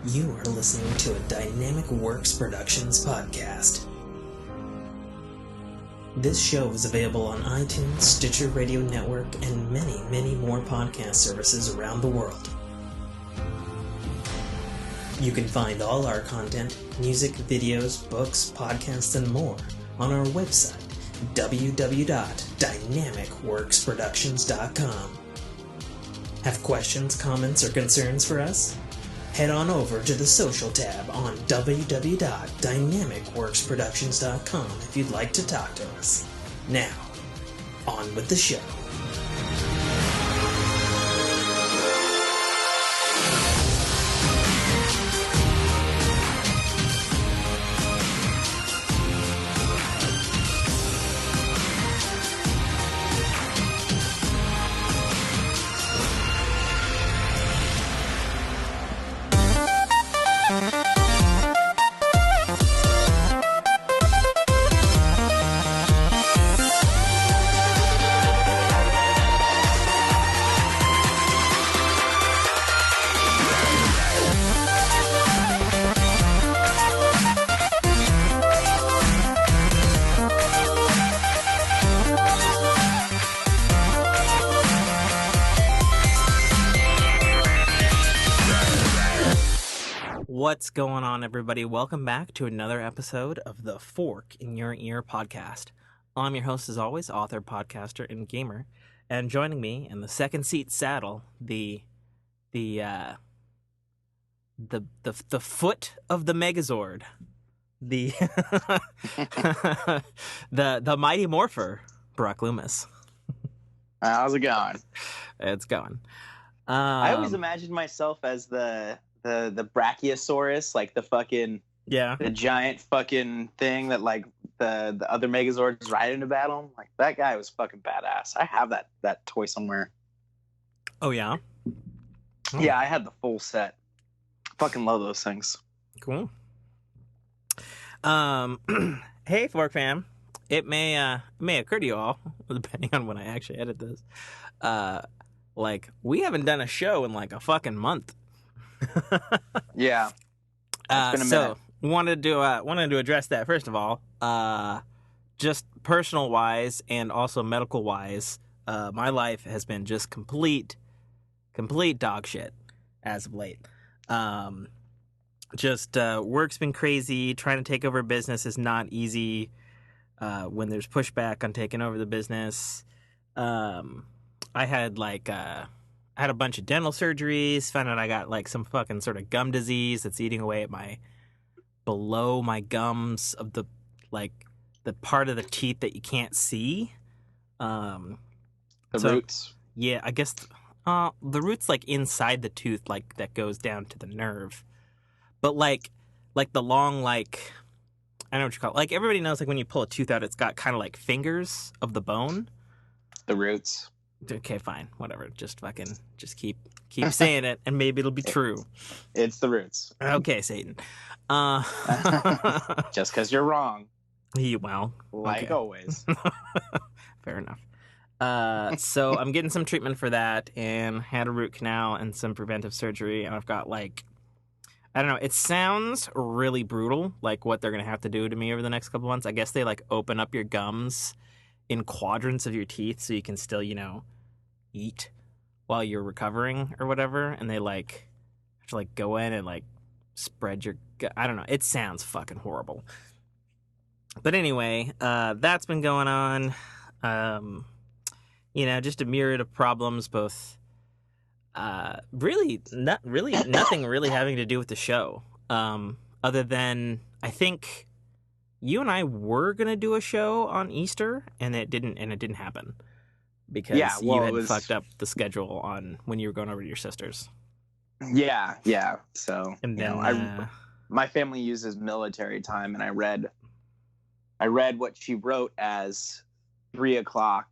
You are listening to a Dynamic Works Productions podcast. This show is available on iTunes, Stitcher Radio Network, and many, many more podcast services around the world. You can find all our content, music, videos, books, podcasts, and more on our website, www.dynamicworksproductions.com. Have questions, comments, or concerns for us? Head on over to the social tab on www.dynamicworksproductions.com if you'd like to talk to us. Now, on with the show. What's going on, everybody? Welcome back to another episode of the Fork in Your Ear podcast. I'm your host, as always, author, podcaster, and gamer. And joining me in the second seat saddle, the foot of the Megazord, the the Mighty Morpher, Brock Loomis. How's it going? It's going. I always imagined myself as the Brachiosaurus, like the fucking the giant fucking thing that like the other Megazords ride into battle. Like that guy was fucking badass. I have that toy somewhere. Oh yeah? Oh. Yeah, I had the full set. Fucking love those things. Cool. Hey Fork fam. It may occur to you all, depending on when I actually edit this. Like we haven't done a show in like a fucking month. Yeah. It's been a minute. So wanted to address that first of all. Just personal wise and also medical wise, my life has been just complete dog shit as of late. Work's been crazy. Trying to take over business is not easy when there's pushback on taking over the business. I had a bunch of dental surgeries, found out I got like some fucking sort of gum disease that's eating away at below my gums of the part of the teeth that you can't see. Roots. Yeah, I guess the root's like inside the tooth, like that goes down to the nerve. But like the long, like, I don't know what you call it. Like everybody knows, like when you pull a tooth out, it's got kind of like fingers of the bone. The roots. Okay, fine, whatever. Just keep saying it, and maybe it'll be true. It's the roots. Okay, Satan. Just because you're wrong. Well, like okay. Always. Fair enough. So I'm getting some treatment for that, and had a root canal and some preventive surgery, and I've got I don't know. It sounds really brutal, like what they're gonna have to do to me over the next couple months. I guess they open up your gums in quadrants of your teeth so you can still, eat while you're recovering or whatever. And they have to go in and spread your I don't know. It sounds fucking horrible. But anyway, that's been going on. Just a myriad of problems, both nothing really having to do with the show. Other than I think you and I were gonna do a show on Easter, and it didn't happen because you had fucked up the schedule on when you were going over to your sister's. Yeah. So and then my family uses military time, and I read what she wrote as 3:00,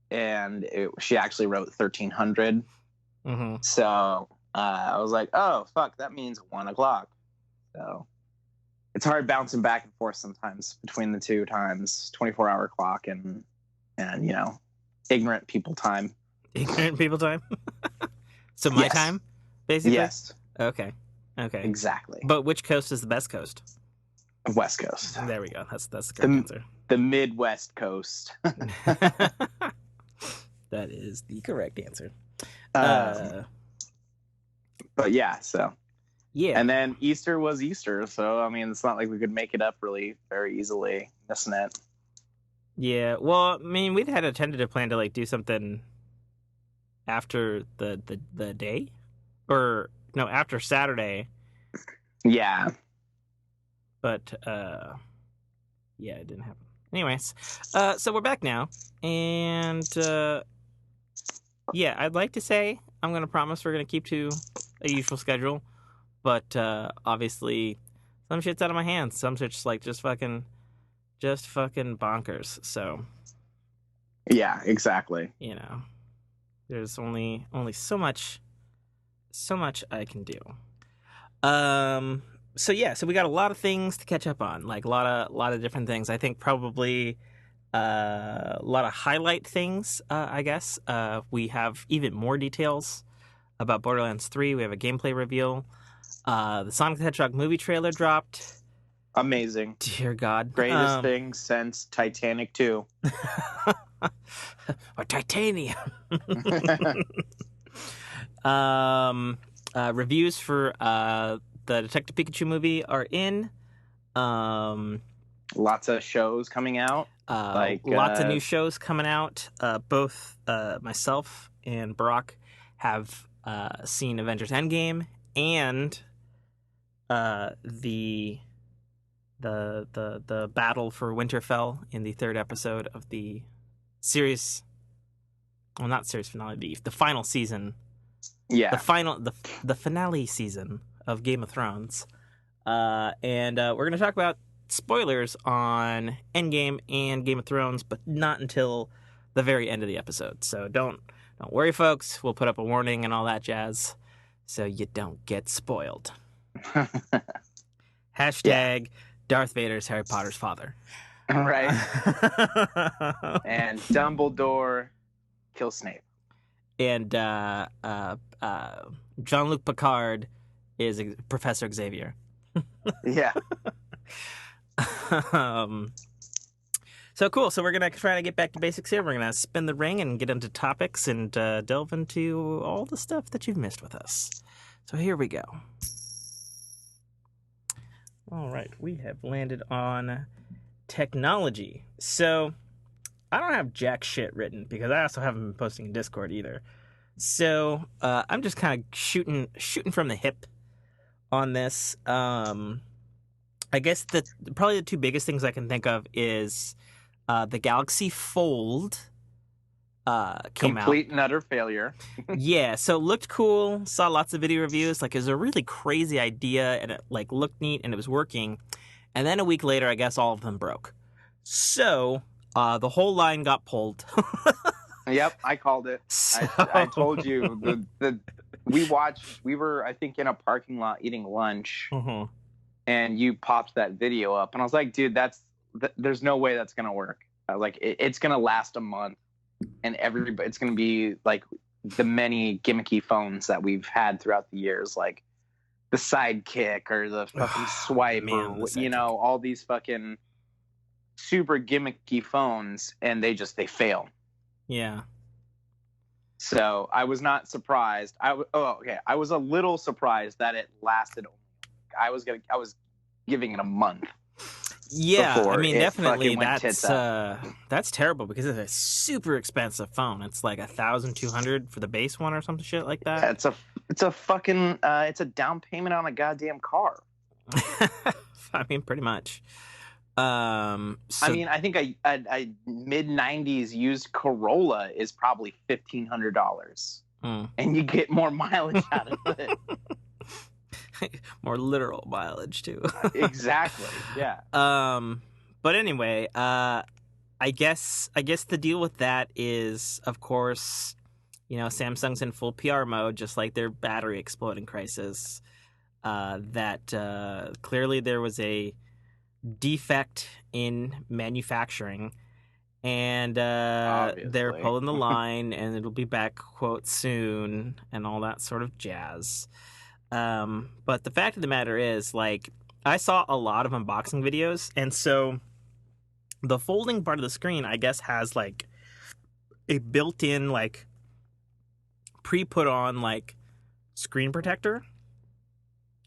and she actually wrote 1300. Mm-hmm. So I was like, oh fuck, that means 1:00. So. It's hard bouncing back and forth sometimes between the two times, 24-hour clock and ignorant people time. Ignorant people time? So my time, basically? Yes. Okay. Okay. Exactly. But which coast is the best coast? West Coast. There we go. That's the correct answer. The Midwest Coast. That is the correct answer. But yeah, so. Yeah. And then Easter was Easter, so I mean, it's not like we could make it up really very easily, isn't it? Yeah. Well, I mean, we'd had a tentative plan to like do something after the day, or no, after Saturday. Yeah. But yeah, it didn't happen. Anyways, so we're back now, and yeah, I'd like to say I'm gonna promise we're gonna keep to a usual schedule, but obviously some shit's out of my hands. Some shit's like just fucking bonkers. So yeah, exactly. You know, there's only so much I can do. So yeah, so we got a lot of things to catch up on, like a lot of different things. I think probably a lot of highlight things. I guess we have even more details about Borderlands 3. We have a gameplay reveal. The Sonic the Hedgehog movie trailer dropped. Amazing. Dear God, greatest thing since Titanic 2. Or Titanium. Reviews for the Detective Pikachu movie are in. Lots of shows coming out. Lots of new shows coming out. Both myself and Barack have seen Avengers Endgame and the battle for Winterfell in the third episode of the series. Well, not series finale. The final season. Yeah. The finale season of Game of Thrones. And we're going to talk about spoilers on Endgame and Game of Thrones, but not until the very end of the episode. So don't worry, folks. We'll put up a warning and all that jazz so you don't get spoiled. Hashtag Darth Vader's Harry Potter's father. Right. And Dumbledore kills Snape. And Jean-Luc Picard is Professor Xavier. Yeah. So cool. So we're going to try to get back to basics here. We're going to spin the ring and get into topics and delve into all the stuff that you've missed with us. So here we go. All right. We have landed on technology. So I don't have jack shit written because I also haven't been posting in Discord either. So I'm just kind of shooting from the hip on this. I guess probably the two biggest things I can think of is the Galaxy Fold came out. Complete and utter failure. Yeah, so it looked cool. Saw lots of video reviews. Like, it was a really crazy idea, and it like looked neat, and it was working. And then a week later, I guess all of them broke. So the whole line got pulled. Yep, I called it. So... I told you. We were, I think, in a parking lot eating lunch, and you popped that video up, and I was like, dude, there's no way that's gonna work. I was like, it's gonna last a month, and it's gonna be like the many gimmicky phones that we've had throughout the years, like the Sidekick or the fucking Swipe, or all these fucking super gimmicky phones, and they fail. Yeah. So I was not surprised. I was a little surprised that it lasted. I was giving it a month. Yeah, I mean, definitely that's terrible because it's a super expensive phone. It's like $1,200 for the base one or some shit like that. Yeah, it's a fucking it's a down payment on a goddamn car. I mean, pretty much. I mean, I think a mid-90s used Corolla is probably $1,500, and you get more mileage out of it. More literal mileage too. Exactly. Yeah. But anyway, I guess the deal with that is, of course, Samsung's in full PR mode, just like their battery exploding crisis. That clearly there was a defect in manufacturing, and they're pulling the line, and it'll be back, quote, soon, and all that sort of jazz. But the fact of the matter is, like, I saw a lot of unboxing videos, and so the folding part of the screen, I guess, has like a built-in, like, pre-put on like screen protector,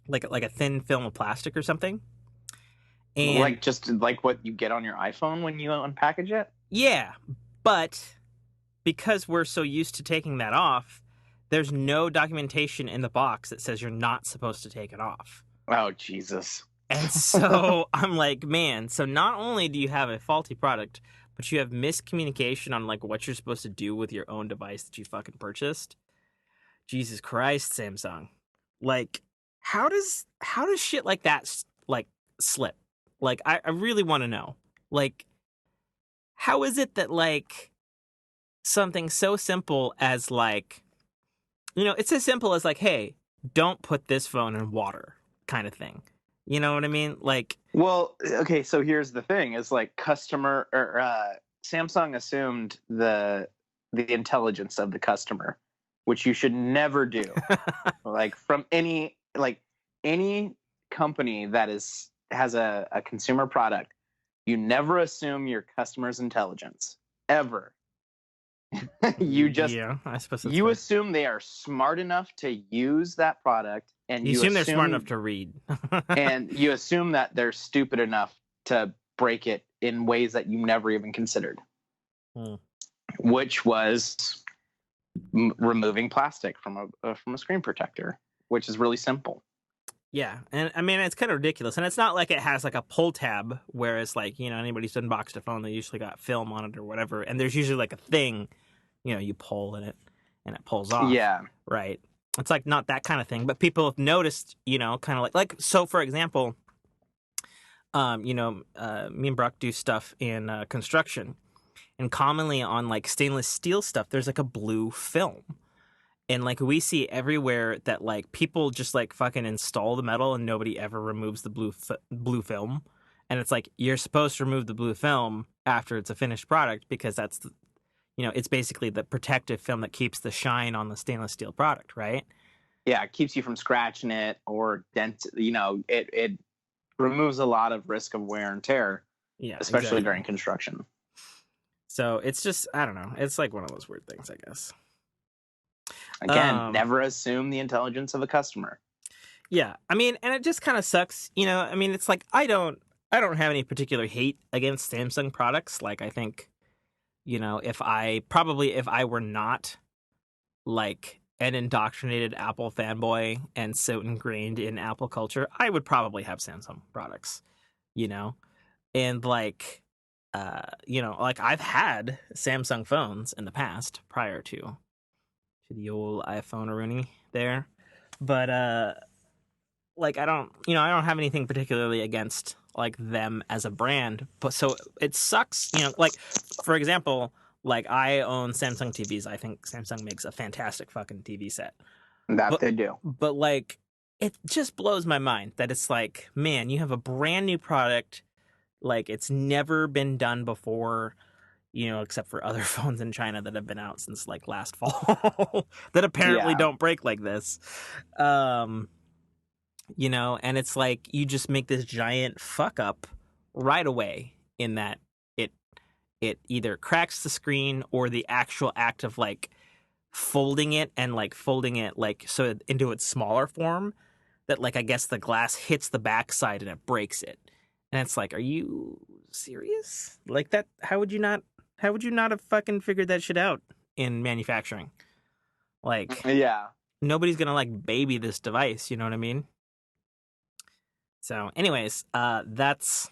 like a thin film of plastic or something. And like just like what you get on your iPhone when you unpackage it. Yeah, but because we're so used to taking that off, there's no documentation in the box that says you're not supposed to take it off. Oh, Jesus. And so I'm like, man, so not only do you have a faulty product, but you have miscommunication on like what you're supposed to do with your own device that you fucking purchased. Jesus Christ, Samsung. Like, how does shit like that like slip? Like, I really want to know. Like, how is it that like something so simple as like, it's as simple as like, hey, don't put this phone in water kind of thing. You know what I mean? Like, well, okay, so here's the thing: is like Samsung assumed the intelligence of the customer, which you should never do. Like from any company that has a consumer product, you never assume your customer's intelligence ever. You just I suppose you assume they are smart enough to use that product, and you assume they're smart enough to read, and you assume that they're stupid enough to break it in ways that you never even considered, which was removing plastic from a screen protector, which is really simple. Yeah, and I mean it's kind of ridiculous, and it's not like it has like a pull tab, whereas like anybody who's unboxed a phone, they usually got film on it or whatever, and there's usually like a thing, you pull in it, and it pulls off. Yeah, right. It's like not that kind of thing, but people have noticed, kind of like so. For example, me and Brock do stuff in construction, and commonly on like stainless steel stuff, there's like a blue film. And, like, we see everywhere that, like, people just, like, fucking install the metal and nobody ever removes the blue film. And it's like, you're supposed to remove the blue film after it's a finished product because that's, it's basically the protective film that keeps the shine on the stainless steel product, right? Yeah, it keeps you from scratching it or dent. It removes a lot of risk of wear and tear, especially during construction. So it's just, I don't know. It's like one of those weird things, I guess. Again, never assume the intelligence of a customer. Yeah, I mean, and it just kind of sucks, I mean, it's like I don't have any particular hate against Samsung products. Like, I think, if I were not like an indoctrinated Apple fanboy and so ingrained in Apple culture, I would probably have Samsung products, and like, like I've had Samsung phones in the past prior to the old iPhone Rooney there. But like I don't have anything particularly against like them as a brand. But so it sucks, like for example, like I own Samsung TVs. I think Samsung makes a fantastic fucking TV set. They do. But like it just blows my mind that it's like, man, you have a brand new product, like it's never been done before. Except for other phones in China that have been out since like last fall that apparently don't break like this. And it's like you just make this giant fuck up right away in that it either cracks the screen or the actual act of like folding it like so into its smaller form that like I guess the glass hits the backside and it breaks it. And it's like, are you serious? Like that? How would you not have fucking figured that shit out in manufacturing? Like, yeah, nobody's gonna like baby this device. You know what I mean? So, anyways, that's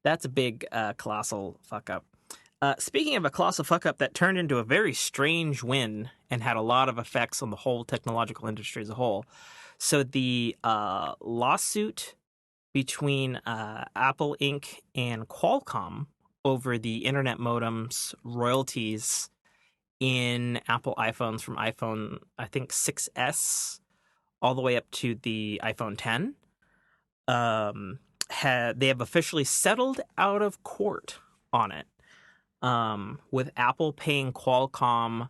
a big colossal fuck up. Speaking of a colossal fuck up that turned into a very strange win and had a lot of effects on the whole technological industry as a whole. So the lawsuit between Apple Inc. and Qualcomm over the internet modem's royalties in Apple iPhones from iPhone, I think 6S all the way up to the iPhone 10. They have officially settled out of court on it, with Apple paying Qualcomm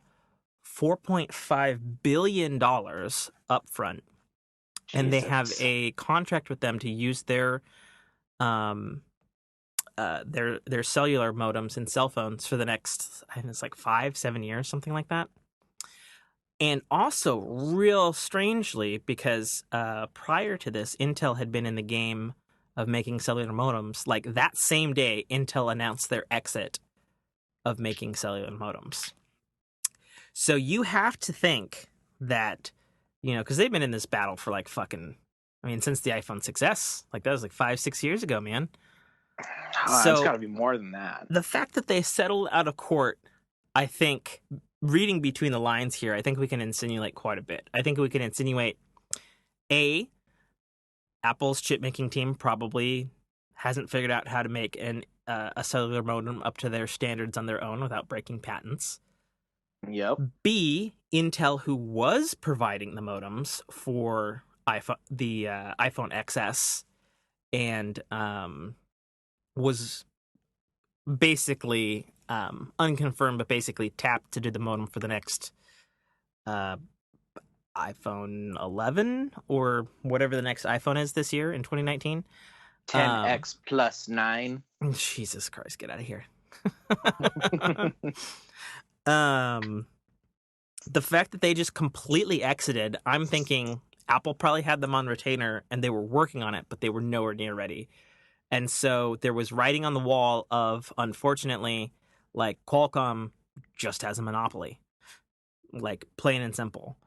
$4.5 billion upfront. and they have a contract with them to use their cellular modems in cell phones for the next, I think it's like 5-7 years, something like that. And also, real strangely, because prior to this, Intel had been in the game of making cellular modems. Like that same day, Intel announced their exit of making cellular modems. So you have to think that, because they've been in this battle for like fucking, since the iPhone 6S, like that was like 5-6 years ago, man. So it's got to be more than that. The fact that they settled out of court, I think, reading between the lines here, I think we can insinuate quite a bit. I think we can insinuate, A, Apple's chip-making team probably hasn't figured out how to make a cellular modem up to their standards on their own without breaking patents. Yep. B, Intel, who was providing the modems for the iPhone XS and was basically unconfirmed, but basically tapped to do the modem for the next iPhone 11 or whatever the next iPhone is this year in 2019. 10X plus 9. Jesus Christ, get out of here. The fact that they just completely exited, I'm thinking Apple probably had them on retainer and they were working on it, but they were nowhere near ready. And so there was writing on the wall of, unfortunately, like Qualcomm just has a monopoly, like plain and simple,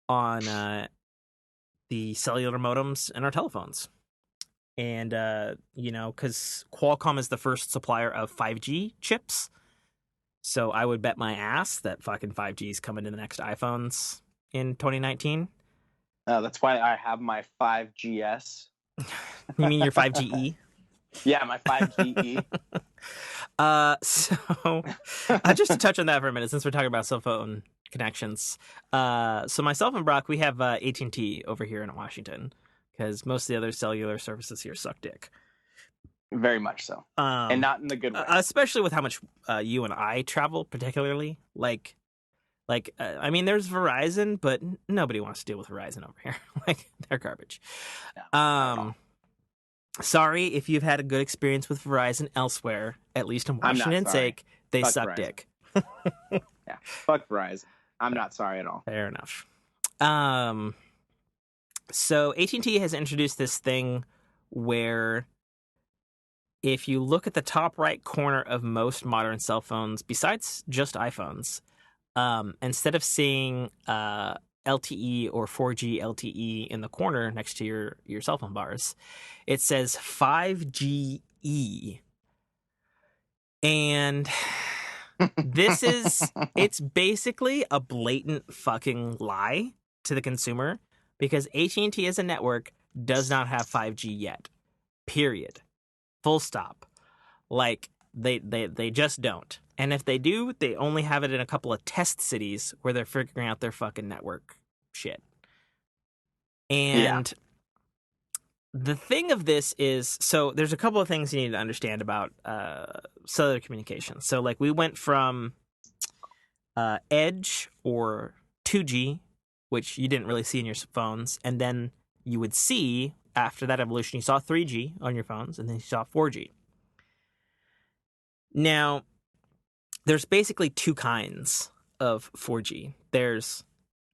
on the cellular modems in our telephones. And, because Qualcomm is the first supplier of 5G chips. So I would bet my ass that fucking 5G is coming to the next iPhones in 2019. That's why I have my 5GS. You mean your 5GE? Yeah, my 5GE. So just to touch on that for a minute, since we're talking about cell phone connections. So myself and Brock, we have AT&T over here in Washington because most of the other cellular services here suck dick. Very much so. And not in the good way. Especially with how much you and I travel, particularly. There's Verizon, but nobody wants to deal with Verizon over here. Like, they're garbage. No, sorry if you've had a good experience with Verizon elsewhere. At least in Washington's sake, they suck dick. Yeah, fuck Verizon. I'm not sorry at all. Fair enough. So AT&T has introduced this thing where if you look at the top right corner of most modern cell phones, besides just iPhones, instead of seeing LTE or 4G LTE in the corner next to your cell phone bars, it says 5GE. And it's basically a blatant fucking lie to the consumer because AT&T as a network does not have 5G yet. Period. Full stop. Like, they just don't. And if they do, they only have it in a couple of test cities where they're figuring out their fucking network shit. And the thing of this is, so there's a couple of things you need to understand about cellular communication. So, like, we went from Edge or 2G, which you didn't really see in your phones, and then you would see, after that evolution, you saw 3G on your phones, and then you saw 4G. Now, there's basically two kinds of 4G. There's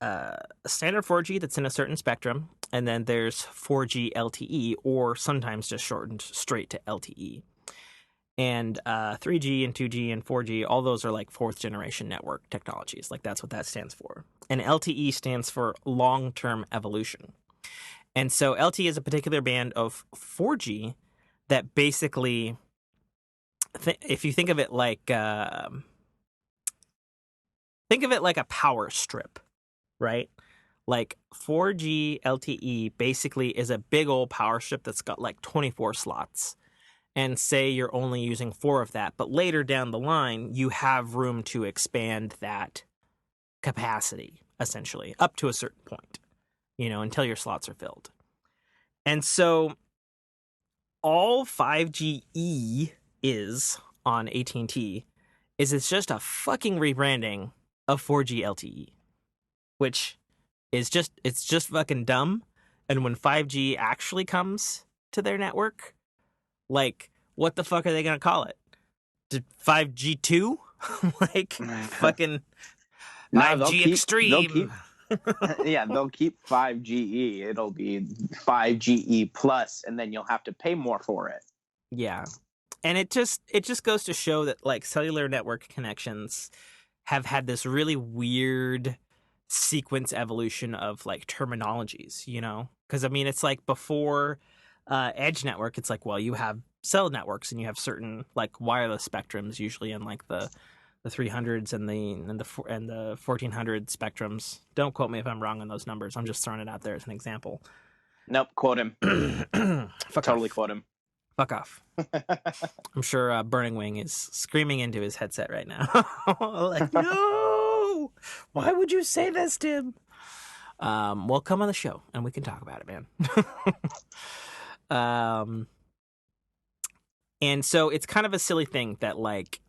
a standard 4G that's in a certain spectrum, and then there's 4G LTE, or sometimes just shortened straight to LTE. And 3G and 2G and 4G, all those are like fourth generation network technologies. Like, that's what that stands for. And LTE stands for long-term evolution. And so LTE is a particular band of 4G that basically, if you think of it like a power strip, right? Like 4G LTE basically is a big old power strip that's got like 24 slots. And say you're only using 4 of that, but later down the line, you have room to expand that capacity, essentially, up to a certain point, until your slots are filled. And so all 5GE is on AT&T is it's just a fucking rebranding of 4G LTE, which is just fucking dumb And when 5G actually comes to their network, like, what the fuck are they going to call it? 5G2? Like, fucking 5G Extreme. They'll keep 5GE. It'll be 5GE plus, and then you'll have to pay more for it. Yeah. And it just goes to show that, like, cellular network connections have had this really weird sequence evolution of, like, terminologies, you know? Because, I mean, it's like before edge network, it's like, well, you have cell networks and you have certain, like, wireless spectrums, usually in, like, the 300s and the 1400 spectrums. Don't quote me if I'm wrong on those numbers. I'm just throwing it out there as an example. Nope, quote him. Totally quote him. Fuck off. I'm sure Burning Wing is screaming into his headset right now. Like, no! Why would you say this, Tim? Well, come on the show and we can talk about it, man. And so it's kind of a silly thing that, like,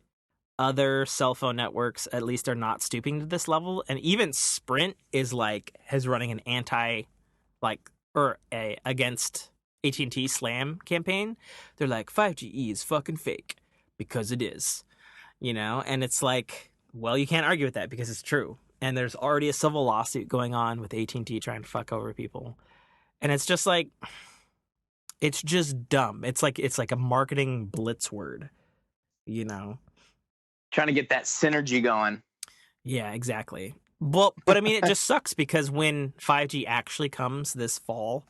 other cell phone networks at least are not stooping to this level. And even Sprint is running an against AT&T Slam campaign. They're like, 5GE is fucking fake because it is, you know? And it's like, well, you can't argue with that because it's true. And there's already a civil lawsuit going on with AT&T trying to fuck over people. And it's just like, it's just dumb. It's like a marketing blitz word, you know? Trying to get that synergy going. Yeah, exactly. Well, but I mean, it just sucks because when 5G actually comes this fall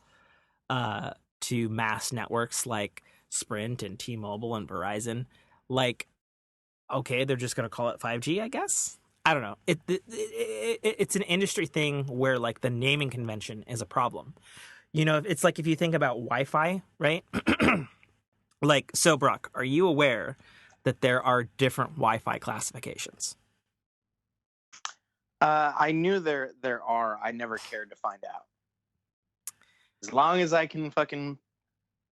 to mass networks like Sprint and T-Mobile and Verizon, like, okay, they're just going to call it 5G, I guess. I don't know. It's an industry thing where, like, the naming convention is a problem. You know, it's like if you think about Wi-Fi, right? Like, so Brock, are you aware that there are different Wi-Fi classifications? I knew there are. I never cared to find out. As long as I can fucking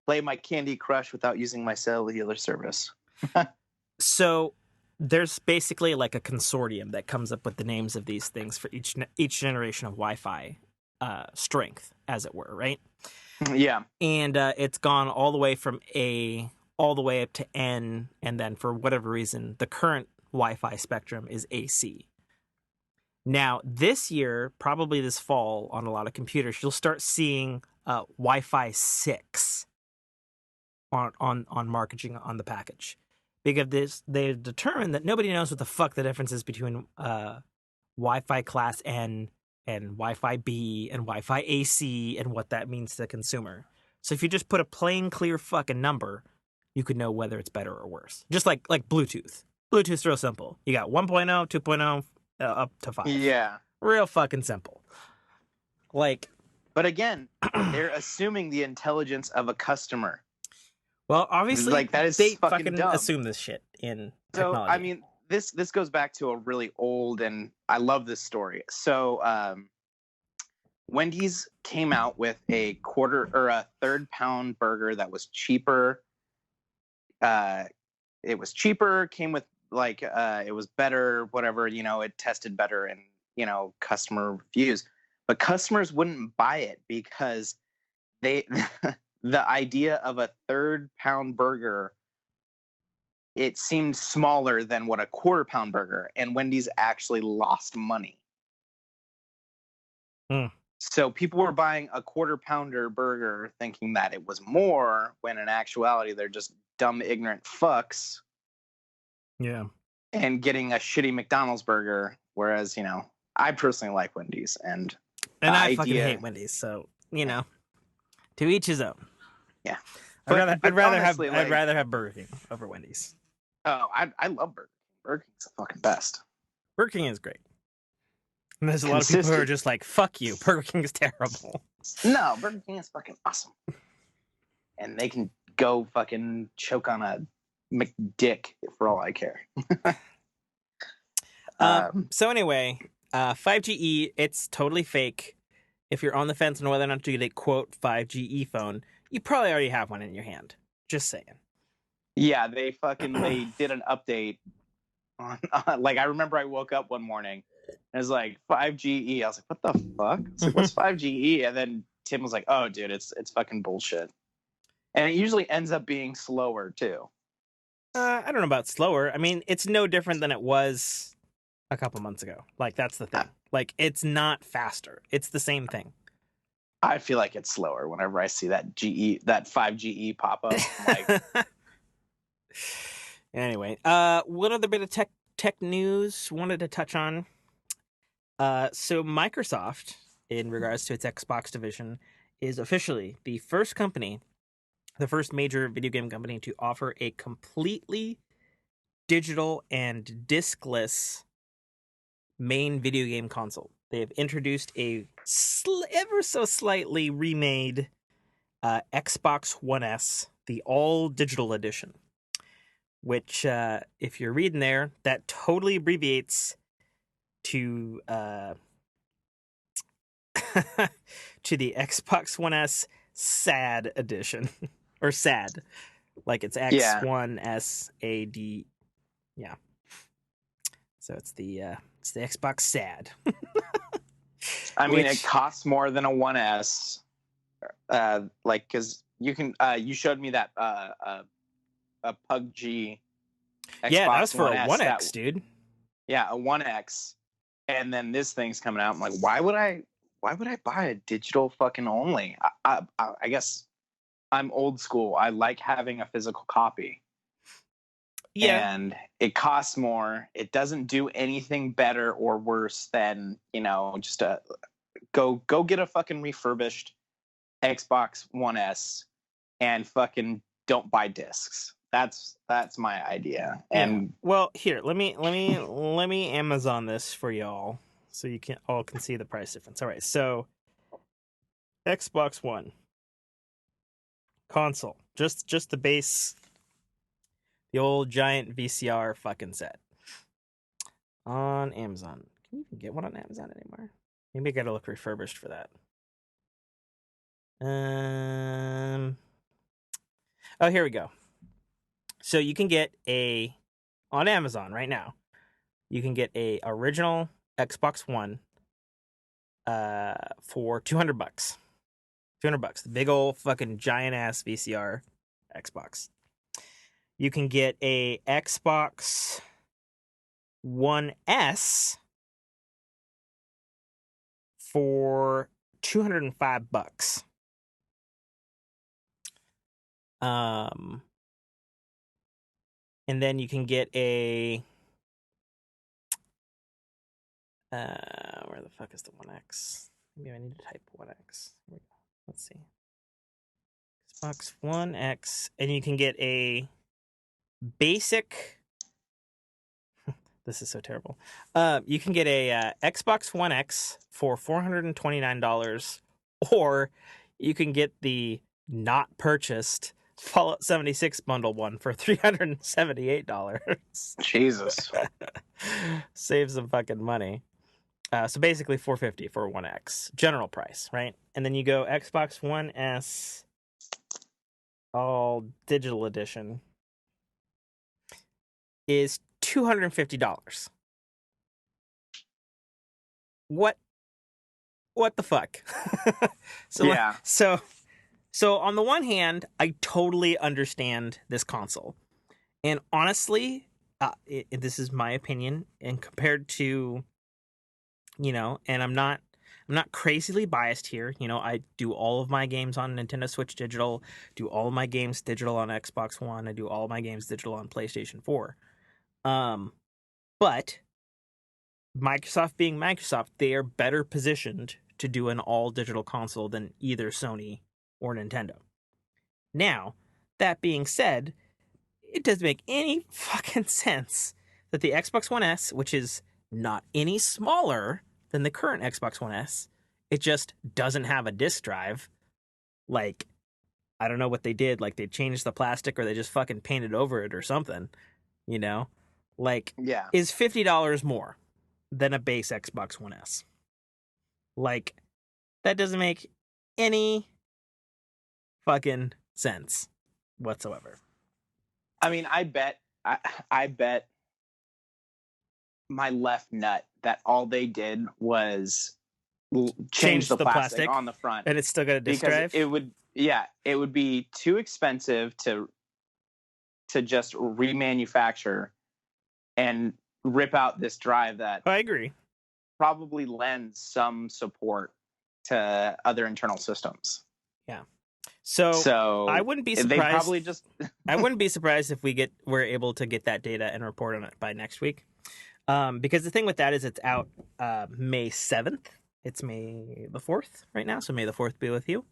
play my Candy Crush without using my cellular service. So there's basically like a consortium that comes up with the names of these things for each generation of Wi-Fi strength, as it were, right? Yeah. And it's gone all the way from A all the way up to N, and then for whatever reason, the current Wi-Fi spectrum is AC. Now, this year, probably this fall, on a lot of computers, you'll start seeing Wi-Fi 6 on marketing on the package. Because they've determined that nobody knows what the fuck the difference is between Wi-Fi Class N and Wi-Fi B and Wi-Fi AC and what that means to the consumer. So if you just put a plain, clear fucking number, you could know whether it's better or worse. Just like Bluetooth. Bluetooth's real simple. You got 1.0, 2.0, up to 5. Yeah. Real fucking simple. Like, but again, they're assuming the intelligence of a customer. Well, obviously, like, that is they fucking dumb. assume this shit in technology. So, I mean, this goes back to a really old, and I love this story. So, Wendy's came out with a quarter or a third-pound burger that was cheaper. It was cheaper, came with, like, it was better, whatever, you know, it tested better in, you know, customer reviews. But customers wouldn't buy it because they the idea of a third-pound burger, it seemed smaller than what a quarter-pound burger, and Wendy's actually lost money. So people were buying a quarter-pounder burger thinking that it was more, when in actuality they're just dumb, ignorant fucks. Yeah. And getting a shitty McDonald's burger, whereas, you know, I personally like Wendy's, and I fucking hate Wendy's, so, you know, to each his own. Yeah. I'd rather have Burger King over Wendy's. Oh, I love Burger King. Burger King's the fucking best. Burger King is great. And there's a lot of people who are just like, fuck you, Burger King is terrible. No, Burger King is fucking awesome. And they can go fucking choke on a McDick for all I care. So anyway, 5GE, it's totally fake. If you're on the fence on whether or not to get a, quote, 5GE phone, you probably already have one in your hand. Just saying. Yeah, they did an update on like, I remember I woke up one morning and it was like 5GE. I was like, what the fuck? I was like, what's 5GE? And then Tim was like, "Oh, dude, it's fucking bullshit," and it usually ends up being slower too. I don't know about slower. I mean, it's no different than it was a couple months ago. Like, that's the thing. Like, it's not faster. It's the same thing. I feel like it's slower whenever I see that 5GE pop up. Like, anyway, one other bit of tech news wanted to touch on. So Microsoft, in regards to its Xbox division, is officially the first major video game company to offer a completely digital and discless main video game console. They have introduced a ever so slightly remade Xbox One S, the all digital edition, which, if you're reading there, that totally abbreviates to to the Xbox One S SAD edition, or SAD, like it's X1SAD. Yeah. So it's the Xbox SAD. I mean, it costs more than a 1S. Like, because you can. You showed me that a PUBG Xbox yeah, that was for 1S, a 1X, dude. Yeah, a 1X, and then this thing's coming out. I'm like, why would I buy a digital fucking only? I guess I'm old school. I like having a physical copy. Yeah. And it costs more. It doesn't do anything better or worse than, just go get a fucking refurbished Xbox One S and fucking don't buy discs. That's my idea. And yeah. Well, here, let me Amazon this for y'all so you all can see the price difference. All right. So Xbox One console, just the base, the old giant VCR fucking set on Amazon. Can you even get one on Amazon anymore? Maybe I gotta look refurbished for that. Oh, here we go. So you can get on Amazon right now. You can get a original Xbox One for $200. $200. The big old fucking giant ass VCR Xbox. You can get a Xbox One S for $205. And then you can get a where the fuck is the 1X? Maybe I need to type 1X. Here we go. Let's see. Xbox One X, and you can get a basic. This is so terrible. You can get a Xbox One X for $429, or you can get the not purchased Fallout 76 bundle one for $378. Jesus. Save some fucking money. So basically $450 for 1X. General price, right? And then you go Xbox One S all digital edition is $250. What the fuck? Yeah. So on the one hand, I totally understand this console. And honestly, this is my opinion, and compared to, and I'm not crazily biased here. I do all of my games on Nintendo Switch digital, do all of my games digital on Xbox One, I do all of my games digital on PlayStation 4. But Microsoft being Microsoft, they are better positioned to do an all digital console than either Sony or Nintendo. Now, that being said, it doesn't make any fucking sense that the Xbox One S, which is not any smaller than the current Xbox One S, it just doesn't have a disc drive. Like, I don't know what they did. Like, they changed the plastic, or they just fucking painted over it or something, Like, yeah, is $50 more than a base Xbox One S. Like, that doesn't make any fucking sense whatsoever. I mean, I bet my left nut that all they did was change the plastic on the front, and it's still got a disk drive. It would be too expensive to just remanufacture and rip out this drive that I agree probably lends some support to other internal systems. Yeah. So I wouldn't be surprised. They probably just I wouldn't be surprised if we're able to get that data and report on it by next week. Because the thing with that is it's out May 7th. It's May the 4th right now, so May the 4th be with you.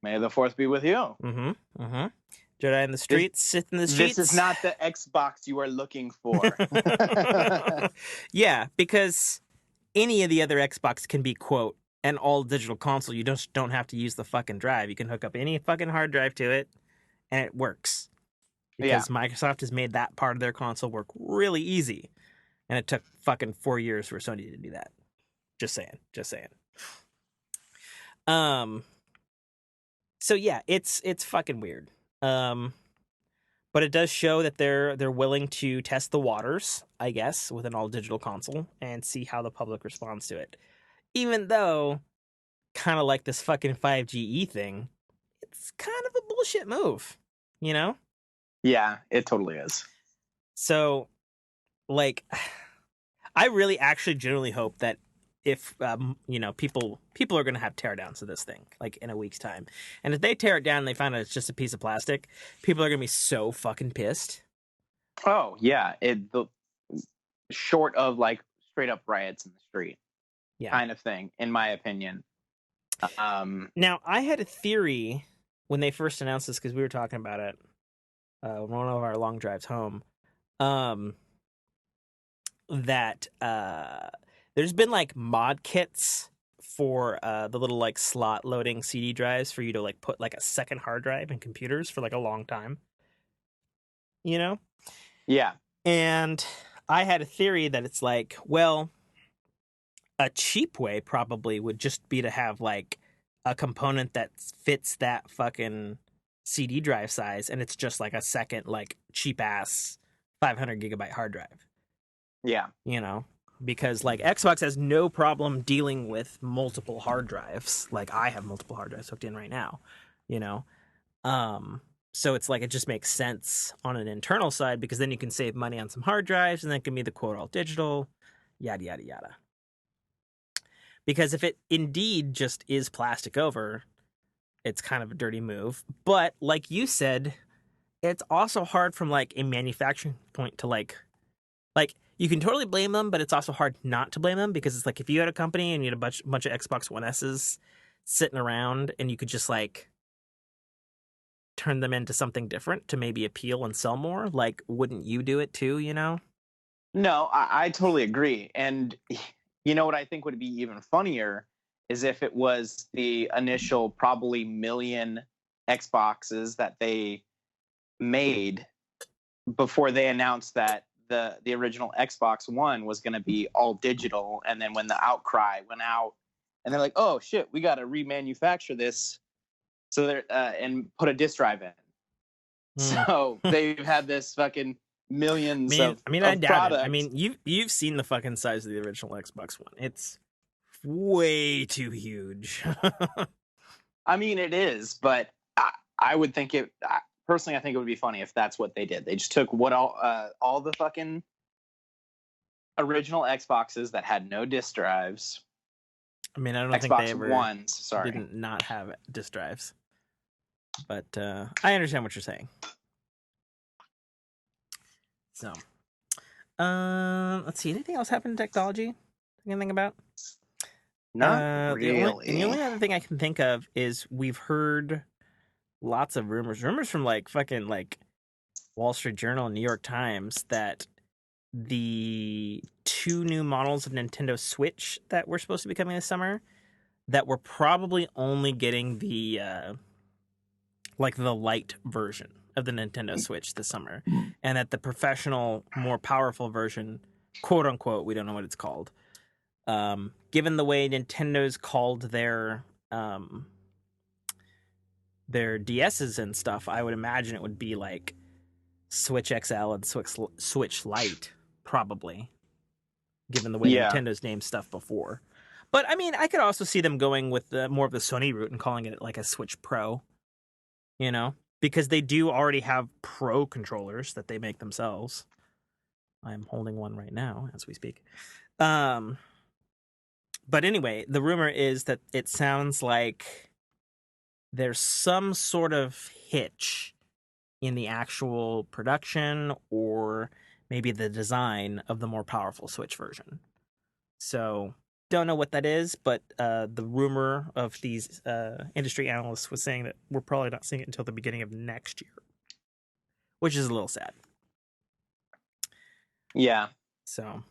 May the 4th be with you. Mm-hmm. Mm-hmm. Jedi in the streets, Sith in the streets. This is not the Xbox you are looking for. Yeah, because any of the other Xbox can be, quote, an all-digital console. You just don't have to use the fucking drive. You can hook up any fucking hard drive to it, and it works. Because Microsoft has made that part of their console work really easy. And it took fucking 4 years for Sony to do that. Just saying. So yeah, it's fucking weird. But it does show that they're willing to test the waters, I guess, with an all-digital console and see how the public responds to it. Even though, kind of like this fucking 5GE thing, it's kind of a bullshit move, you know? Yeah, it totally is. So, like, I really actually genuinely hope that if, people are going to have teardowns of this thing, like, in a week's time. And if they tear it down and they find out it's just a piece of plastic, people are going to be so fucking pissed. Oh, yeah. Short of, like, straight up riots in the street. Yeah. Kind of thing, in my opinion. Now, I had a theory when they first announced this, because we were talking about it one of our long drives home, that there's been like mod kits for the little like slot loading CD drives for you to like put like a second hard drive in computers for like a long time, you know? Yeah. And I had a theory that it's like, well, a cheap way probably would just be to have like a component that fits that fucking CD drive size, and it's just like a second like cheap ass 500 gigabyte hard drive. Yeah. You know, because like Xbox has no problem dealing with multiple hard drives. Like I have multiple hard drives hooked in right now, you know? So it's like, it just makes sense on an internal side, because then you can save money on some hard drives, and then it can be the quote all digital, yada, yada, yada. Because if it indeed just is plastic over, it's kind of a dirty move. But like you said, it's also hard from like a manufacturing point to like you can totally blame them, but it's also hard not to blame them, because it's like if you had a company and you had a bunch of Xbox One S's sitting around, and you could just like turn them into something different to maybe appeal and sell more, like wouldn't you do it too, you know? No, I totally agree. And you know what I think would be even funnier is if it was the initial probably million Xboxes that they made before they announced that the original Xbox One was going to be all digital. And then when the outcry went out, and they're like, oh shit, we got to remanufacture this, so they're and put a disk drive in. So they've had this fucking millions of I doubt products. it. I mean, you've seen the fucking size of the original Xbox One. It's way too huge. I mean, it is, but I would think it. Personally, I think it would be funny if that's what they did. They just took all the fucking original Xboxes that had no disk drives. I mean, I don't think they ever didn't not have disk drives. But I understand what you're saying. So, let's see. Anything else happen in technology? Anything about? Not really. The only other thing I can think of is we've heard lots of rumors from like fucking like Wall Street Journal and New York Times that the 2 new models of Nintendo Switch that were supposed to be coming this summer, that we're probably only getting the like the light version of the Nintendo Switch this summer, and that the professional, more powerful version, quote unquote, we don't know what it's called. Given the way Nintendo's called their DSs and stuff, I would imagine it would be like Switch XL and Switch Lite, probably, given the way Nintendo's named stuff before. But I mean, I could also see them going with more of the Sony route and calling it like a Switch Pro, you know, because they do already have Pro controllers that they make themselves. I'm holding one right now as we speak. But anyway, the rumor is that it sounds like there's some sort of hitch in the actual production or maybe the design of the more powerful Switch version. So don't know what that is, but the rumor of these industry analysts was saying that we're probably not seeing it until the beginning of next year, which is a little sad. Yeah. So,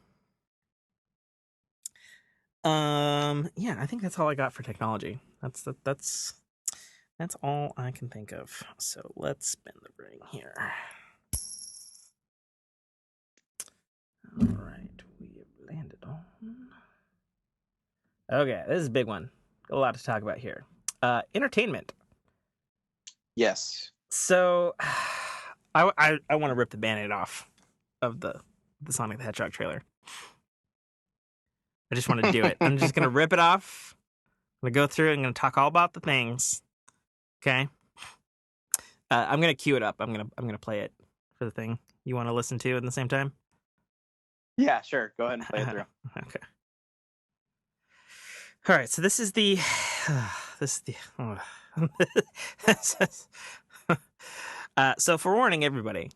yeah, I think that's all I got for technology. That's all I can think of. So let's spin the ring here. All right, we have landed on. Okay, this is a big one. A lot to talk about here. Entertainment. Yes. So, I want to rip the Band-Aid off of the Sonic the Hedgehog trailer. I just want to do it. I'm just gonna rip it off. I'm gonna go through it. I'm gonna talk all about the things. Okay. I'm gonna cue it up. I'm gonna play it for the thing you want to listen to at the same time. Yeah, sure. Go ahead and play it through. Okay. All right. So this is the so forewarning everybody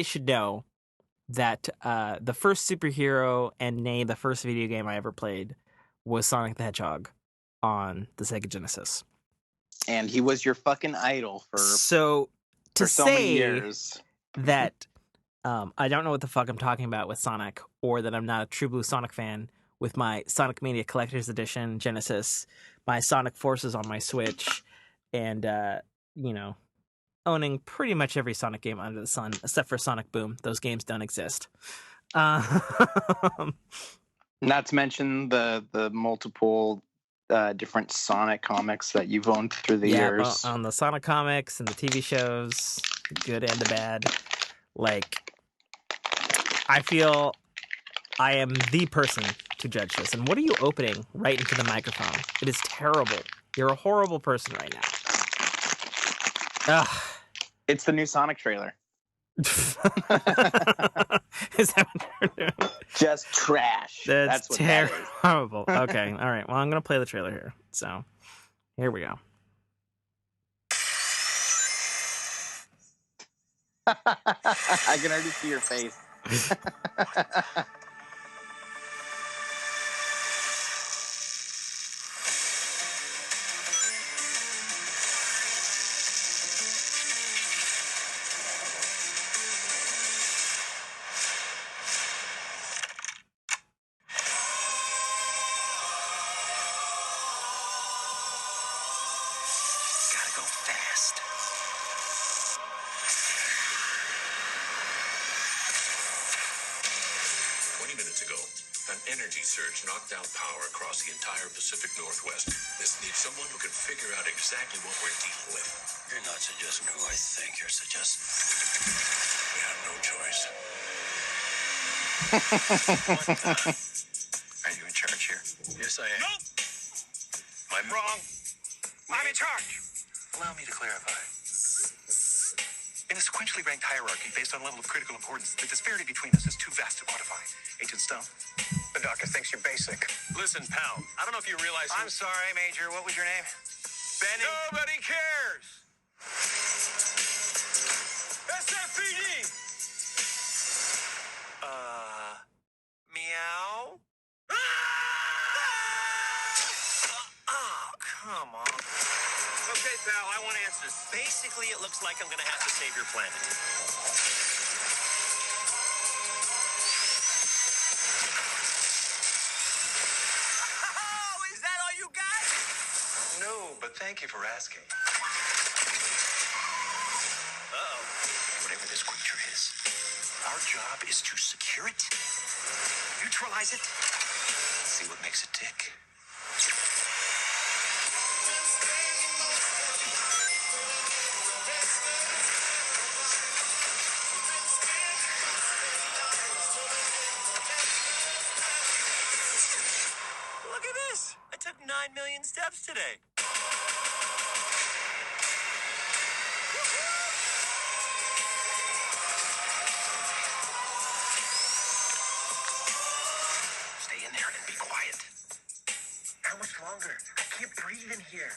should know that the first superhero and nay the first video game I ever played was Sonic the Hedgehog on the Sega Genesis. And he was your fucking idol for so many years. That I don't know what the fuck I'm talking about with Sonic, or that I'm not a true blue Sonic fan with my Sonic Mania Collector's Edition Genesis, my Sonic Forces on my Switch, and owning pretty much every Sonic game under the sun, except for Sonic Boom. Those games don't exist. Not to mention the multiple different Sonic comics that you've owned through the years. On the Sonic comics and the TV shows, the good and the bad. Like, I feel I am the person to judge this. And what are you opening right into the microphone? It is terrible. You're a horrible person right now. Ugh. It's the new Sonic trailer. Is that what you're doing? Just trash. That's what terrible. That is. Okay, all right. Well, I'm going to play the trailer here. So, here we go. I can already see your face. Knocked out power across the entire Pacific Northwest. This needs someone who can figure out exactly what we're dealing with. You're not suggesting who I think you're suggesting. We have no choice. Are you in charge here? Yes, I am. Nope! I'm wrong. I'm in charge. Allow me to clarify. In a sequentially ranked hierarchy based on level of critical importance, the disparity between us is too vast to quantify. Agent Stone? The doctor thinks you're basic. Listen, pal, I don't know if you realize... I'm sorry, Major. What was your name? Benny. Nobody cares! SFPD! Meow? Oh, come on. Okay, pal, I want answers. Basically, it looks like I'm gonna have to save your planet. No, but thank you for asking. Uh-oh. Whatever this creature is, our job is to secure it, neutralize it, see what makes it tick. Look at this! 16 steps today. Stay in there and be quiet. How much longer? I can't breathe in here.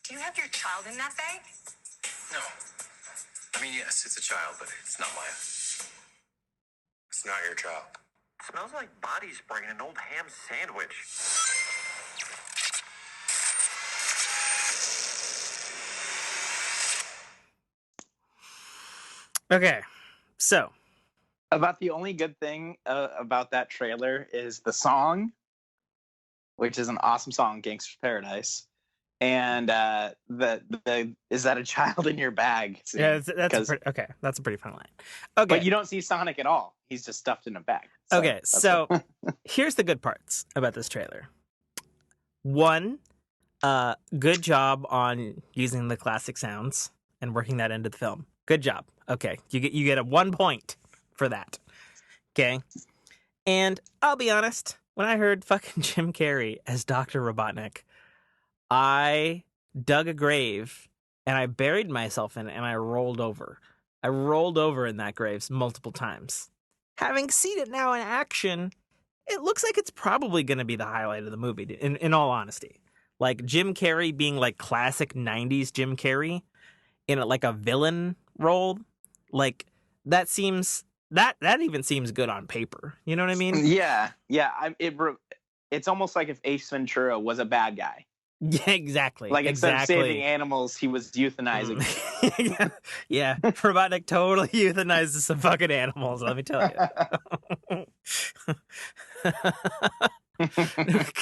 Do you have your child in that bag? No. I mean, yes, it's a child, but it's not mine. It's not your child. It smells like body spray and an old ham sandwich. Okay, so. About the only good thing about that trailer is the song, which is an awesome song, Gangster's Paradise. And the is that a child in your bag? Yeah, that's a pretty fun line. Okay, but you don't see Sonic at all. He's just stuffed in a bag. So here's the good parts about this trailer. One, good job on using the classic sounds and working that into the film. Good job. Okay, you get a 1 point for that. Okay, and I'll be honest, when I heard fucking Jim Carrey as Dr. Robotnik, I dug a grave and I buried myself in it and I rolled over. I rolled over in that grave multiple times. Having seen it now in action, it looks like it's probably going to be the highlight of the movie, in all honesty. Like Jim Carrey being like classic 90s Jim Carrey in like a villain role, like that even seems good on paper. You know what I mean? Yeah. It's almost like if Ace Ventura was a bad guy. Yeah, exactly. Like instead of saving animals, he was euthanizing. Yeah, Robotnik totally euthanizes some fucking animals. Let me tell you,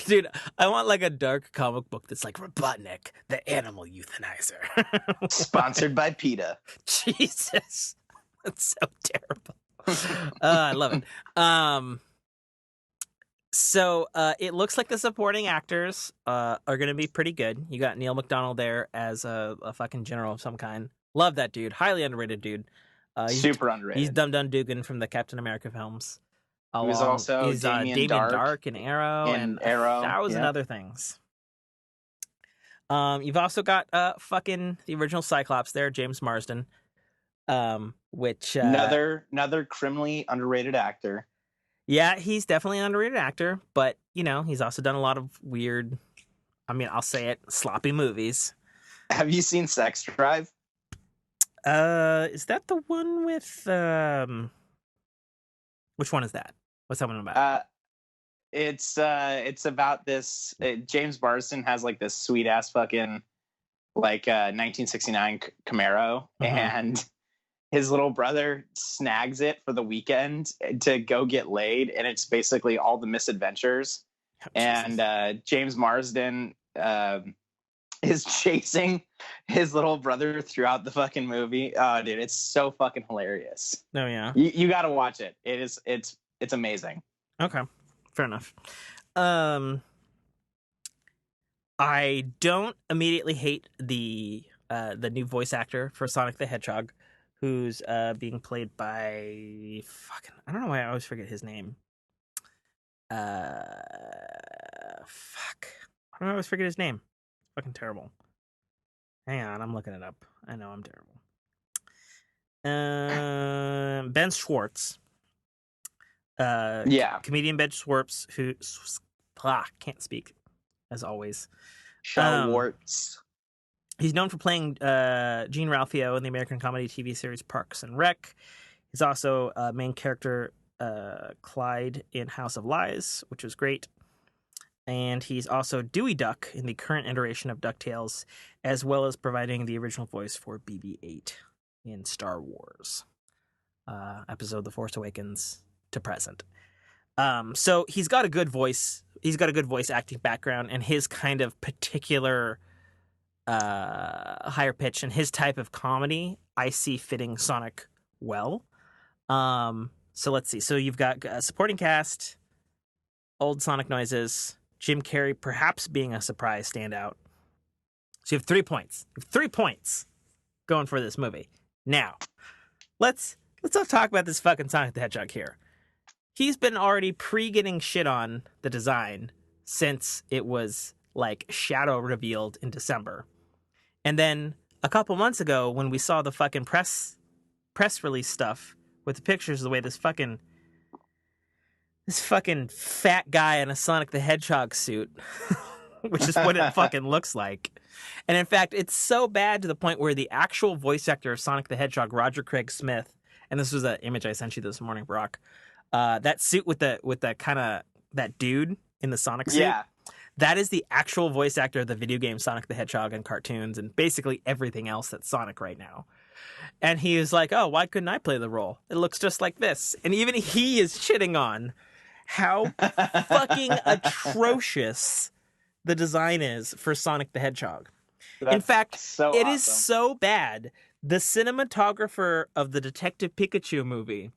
dude. I want like a dark comic book that's like Robotnik, the animal euthanizer. Sponsored by PETA. Jesus, that's so terrible. I love it. So it looks like the supporting actors are going to be pretty good. You got Neil McDonald there as a fucking general of some kind. Love that dude. Highly underrated dude. Super underrated. He's Dum Dum Dugan from the Captain America films. He's also Damian Dark in Arrow and Arrow. 1,000 other things. You've also got fucking the original Cyclops there, James Marsden. Which another criminally underrated actor. Yeah, he's definitely an underrated actor, but, you know, he's also done a lot of weird, I mean, I'll say it, sloppy movies. Have you seen Sex Drive? Is that the one with, which one is that? What's that one about? It's about this, James Marsden has, like, this sweet-ass fucking, like, 1969 Camaro, and his little brother snags it for the weekend to go get laid, and it's basically all the misadventures. And James Marsden is chasing his little brother throughout the fucking movie. Oh, dude, it's so fucking hilarious. Oh yeah, you got to watch it. It's amazing. Okay, fair enough. I don't immediately hate the new voice actor for Sonic the Hedgehog, who's being played by fucking, I don't know why I always forget his name. Why do I always forget his name? Fucking terrible. Hang on, I'm looking it up. I know I'm terrible. Ben Schwartz. Comedian Ben Schwartz, who can't speak as always. Schwartz. He's known for playing Gene Ralphio in the American comedy TV series Parks and Rec. He's also a main character, Clyde, in House of Lies, which was great. And he's also Dewey Duck in the current iteration of DuckTales, as well as providing the original voice for BB-8 in Star Wars, episode The Force Awakens to present. So he's got a good voice. He's got a good voice acting background, and his kind of particular higher pitch and his type of comedy I see fitting Sonic well. So let's see. So you've got a supporting cast, old Sonic noises, Jim Carrey perhaps being a surprise standout. So you have 3 points. You have 3 points going for this movie. Now, let's not talk about this fucking Sonic the Hedgehog here. He's been already getting shit on the design since it was like shadow revealed in December. And then a couple months ago, when we saw the fucking press release stuff with the pictures of the way this fucking fat guy in a Sonic the Hedgehog suit, which is what it fucking looks like. And in fact, it's so bad to the point where the actual voice actor of Sonic the Hedgehog, Roger Craig Smith, and this was an image I sent you this morning, Brock, that suit with the kind of that dude in the Sonic suit. Yeah. That is the actual voice actor of the video game Sonic the Hedgehog and cartoons and basically everything else that's Sonic right now. And he is like, oh, why couldn't I play the role? It looks just like this. And even he is shitting on how fucking atrocious the design is for Sonic the Hedgehog. In fact, it is so bad. The cinematographer of the Detective Pikachu movie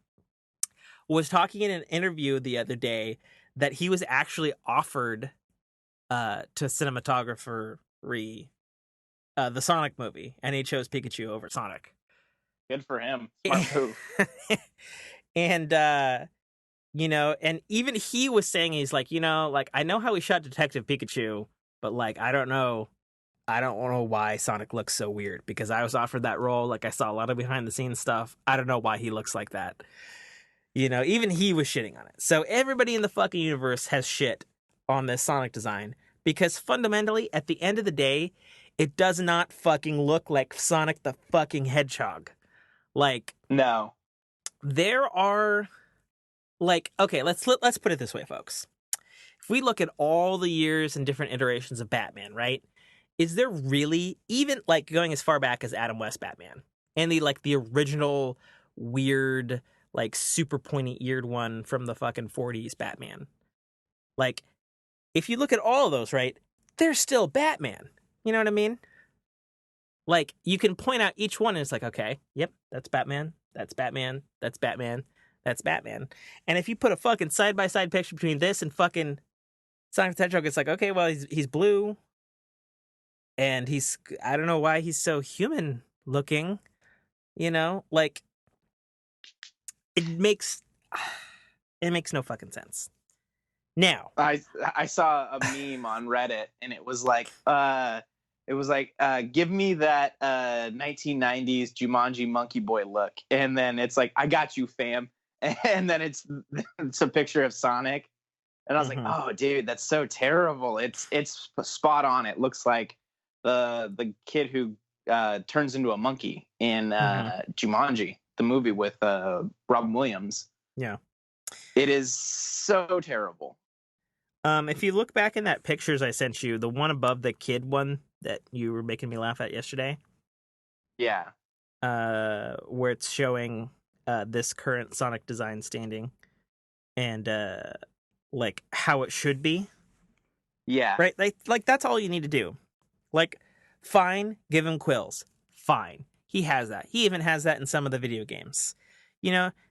was talking in an interview the other day that he was actually offered to cinematographer the Sonic movie, and he chose Pikachu over Sonic. Good for him. Smart move. And and even he was saying, he's like, I know how we shot Detective Pikachu, but like I don't know why Sonic looks so weird, because I was offered that role. Like, I saw a lot of behind the scenes stuff. I don't know why he looks like that. Even he was shitting on it. So everybody in the fucking universe has shit on this Sonic design, because fundamentally, at the end of the day, it does not fucking look like Sonic the fucking Hedgehog. Like, no. There are, like, okay, let's put it this way, folks. If we look at all the years and different iterations of Batman, right? Is there really, even like going as far back as Adam West Batman and the original weird, like super pointy eared one from the fucking 40s Batman? Like, if you look at all of those, right, they're still Batman. You know what I mean? Like, you can point out each one and it's like, okay, yep, that's Batman, that's Batman, that's Batman, that's Batman. And if you put a fucking side-by-side picture between this and fucking Sonic the Hedgehog, it's like, okay, well, he's blue. And I don't know why he's so human looking, like it makes no fucking sense. Now, I saw a meme on Reddit and it was like, give me that 1990s Jumanji Monkey Boy look. And then it's like, I got you, fam. And then it's a picture of Sonic. And I was like, oh, dude, that's so terrible. It's spot on. It looks like the kid who turns into a monkey in Jumanji, the movie with Robin Williams. Yeah. It is so terrible. If you look back in that pictures I sent you, the one above the kid one that you were making me laugh at yesterday. Yeah. Where it's showing this current Sonic design standing and like how it should be. Yeah. Right? Like that's all you need to do. Like, fine, give him quills. Fine. He has that. He even has that in some of the video games.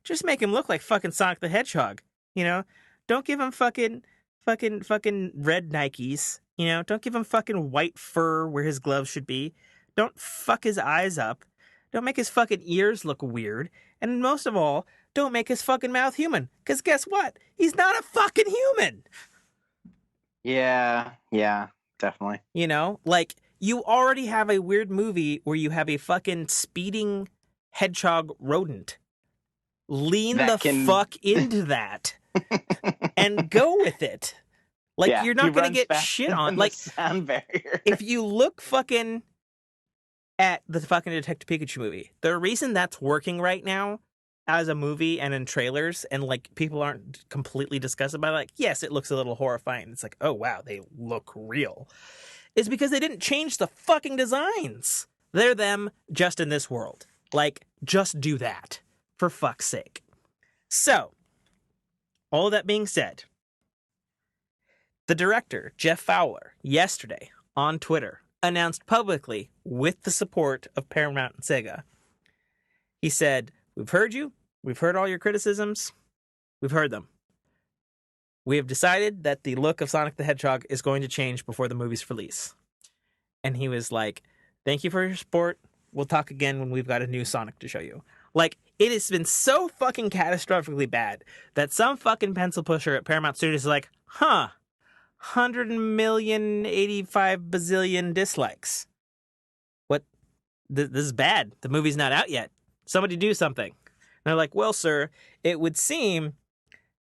Just make him look like fucking Sonic the Hedgehog. Don't give him fucking red Nikes. Don't give him fucking white fur where his gloves should be. Don't fuck his eyes up. Don't make his fucking ears look weird. And most of all, don't make his fucking mouth human. Because guess what? He's not a fucking human. Yeah, definitely. Like, you already have a weird movie where you have a fucking speeding hedgehog rodent. Lean fuck into that and go with it. Like, you're not going to get shit on. Like, sound barrier. If you look fucking at the fucking Detective Pikachu movie, the reason that's working right now as a movie and in trailers and like people aren't completely disgusted by it, like, yes, it looks a little horrifying. It's like, oh wow, they look real. Is because they didn't change the fucking designs. They're them just in this world. Like, just do that for fuck's sake. So, all that being said, the director, Jeff Fowler, yesterday on Twitter announced publicly, with the support of Paramount and Sega, he said, we've heard you. We've heard all your criticisms. We've heard them. We have decided that the look of Sonic the Hedgehog is going to change before the movie's release. And he was like, thank you for your support. We'll talk again when we've got a new Sonic to show you. Like, it has been so fucking catastrophically bad that some fucking pencil pusher at Paramount Studios is like, 100,085 bazillion dislikes. What? This is bad. The movie's not out yet. Somebody do something. And they're like, well, sir, it would seem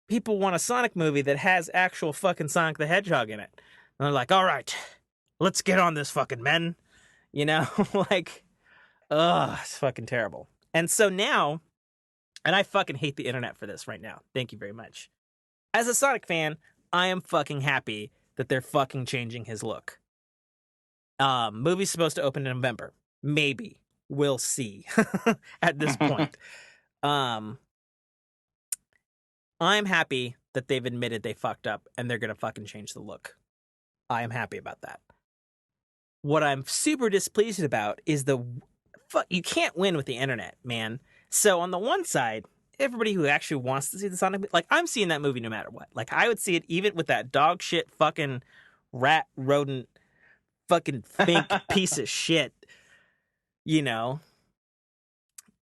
people want a Sonic movie that has actual fucking Sonic the Hedgehog in it. And they're like, all right, let's get on this fucking men. You know, like, ugh, it's fucking terrible. And so now, and I fucking hate the internet for this right now. Thank you very much. As a Sonic fan, I am fucking happy that they're fucking changing his look. Movie's supposed to open in November. Maybe. We'll see at this point. I'm happy that they've admitted they fucked up and they're going to fucking change the look. I am happy about that. What I'm super displeased about is you can't win with the internet, man. So on the one side, everybody who actually wants to see the Sonic, like, I'm seeing that movie no matter what. Like, I would see it even with that dog shit fucking rat rodent fucking fink piece of shit, you know?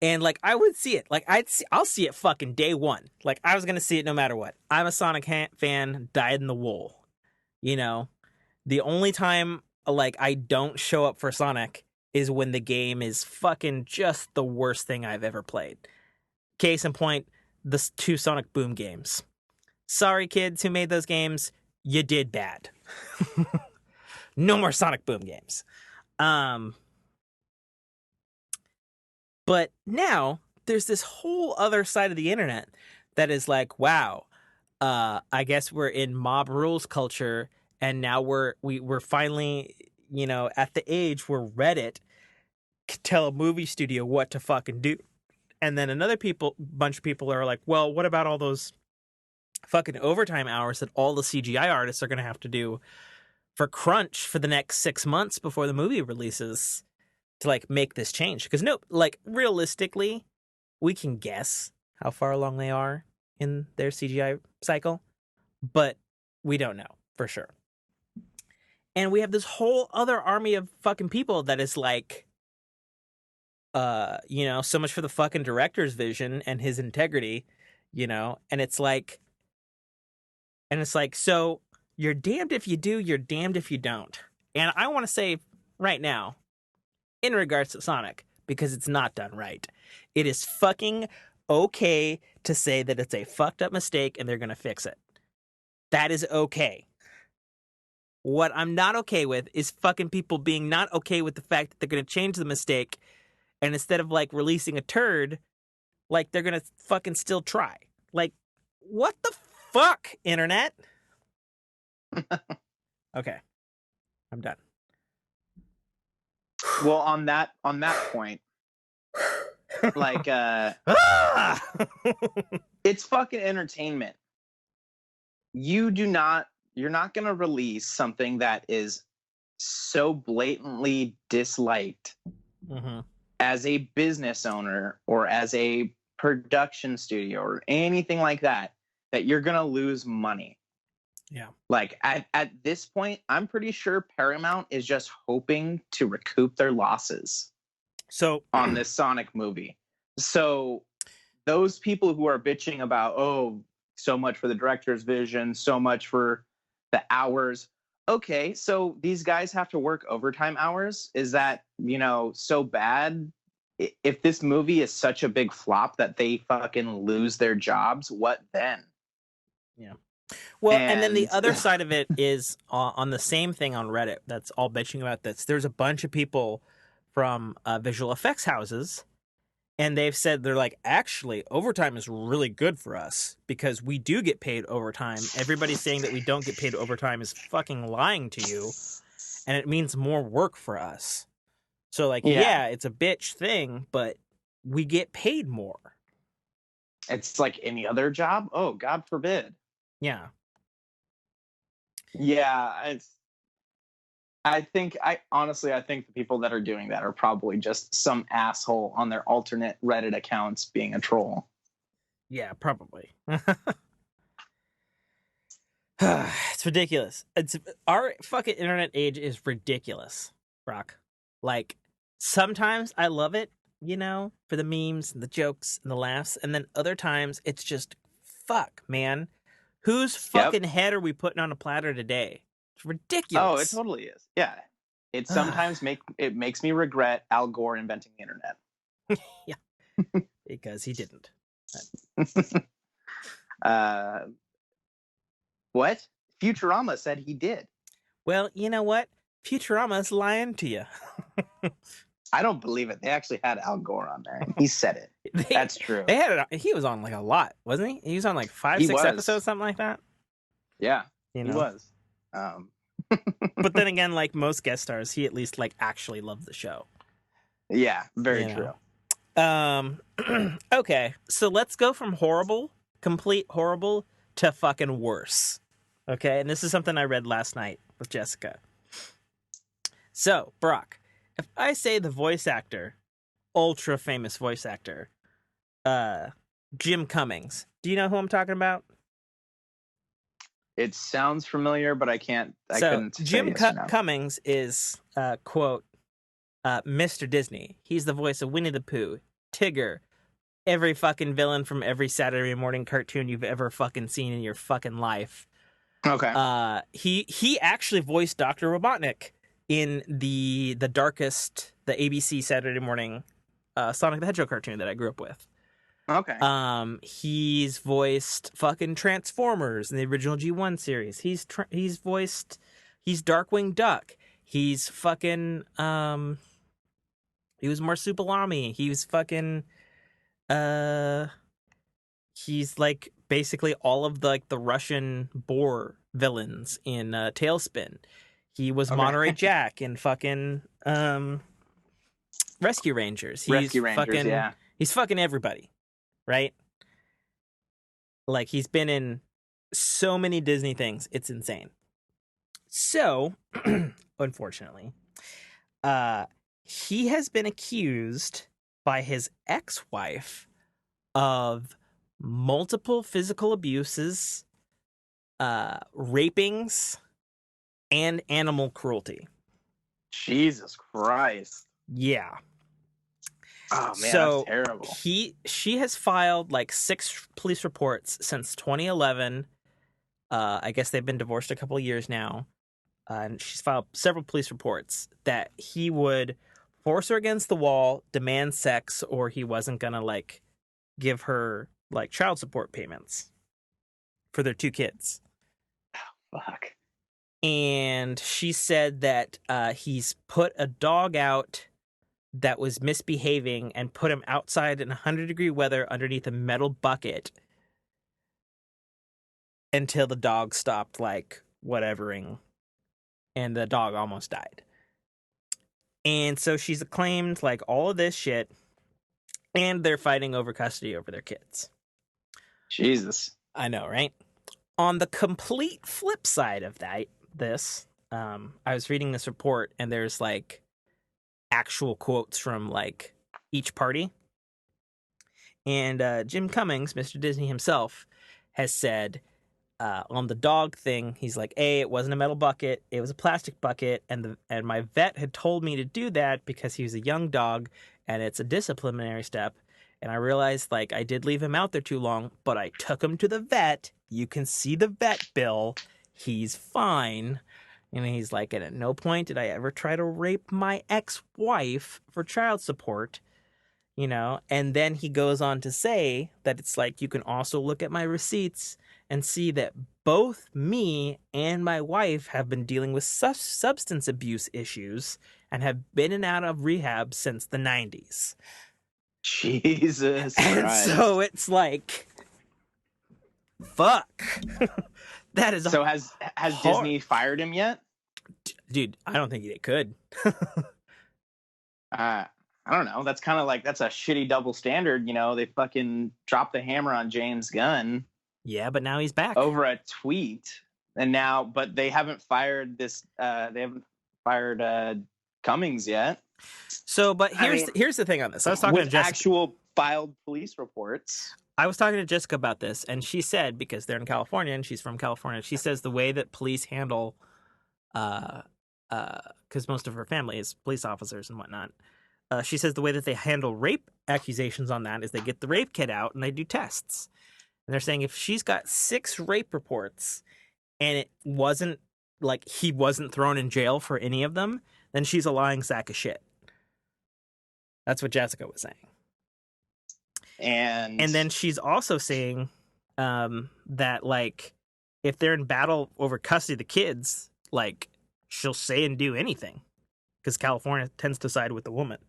And, like, I would see it. Like, I'll see it fucking day one. Like, I was going to see it no matter what. I'm a Sonic fan, dyed in the wool. You know? The only time, like, I don't show up for Sonic is when the game is fucking just the worst thing I've ever played. Case in point, the 2 Sonic Boom games. Sorry, kids who made those games. You did bad. No more Sonic Boom games. But now there's this whole other side of the internet that is like, wow, I guess we're in mob rules culture, and now we're finally, you know, at the age where Reddit can tell a movie studio what to fucking do. And then bunch of people are like, well, what about all those fucking overtime hours that all the CGI artists are going to have to do for crunch for the next 6 months before the movie releases to, like, make this change? Because realistically, we can guess how far along they are in their CGI cycle, but we don't know for sure. And we have this whole other army of fucking people that is like, you know, so much for the fucking director's vision and his integrity, you know? And it's like, so you're damned if you do, you're damned if you don't. And I want to say right now, in regards to Sonic, because it's not done right, it is fucking okay to say that it's a fucked up mistake and they're going to fix it. That is okay. What I'm not okay with is fucking people being not okay with the fact that they're going to change the mistake, and instead of, like, releasing a turd, like, they're going to fucking still try. Like, what the fuck, internet? Okay. I'm done. Well, on that point, like, it's fucking entertainment. You're not going to release something that is so blatantly disliked as a business owner or as a production studio or anything like that you're going to lose money. Yeah. Like, at this point, I'm pretty sure Paramount is just hoping to recoup their losses on this Sonic movie. So those people who are bitching about, oh, so much for the director's vision, so much for the hours. Okay, so these guys have to work overtime hours? Is that, you know, so bad? If this movie is such a big flop that they fucking lose their jobs, what then? Yeah. Well, and then the other side of it is on the same thing on Reddit that's all bitching about this. There's a bunch of people from visual effects houses, and they've said, they're like, actually, overtime is really good for us because we do get paid overtime. Everybody saying that we don't get paid overtime is fucking lying to you, and it means more work for us. So, like, yeah, it's a bitch thing, but we get paid more. It's like any other job? Oh, God forbid. Yeah. Yeah, I honestly think the people that are doing that are probably just some asshole on their alternate Reddit accounts being a troll. Yeah, probably. It's ridiculous. Our fucking internet age is ridiculous, Brock. Like, sometimes I love it, you know, for the memes and the jokes and the laughs, and then other times it's just, fuck, man. Whose fucking head are we putting on a platter today? It's ridiculous. Oh, it totally is. Yeah. It sometimes makes me regret Al Gore inventing the internet. Yeah. Because he didn't. What? Futurama said he did. Well, you know what? Futurama's lying to you. I don't believe it. They actually had Al Gore on there. He said it. That's true. They had it. He was on like a lot, wasn't he? He was on like 6 episodes, something like that. Yeah, he was. But then again, like most guest stars, he at least like actually loved the show. Yeah, very true. Okay, so let's go from complete horrible, to fucking worse. Okay, and this is something I read last night with Jessica. So, Brock, if I say the voice actor, ultra famous voice actor, Jim Cummings, do you know who I'm talking about? It sounds familiar, but I couldn't say Jim yes or no. Cummings is, quote, Mr. Disney. He's the voice of Winnie the Pooh, Tigger, every fucking villain from every Saturday morning cartoon you've ever fucking seen in your fucking life. Okay. He actually voiced Dr. Robotnik in the ABC Saturday morning Sonic the Hedgehog cartoon that I grew up with. Okay. He's voiced fucking Transformers in the original G1 series. He's Darkwing Duck. He's fucking he was Marsupilami. He was fucking he's like basically all of the Russian boar villains in Tailspin. He was Monterey Jack in fucking Rescue Rangers. He's fucking everybody. Right? Like, he's been in so many Disney things. It's insane. So, unfortunately, he has been accused by his ex-wife of multiple physical abuses, rapings, and animal cruelty. Jesus Christ. Yeah. Oh man, that's terrible. She has filed like 6 police reports since 2011. I guess they've been divorced a couple of years now. And she's filed several police reports that he would force her against the wall, demand sex, or he wasn't gonna like give her like child support payments for their 2 kids. Oh, fuck. And she said that he's put a dog out that was misbehaving and put him outside in 100-degree weather underneath a metal bucket until the dog stopped like whatevering, and the dog almost died. And so she's claimed like all of this shit, and they're fighting over custody over their kids. Jesus. I know, right? On the complete flip side of I was reading this report, and there's like actual quotes from like each party. And Jim Cummings, Mr. Disney himself, has said on the dog thing, he's like, it wasn't a metal bucket, it was a plastic bucket, and my vet had told me to do that because he was a young dog and it's a disciplinary step. And I realized like I did leave him out there too long, but I took him to the vet. You can see the vet bill. He's fine. And he's like, and at no point did I ever try to rape my ex-wife for child support, you know? And then he goes on to say that it's like, you can also look at my receipts and see that both me and my wife have been dealing with substance abuse issues and have been in and out of rehab since the 90s. Jesus and Christ. So it's like, fuck. That is so has Disney fired him yet? Dude, I don't think they could. I don't know. That's kind of like, that's a shitty double standard. You know, they fucking dropped the hammer on James Gunn. Yeah, but now he's back over a tweet, and now, but they haven't fired Cummings yet. So, but here's the thing on this. I was talking to Jessica. Actual filed police reports. I was talking to Jessica about this, and she said, because they're in California and she's from California, she says the way that police handle, because most of her family is police officers and whatnot. She says the way that they handle rape accusations on that is they get the rape kit out and they do tests. And they're saying if she's got 6 rape reports and it wasn't like he wasn't thrown in jail for any of them, then she's a lying sack of shit. That's what Jessica was saying. And then she's also saying that, like, if they're in battle over custody of the kids, like, she'll say and do anything because California tends to side with the woman.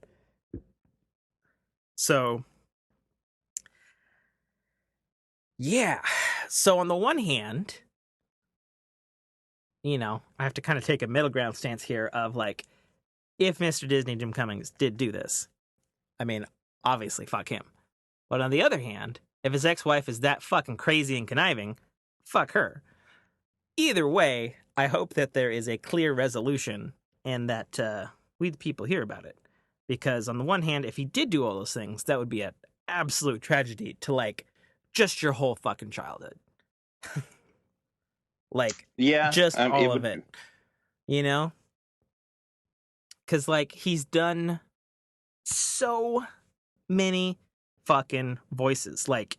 So, yeah. So on the one hand, you know, I have to kind of take a middle ground stance here of, like, if Mr. Disney Jim Cummings did do this, I mean, obviously, fuck him. But on the other hand, if his ex-wife is that fucking crazy and conniving, fuck her. Either way, I hope that there is a clear resolution and that we the people hear about it. Because on the one hand, if he did do all those things, that would be an absolute tragedy to, like, just your whole fucking childhood. Like, yeah, just all of it. You know? Because, like, he's done so many fucking voices. Like,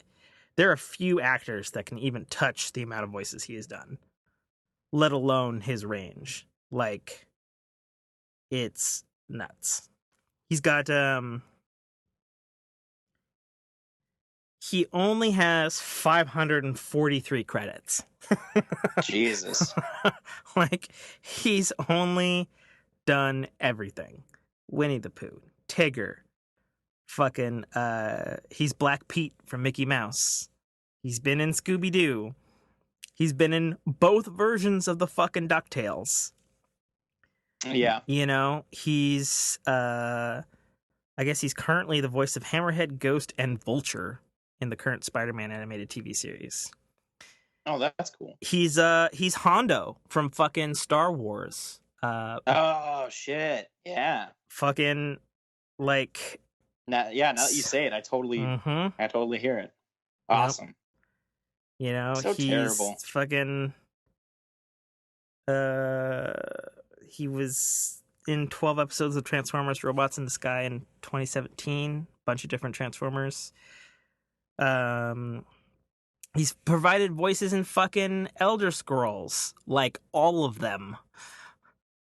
there are few actors that can even touch the amount of voices he has done, let alone his range. Like, it's nuts. He's got, he only has 543 credits. Jesus. Like, he's only done everything. Winnie the Pooh, Tigger, fucking, he's Black Pete from Mickey Mouse. He's been in Scooby-Doo. He's been in both versions of the fucking DuckTales. Yeah. You know, he's, I guess he's currently the voice of Hammerhead, Ghost, and Vulture in the current Spider-Man animated TV series. Oh, that's cool. He's Hondo from fucking Star Wars. Oh, shit. Yeah. Fucking, like... Now that you say it, I totally hear it. Awesome. Yep. You know, so he's terrible. Fucking... he was in 12 episodes of Transformers Robots in the Sky in 2017. Bunch of different Transformers. He's provided voices in fucking Elder Scrolls. Like, all of them.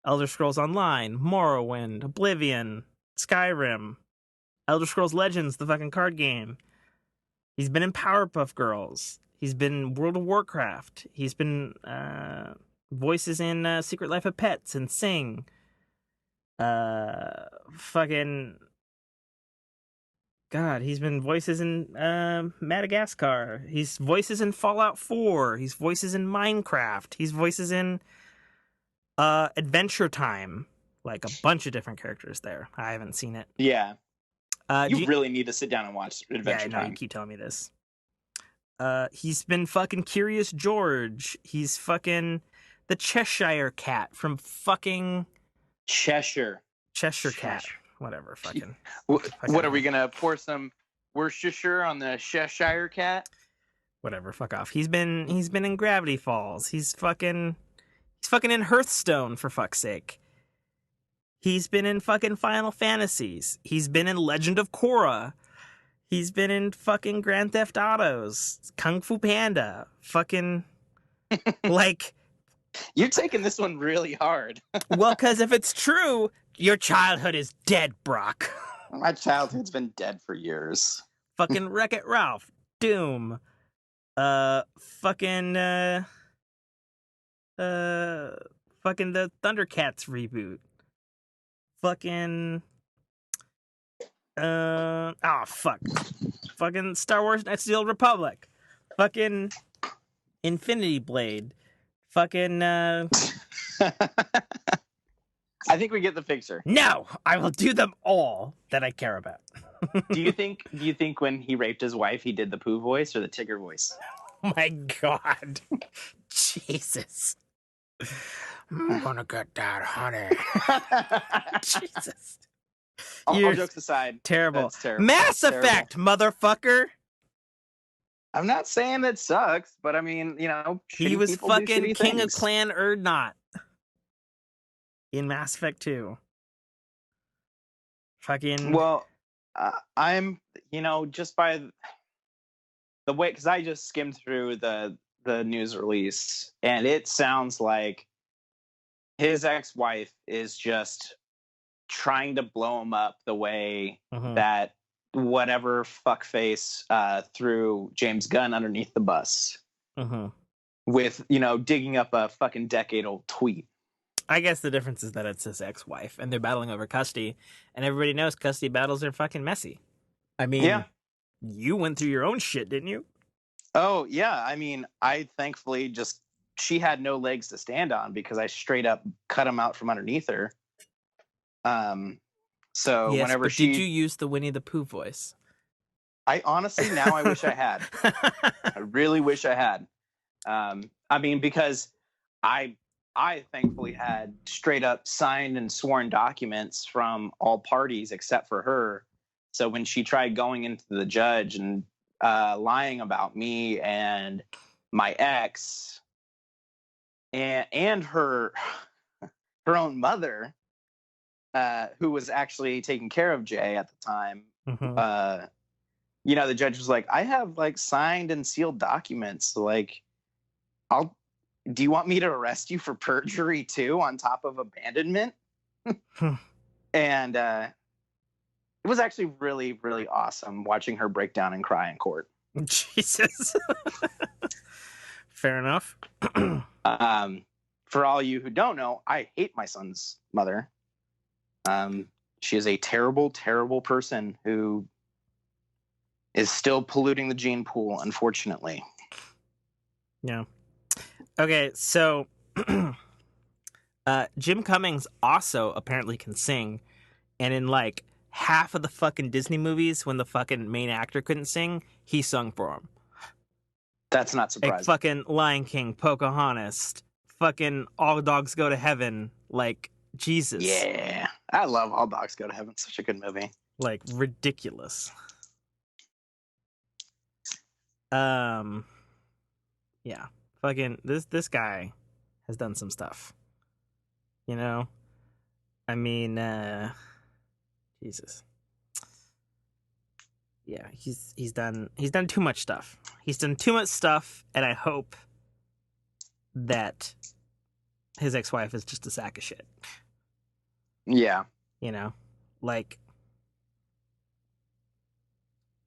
Elder Scrolls Online, Morrowind, Oblivion, Skyrim, Elder Scrolls Legends, the fucking card game. He's been in Powerpuff Girls. He's been in World of Warcraft. He's been voices in Secret Life of Pets and Sing. Fucking... God, he's been voices in Madagascar. He's voices in Fallout 4. He's voices in Minecraft. He's voices in Adventure Time. Like, a bunch of different characters there. I haven't seen it. Yeah. You really need to sit down and watch Adventure Time. Yeah, I know, you keep telling me this. He's been fucking Curious George. He's fucking the Cheshire Cat from fucking... Cheshire Cat. Whatever, fucking... What are we gonna pour some Worcestershire on the Cheshire Cat? Whatever, fuck off. He's been in Gravity Falls. He's fucking in Hearthstone, for fuck's sake. He's been in fucking Final Fantasies. He's been in Legend of Korra. He's been in fucking Grand Theft Autos, Kung Fu Panda, fucking, like... You're taking this one really hard. Well, because if it's true, your childhood is dead, Brock. My childhood's been dead for years. Fucking Wreck-It Ralph, Doom, fucking the Thundercats reboot. Fucking, fucking Star Wars Knights of the Old Republic. Fucking Infinity Blade. Fucking, I think we get the picture. No! I will do them all that I care about. Do you think when he raped his wife, he did the Pooh voice or the Tigger voice? Oh my God. Jesus. I'm gonna get that, honey. Jesus. All jokes aside. Terrible. That's terrible. Mass Effect, motherfucker. I'm not saying it sucks, but I mean, you know, he was fucking King things. of Clan Urdnot in Mass Effect 2. Fucking. Well, I'm, you know, just by the way, because I just skimmed through the news release, and it sounds like his ex-wife is just trying to blow him up the way that whatever fuckface threw James Gunn underneath the bus with, digging up a fucking decade-old tweet. I guess the difference is that it's his ex-wife, and they're battling over custody, and everybody knows custody battles are fucking messy. I mean, you went through your own shit, didn't you? Oh, yeah. I mean, I thankfully she had no legs to stand on because I straight up cut him out from underneath her. So yes, whenever but did you use the Winnie the Pooh voice? I honestly, now I wish I had. I really wish I had. I mean, because I thankfully had straight up signed and sworn documents from all parties except for her. So when she tried going into the judge and lying about me and my ex and her own mother, who was actually taking care of Jay at the time, the judge was like, I have like signed and sealed documents. Like, do you want me to arrest you for perjury too, on top of abandonment? And it was actually really, really awesome watching her break down and cry in court. Jesus. Fair enough. For all you who don't know, I hate my son's mother. She is a terrible, terrible person who is still polluting the gene pool, unfortunately. Yeah. Okay, so Jim Cummings also apparently can sing, and in like half of the fucking Disney movies, when the fucking main actor couldn't sing, he sung for him. That's not surprising. Like fucking Lion King, Pocahontas, fucking All Dogs Go to Heaven, like Jesus. Yeah, I love All Dogs Go to Heaven. Such a good movie. Like ridiculous. Yeah. Fucking this guy has done some stuff. I mean, Jesus. Yeah, he's done too much stuff. He's done too much stuff, and I hope that his ex-wife is just a sack of shit. Yeah. Like,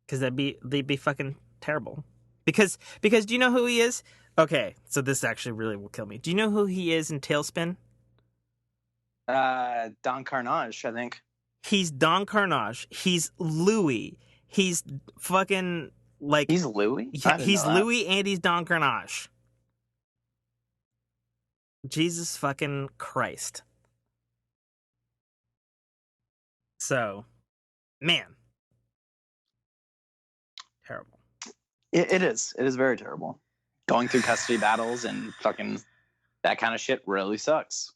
because they'd be fucking terrible. Because do you know who he is? Okay, so this actually really will kill me. Do you know who he is in Tailspin? Don Carnage, I think. He's Don Carnage. He's Louie. He's fucking like... He's Louie? He's Louie and he's Don Carnage. Jesus fucking Christ. So, man. Terrible. It is. It is very terrible. Going through custody battles and fucking that kind of shit really sucks.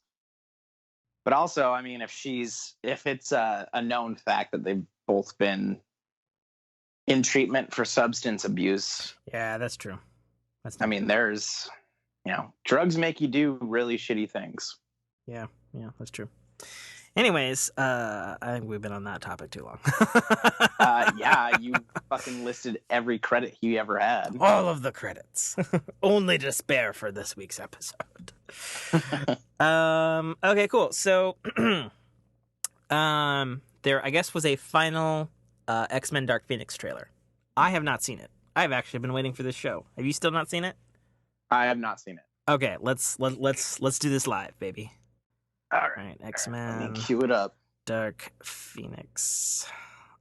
But also, I mean, if it's a known fact that they've both been in treatment for substance abuse. Yeah, that's true. I mean, there's, drugs make you do really shitty things. Yeah, that's true. Anyways, I think we've been on that topic too long. Yeah, you fucking listed every credit he ever had. All of the credits. Only to spare for this week's episode. Okay, cool. So, there, I guess, was a final X-Men Dark Phoenix trailer. I have not seen it. I've actually been waiting for this show. Have you still not seen it? I have not seen it. Okay, let's do this live, baby. All right, X-Men. Let me cue it up. Dark Phoenix.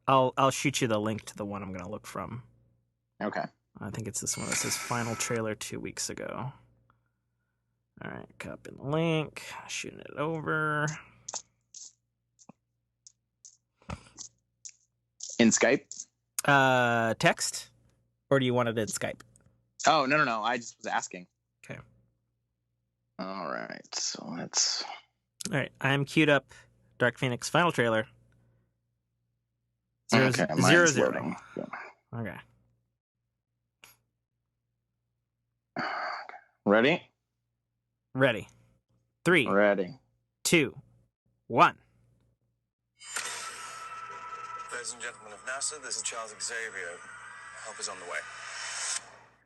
I'll shoot you the link to the one I'm gonna look from. Okay. I think it's this one that says final trailer 2 weeks ago. All right, copy the link, shooting it over. In Skype? Text? Or do you want it in Skype? Oh, no. I just was asking. Okay. All right, so let's... All right, I'm queued up. Dark Phoenix final trailer. Zero. Okay. Ready? Ready. 3. Ready. 2. 1. Ladies and gentlemen of NASA, this is Charles Xavier. Help is on the way.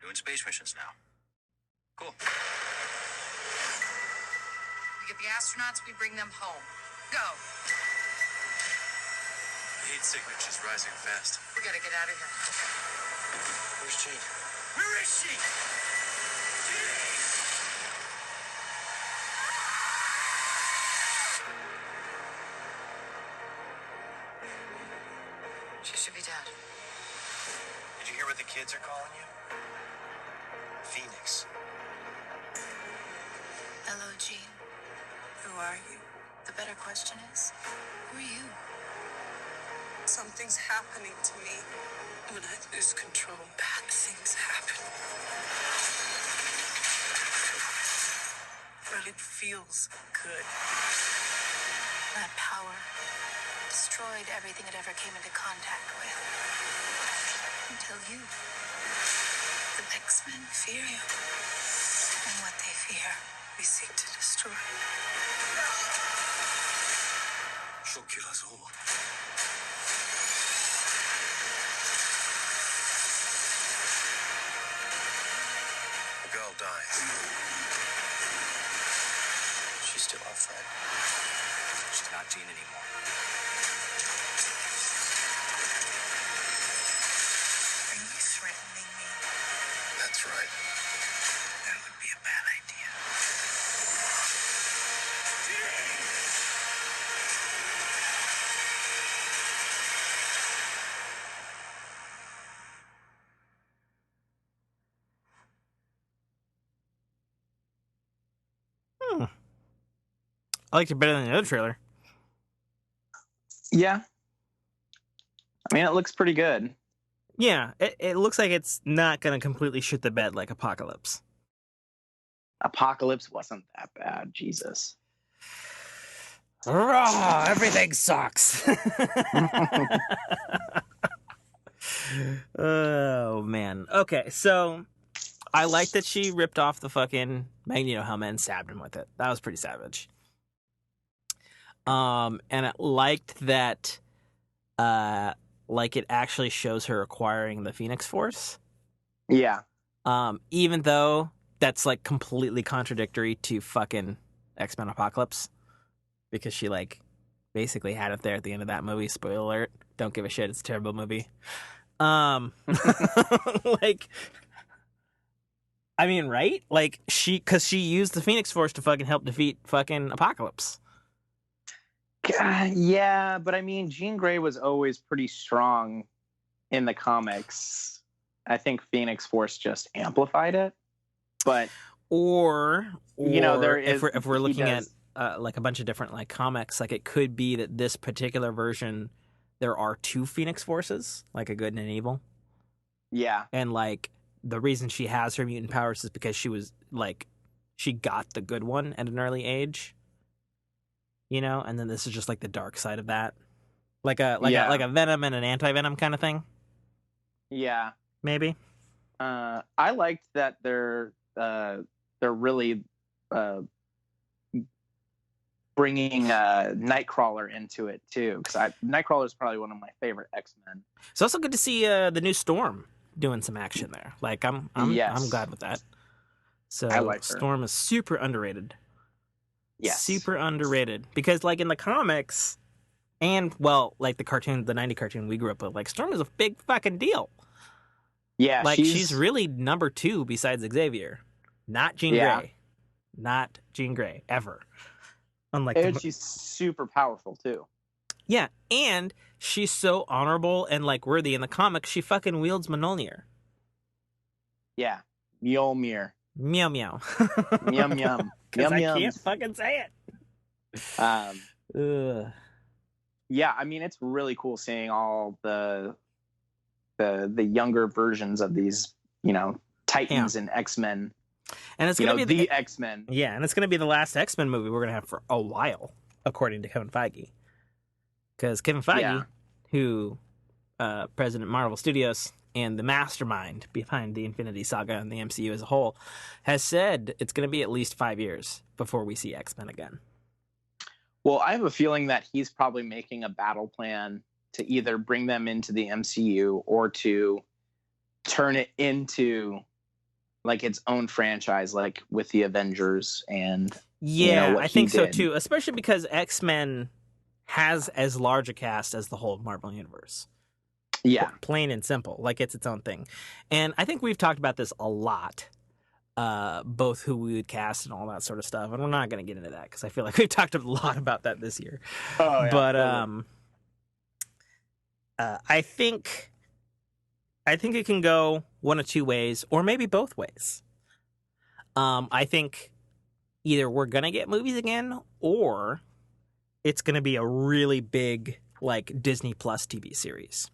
Doing space missions now. Cool. We get the astronauts, we bring them home. Go. The heat signature's rising fast. We gotta get out of here. Where's Jean? Where is she? She should be dead. Did you hear what the kids are calling you? Phoenix. Hello, Jean. Who are you? The better question is, who are you? Something's happening to me. When I lose control, bad things happen. But it feels good. That power destroyed everything it ever came into contact with. Until you. The X-Men fear you. And what they fear, we seek to destroy. She'll kill us all. The girl died. She's still our friend. She's not Jean anymore. Are you threatening me? That's right. That would be a bad idea. I liked it better than the other trailer. Yeah. I mean, it looks pretty good. Yeah, it looks like it's not going to completely shit the bed like Apocalypse. Apocalypse wasn't that bad. Jesus. Raw, everything sucks. Oh, man. Okay, so I like that she ripped off the fucking Magneto helmet and stabbed him with it. That was pretty savage. And I liked that, like, it actually shows her acquiring the Phoenix Force. Yeah. Even though that's, like, completely contradictory to fucking X-Men Apocalypse. Because she, like, basically had it there at the end of that movie. Spoiler alert. Don't give a shit. It's a terrible movie. Like, I mean, right? Like, because she used the Phoenix Force to fucking help defeat fucking Apocalypse. Yeah, but I mean, Jean Grey was always pretty strong in the comics. I think Phoenix Force just amplified it. But or you know, there is if we're looking at like a bunch of different like comics, like it could be that this particular version there are two Phoenix Forces, like a good and an evil. Yeah. And like the reason she has her mutant powers is because she was like she got the good one at an early age. You know, and then this is just like the dark side of that. Like a Venom and an anti-Venom kind of thing. Yeah. Maybe. I liked that they're really bringing Nightcrawler into it too, because Nightcrawler is probably one of my favorite X-Men. It's also good to see the new Storm doing some action there. Like I'm glad with that. So I like her. Storm is super underrated. Yes. Super underrated because like in the comics and well, like the cartoon, the 90 cartoon we grew up with, like Storm is a big fucking deal. Yeah, like she's really number 2 besides Xavier. Not Jean Grey. Not Jean Grey ever. And she's super powerful too. Yeah, and she's so honorable and like worthy in the comics. She fucking wields Mjolnir. Yeah, Mjolnir. Meow meow. Yum yum. Because I can't fucking say it. Yeah, I mean it's really cool seeing all the younger versions of these, you know, Titans and X-Men. And it's gonna be the X-Men. Yeah, and it's gonna be the last X-Men movie we're gonna have for a while, according to Kevin Feige. Because Kevin Feige, who president of Marvel Studios and the mastermind behind the Infinity Saga and the MCU as a whole, has said it's going to be at least 5 years before we see X-Men again. Well, I have a feeling that he's probably making a battle plan to either bring them into the MCU or to turn it into like its own franchise, like with the Avengers and what I think so did. too, especially because X-Men has as large a cast as the whole Marvel Universe. Yeah. Plain and simple. Like, it's its own thing. And I think we've talked about this a lot, both who we would cast and all that sort of stuff. And we're not going to get into that because I feel like we've talked a lot about that this year. Oh, yeah. But I think it can go one of two ways, or maybe both ways. I think either we're going to get movies again, or it's going to be a really big, like, Disney Plus TV series.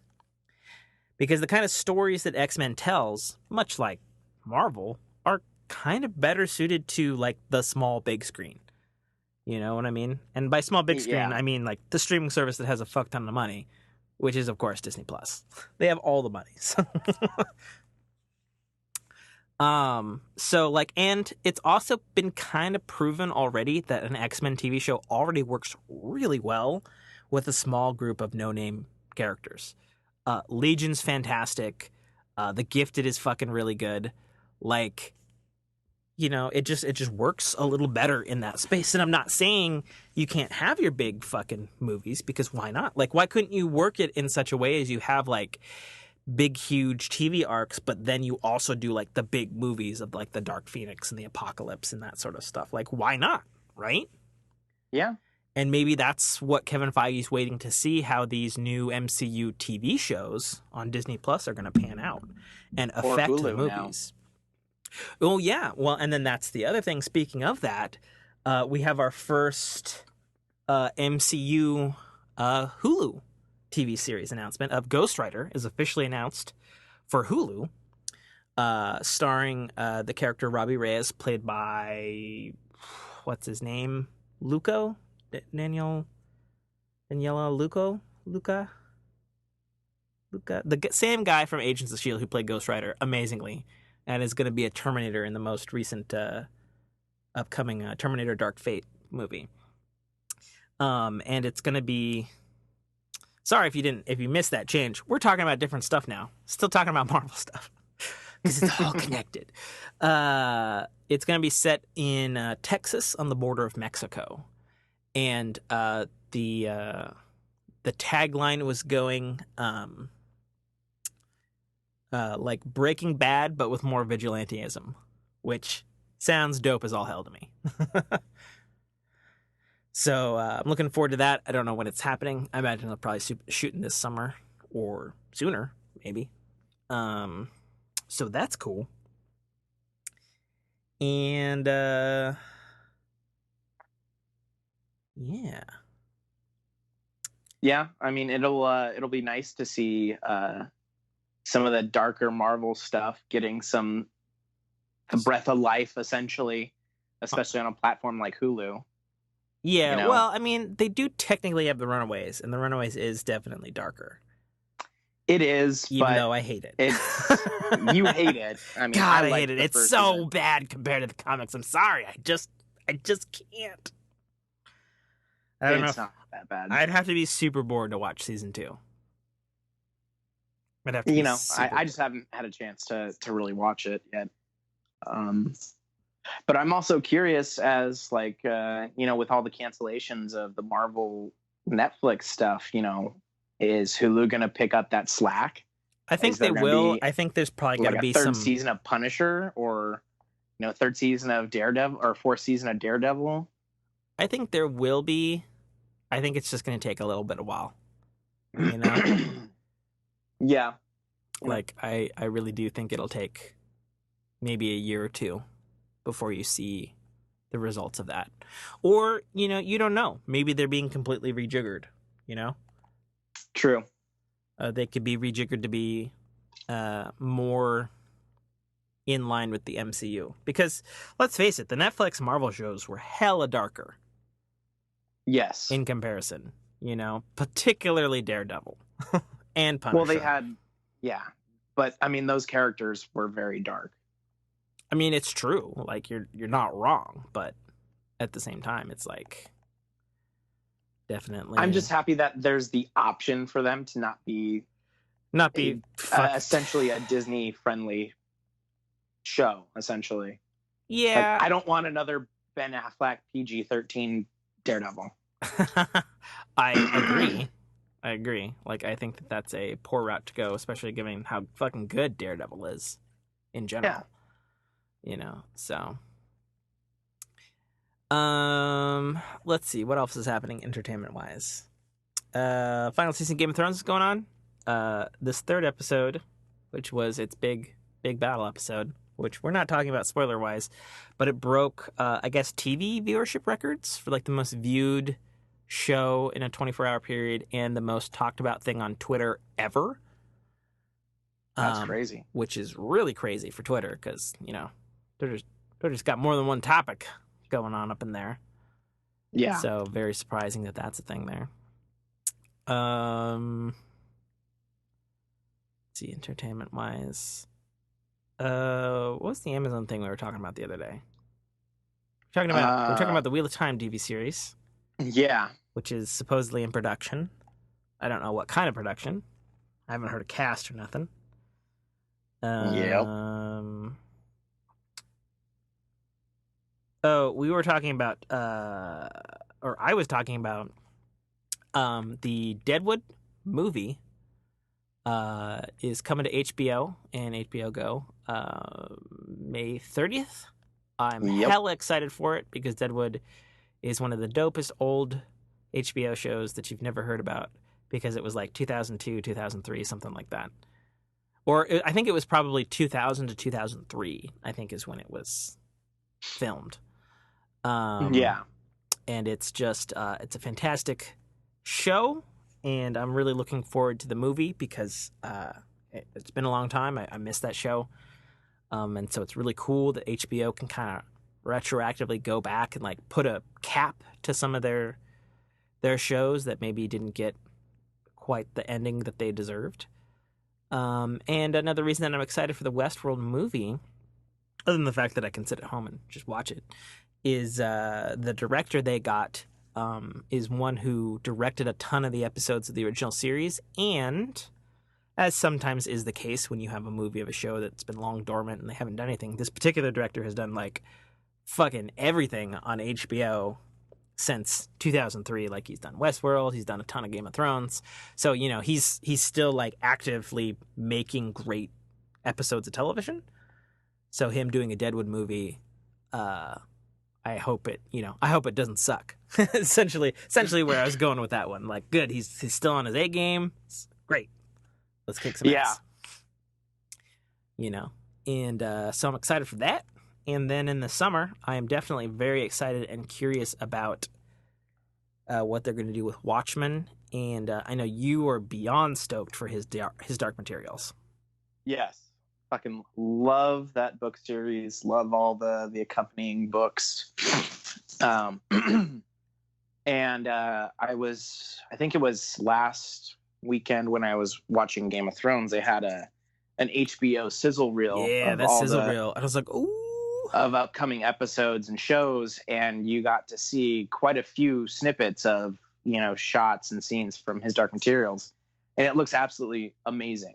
Because the kind of stories that X-Men tells, much like Marvel, are kind of better suited to, like, the small, big screen. You know what I mean? And by small, big screen, I mean, like, the streaming service that has a fuck ton of money, which is, of course, Disney Plus. They have all the money. So, like, and it's also been kind of proven already that an X-Men TV show already works really well with a small group of no-name characters. Legion's fantastic. The Gifted is fucking really good. Like, it just works a little better in that space. And I'm not saying you can't have your big fucking movies, because why not? Like, why couldn't you work it in such a way as you have, like, big, huge TV arcs, but then you also do, like, the big movies of, like, the Dark Phoenix and the Apocalypse and that sort of stuff. Like, why not? Right? Yeah. And maybe that's what Kevin Feige's waiting to see, how these new MCU TV shows on Disney Plus are going to pan out and affect the movies. Now. Oh, yeah. Well, and then that's the other thing. Speaking of that, we have our first MCU Hulu TV series announcement of Ghost Rider is officially announced for Hulu, starring the character Robbie Reyes, played by, what's his name? Luca? Luca? The same guy from Agents of S.H.I.E.L.D. who played Ghost Rider amazingly, and is going to be a Terminator in the most recent upcoming Terminator Dark Fate movie. And it's going to be... Sorry if you missed that change. We're talking about different stuff now. Still talking about Marvel stuff. Because it's all connected. It's going to be set in Texas on the border of Mexico. And the tagline was going like Breaking Bad, but with more vigilantism, which sounds dope as all hell to me. So I'm looking forward to that. I don't know when it's happening. I imagine they'll probably shoot in this summer or sooner, maybe. So that's cool. And yeah. Yeah, I mean, it'll be nice to see some of the darker Marvel stuff getting a breath of life, essentially, especially on a platform like Hulu. Yeah, well, I mean, they do technically have The Runaways, and The Runaways is definitely darker. It is, even though I hate it. You hate it. I mean, God, I hate it. It's so bad compared to the comics. I'm sorry. I just can't. I don't know. It's not that bad. I'd have to be super bored to watch season 2. I'd have to. I just haven't had a chance to really watch it yet. But I'm also curious, as with all the cancellations of the Marvel Netflix stuff, is Hulu going to pick up that slack? I think they will. I think there's probably going to be third season of Punisher, or third season of Daredevil, or fourth season of Daredevil. I think there will be. I think it's just going to take a little bit of while. Yeah. Like I really do think it'll take maybe a year or two before you see the results of that. Or, you don't know. Maybe they're being completely rejiggered, True. They could be rejiggered to be more in line with the MCU. Because, let's face it, the Netflix Marvel shows were hella darker. Yes. In comparison, particularly Daredevil and Punisher. Well, they had, yeah. But, I mean, those characters were very dark. I mean, it's true. Like, you're not wrong, but at the same time, it's like, definitely. I'm just happy that there's the option for them to not be essentially a Disney friendly show, essentially. Yeah. Like, I don't want another Ben Affleck PG-13 Daredevil. I agree. Like, I think that that's a poor route to go, especially given how fucking good Daredevil is in general. Yeah. You know, so. Let's see. What else is happening entertainment-wise? Final season Game of Thrones is going on. This third episode, which was its big battle episode, which we're not talking about spoiler-wise, but it broke, I guess, TV viewership records for, like, the most viewed show in a 24-hour period and the most talked about thing on Twitter ever. That's crazy. Which is really crazy for Twitter because, you know, Twitter's got more than one topic going on up in there. Yeah. So very surprising that that's a thing there. Let's see, entertainment-wise. What was the Amazon thing we were talking about the other day? We're talking about the Wheel of Time TV series. Yeah. Which is supposedly in production. I don't know what kind of production. I haven't heard a cast or nothing. Yep. Oh, we were talking about, or I was talking about, the Deadwood movie is coming to HBO and HBO Go May 30th. I'm hella excited for it because Deadwood is one of the dopest old HBO shows that you've never heard about because it was like 2002, 2003, something like that. Or I think it was probably 2000 to 2003, I think is when it was filmed. Yeah. And it's just, it's a fantastic show, and I'm really looking forward to the movie because it's been a long time. I missed that show. And so it's really cool that HBO can kind of retroactively go back and like put a cap to some of their shows that maybe didn't get quite the ending that they deserved. And another reason that I'm excited for the Westworld movie, other than the fact that I can sit at home and just watch it, is the director they got is one who directed a ton of the episodes of the original series, and as sometimes is the case when you have a movie of a show that's been long dormant and they haven't done anything, this particular director has done like fucking everything on HBO since 2003. Like, he's done Westworld, he's done a ton of Game of Thrones, so you know he's still like actively making great episodes of television. So him doing a Deadwood movie, I hope it doesn't suck. essentially where I was going with that one. Like, good, he's still on his A game. It's great. Let's kick some ass. You know, and so I'm excited for that. And then in the summer, I am definitely very excited and curious about what they're going to do with Watchmen. And I know you are beyond stoked for his Dark Materials. Yes. Fucking love that book series. Love all the accompanying books. And I think it was last weekend when I was watching Game of Thrones, they had an HBO sizzle reel. Yeah, that sizzle reel. I was like, ooh. Of upcoming episodes and shows, and you got to see quite a few snippets of, you know, shots and scenes from his Dark Materials, and it looks absolutely amazing.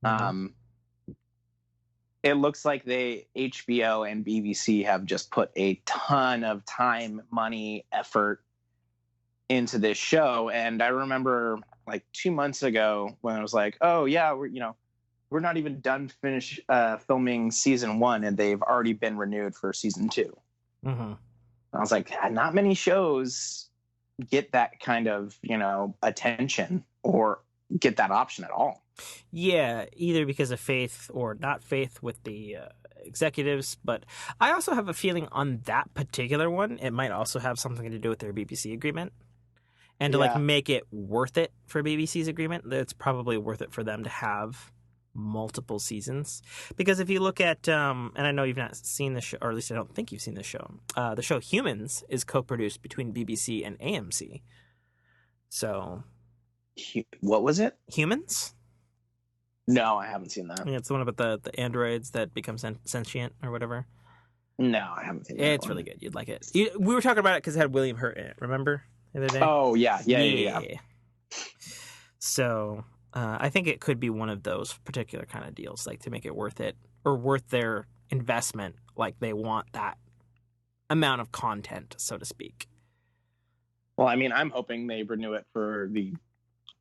Mm-hmm. It looks like HBO and BBC have just put a ton of time, money, effort into this show. And I remember like 2 months ago when I was like, oh yeah, we're not even done filming season 1 and they've already been renewed for season 2. Mm-hmm. I was like, not many shows get that kind of, you know, attention or get that option at all. Yeah, either because of faith or not faith with the executives. But I also have a feeling on that particular one, it might also have something to do with their BBC agreement. And to like make it worth it for BBC's agreement, it's probably worth it for them to have multiple seasons. Because if you look at, and I know you've not seen the show, or at least I don't think you've seen the show. The show Humans is co-produced between BBC and AMC. So, what was it? Humans? No, I haven't seen that. Yeah, it's the one about the androids that become sentient or whatever. No, I haven't seen that. It's really good. You'd like it. We were talking about it because it had William Hurt in it. Remember the other day? Oh yeah. So I think it could be one of those particular kind of deals, like to make it worth it or worth their investment. Like, they want that amount of content, so to speak. Well, I mean, I'm hoping they renew it for the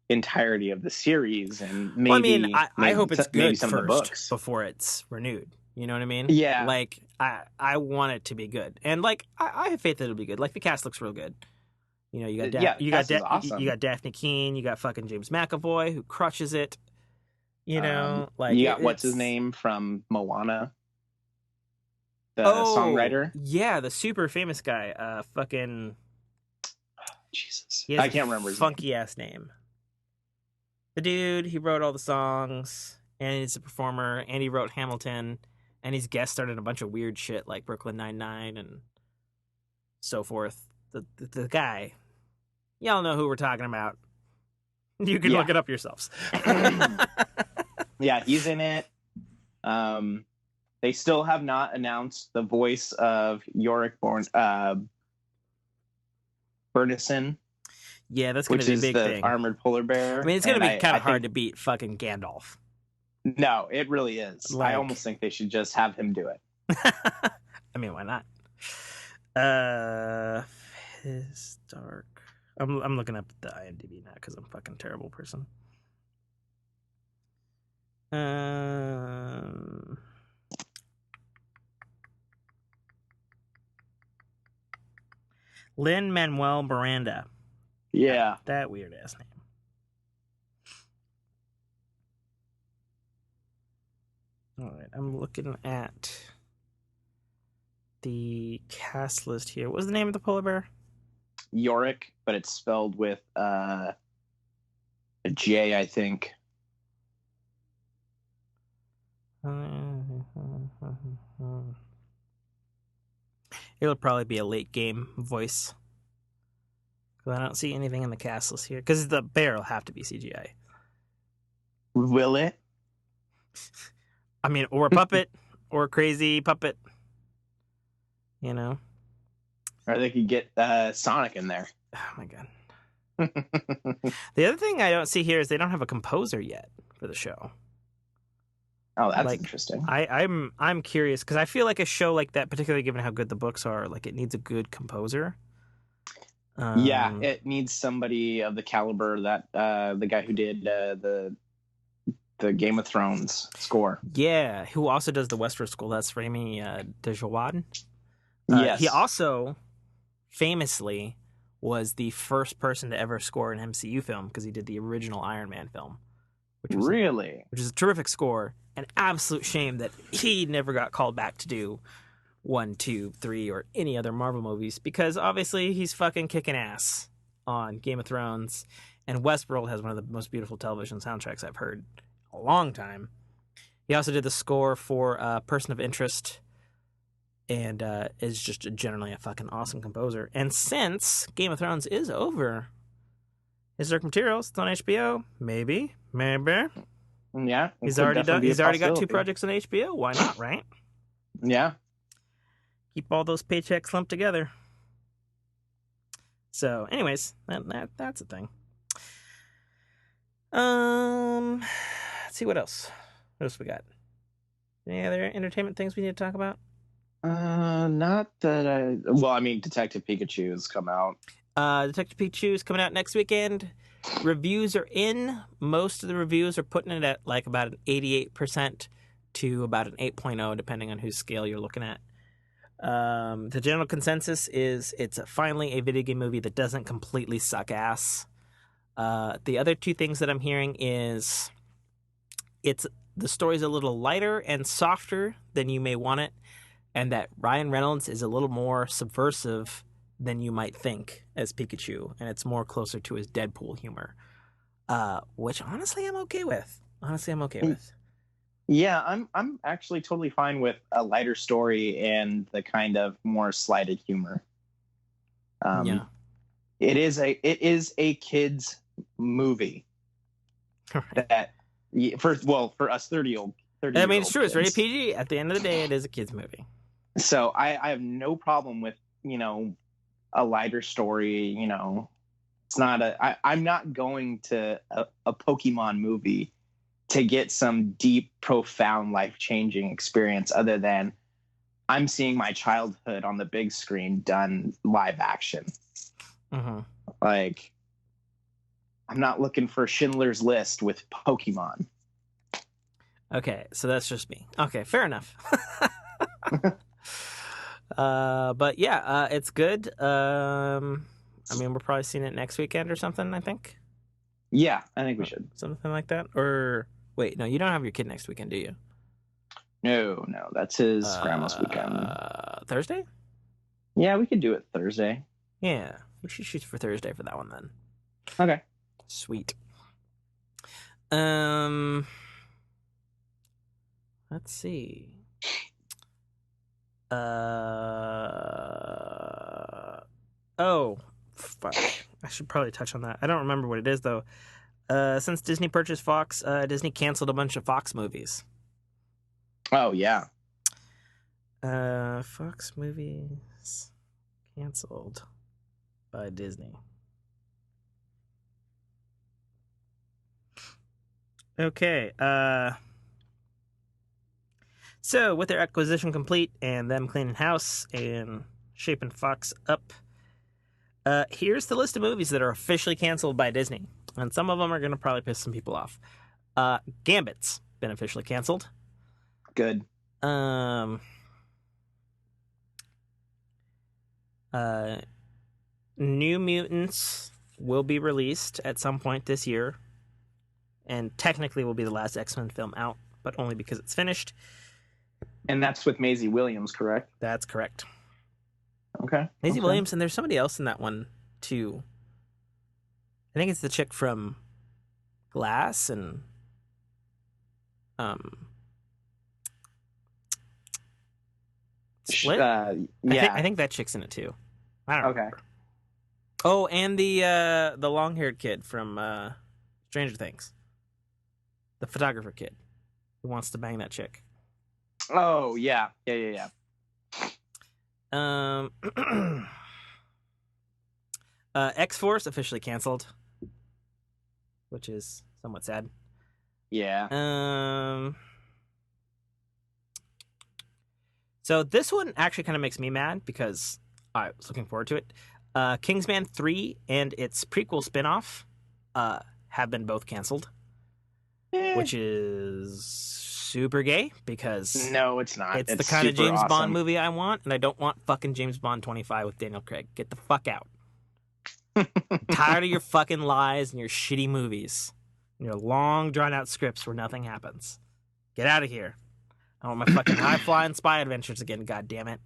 entirety of the series, and maybe. Well, I mean, I hope it's good some first of the books before it's renewed. You know what I mean? Yeah. Like, I want it to be good, and like I have faith that it'll be good. Like, the cast looks real good. You know, you got you got Daphne Keane, you got fucking James McAvoy who crushes it. You know, like you got what's his name from Moana, the Oh, songwriter. Yeah, the super famous guy. Fucking Jesus, he has I can't remember his funky ass name. The dude, he wrote all the songs, and he's a performer, and he wrote Hamilton, and he's guest starred in a bunch of weird shit like Brooklyn Nine-Nine and so forth. The guy, y'all know who we're talking about. You can look it up yourselves. Yeah, he's in it. They still have not announced the voice of Yorick Burnison. Yeah, that's going to be a big thing. Which is the armored polar bear. I mean, it's going to be kind of hard to beat fucking Gandalf. No, it really is. Like, I almost think they should just have him do it. I mean, why not? Historic. I'm looking up the IMDb now because I'm a fucking terrible person. Lin-Manuel Miranda. Yeah. That weird ass name. All right, I'm looking at the cast list here. What was the name of the polar bear? Yorick, but it's spelled with a J, I think. It'll probably be a late game voice. I don't see anything in the cast list here. Because the bear will have to be CGI. Will it? I mean, or a puppet. Or a crazy puppet. You know? Or they could get Sonic in there. Oh my god. The other thing I don't see here is they don't have a composer yet for the show. Oh, that's interesting. I'm curious because I feel like a show like that, particularly given how good the books are, like it needs a good composer. Yeah, it needs somebody of the caliber that the guy who did the Game of Thrones score. Yeah, who also does the Westeros score. That's Rami Dejawad. Yes. He also famously was the first person to ever score an MCU film because he did the original Iron Man film. Which is a terrific score. An absolute shame that he never got called back to do 1, 2, 3, or any other Marvel movies because obviously he's fucking kicking ass on Game of Thrones, and Westworld has one of the most beautiful television soundtracks I've heard in a long time. He also did the score for Person of Interest and is just generally a fucking awesome composer. And since Game of Thrones is over, Historic Materials, it's on HBO. Maybe. Yeah. He's already got 2 projects on HBO. Why not, right? Yeah. Keep all those paychecks lumped together. So, anyways, that's a thing. Let's see what else. What else we got? Any other entertainment things we need to talk about? Not that well, I mean, Detective Pikachu has come out. Detective Pikachu is coming out next weekend. Reviews are in. Most of the reviews are putting it at like about an 88% to about an 8.0, depending on whose scale you're looking at. The general consensus is it's finally a video game movie that doesn't completely suck ass. The other 2 things that I'm hearing is the story's a little lighter and softer than you may want it, and that Ryan Reynolds is a little more subversive than you might think as Pikachu, and it's more closer to his Deadpool humor, which honestly I'm okay with. Yeah, I'm actually totally fine with a lighter story and the kind of more slighted humor. Yeah, it is a kids movie. Right. That for us 30-year-old. I mean, it's true. It's rated PG. At the end of the day, it is a kids movie. So I have no problem with a lighter story. It's not I'm not going to a Pokemon movie to get some deep, profound, life-changing experience other than I'm seeing my childhood on the big screen done live action. Mm-hmm. Like, I'm not looking for Schindler's List with Pokemon. Okay, so that's just me. Okay, fair enough. But yeah, it's good. I mean, we're probably seeing it next weekend or something, I think. Yeah, I think we should. Something like that. Or wait, no, you don't have your kid next weekend, do you? No, that's his grandma's weekend. Thursday? Yeah, we could do it Thursday. Yeah, we should shoot for Thursday for that one then. Okay. Sweet. Let's see. Oh, fuck. I should probably touch on that. I don't remember what it is though. Since Disney purchased Fox, Disney canceled a bunch of Fox movies. Oh yeah. Fox movies canceled by Disney. Okay. So with their acquisition complete and them cleaning house and shaping Fox up, here's the list of movies that are officially canceled by Disney, and some of them are going to probably piss some people off. Gambit's been officially canceled. Good. New Mutants will be released at some point this year, and technically will be the last X-Men film out, but only because it's finished. And that's with Maisie Williams, correct? That's correct. Okay. Maisie Williams, and there's somebody else in that one too. I think it's the chick from Glass and Split. Yeah, I think that chick's in it too. I don't know. Okay. Oh, and the long-haired kid from Stranger Things, the photographer kid who wants to bang that chick. Oh yeah. X-Force officially canceled, which is somewhat sad. Yeah. So this one actually kind of makes me mad because I was looking forward to it. Kingsman 3 and its prequel spinoff have been both canceled, which is super gay because no, it's not. It's the kind of James Bond movie I want, and I don't want fucking James Bond 25 with Daniel Craig. Get the fuck out. I'm tired of your fucking lies and your shitty movies and your long drawn out scripts where nothing happens. Get out of here. I want my fucking high flying spy adventures again, god damn it.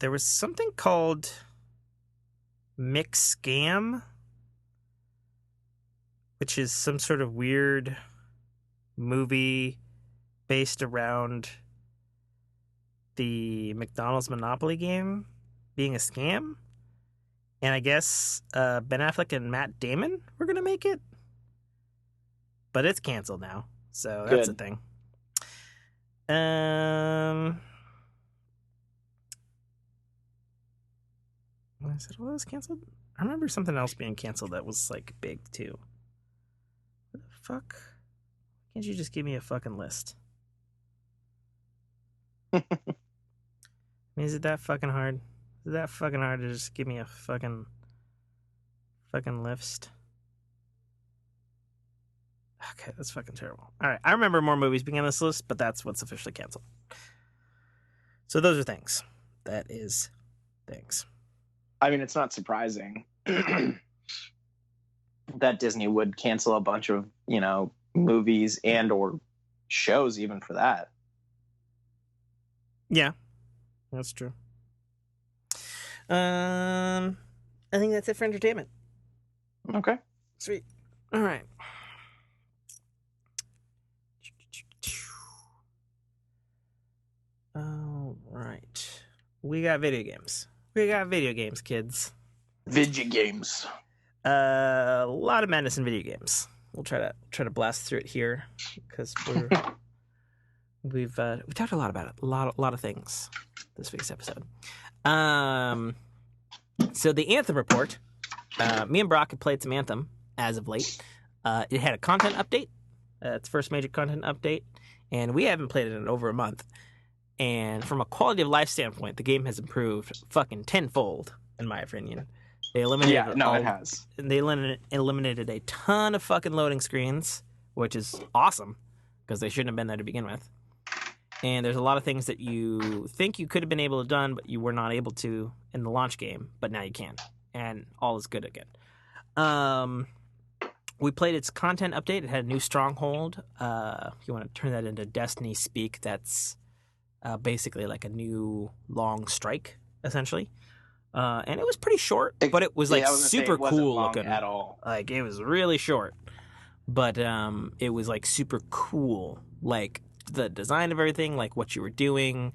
There was something called Mix Scam, which is some sort of weird movie based around the McDonald's Monopoly game being a scam. And I guess Ben Affleck and Matt Damon were going to make it. But it's canceled now. So that's a thing. Is it all that was canceled? I remember something else being canceled that was like big too. What the fuck? Can't you just give me a fucking list? I mean, is it that fucking hard? Is it that fucking hard to just give me a fucking list? Okay, that's fucking terrible. All right, I remember more movies being on this list, but that's what's officially canceled. So those are things. That is things. I mean, it's not surprising that Disney would cancel a bunch of, movies and or shows even for that. Yeah, that's true. I think that's it for entertainment. Okay. Sweet. All right. All right. We got video games. Kids. Video games. A lot of madness in video games. We'll try to blast through it here because we've talked a lot about it. A lot of things this week's episode. So the Anthem report. Me and Brock had played some Anthem as of late. It had a content update. Its first major content update, and we haven't played it in over a month. And from a quality of life standpoint, the game has improved fucking tenfold, in my opinion. They eliminated it has. They eliminated a ton of fucking loading screens, which is awesome because they shouldn't have been there to begin with. And there's a lot of things that you think you could have been able to done, but you were not able to in the launch game, but now you can, and all is good again. We played its content update. It had a new stronghold. If you want to turn that into Destiny speak, that's basically like a new long strike, essentially. And it was pretty short, but it was like super cool looking at all. Like it was really short, but it was like super cool. Like the design of everything, like what you were doing,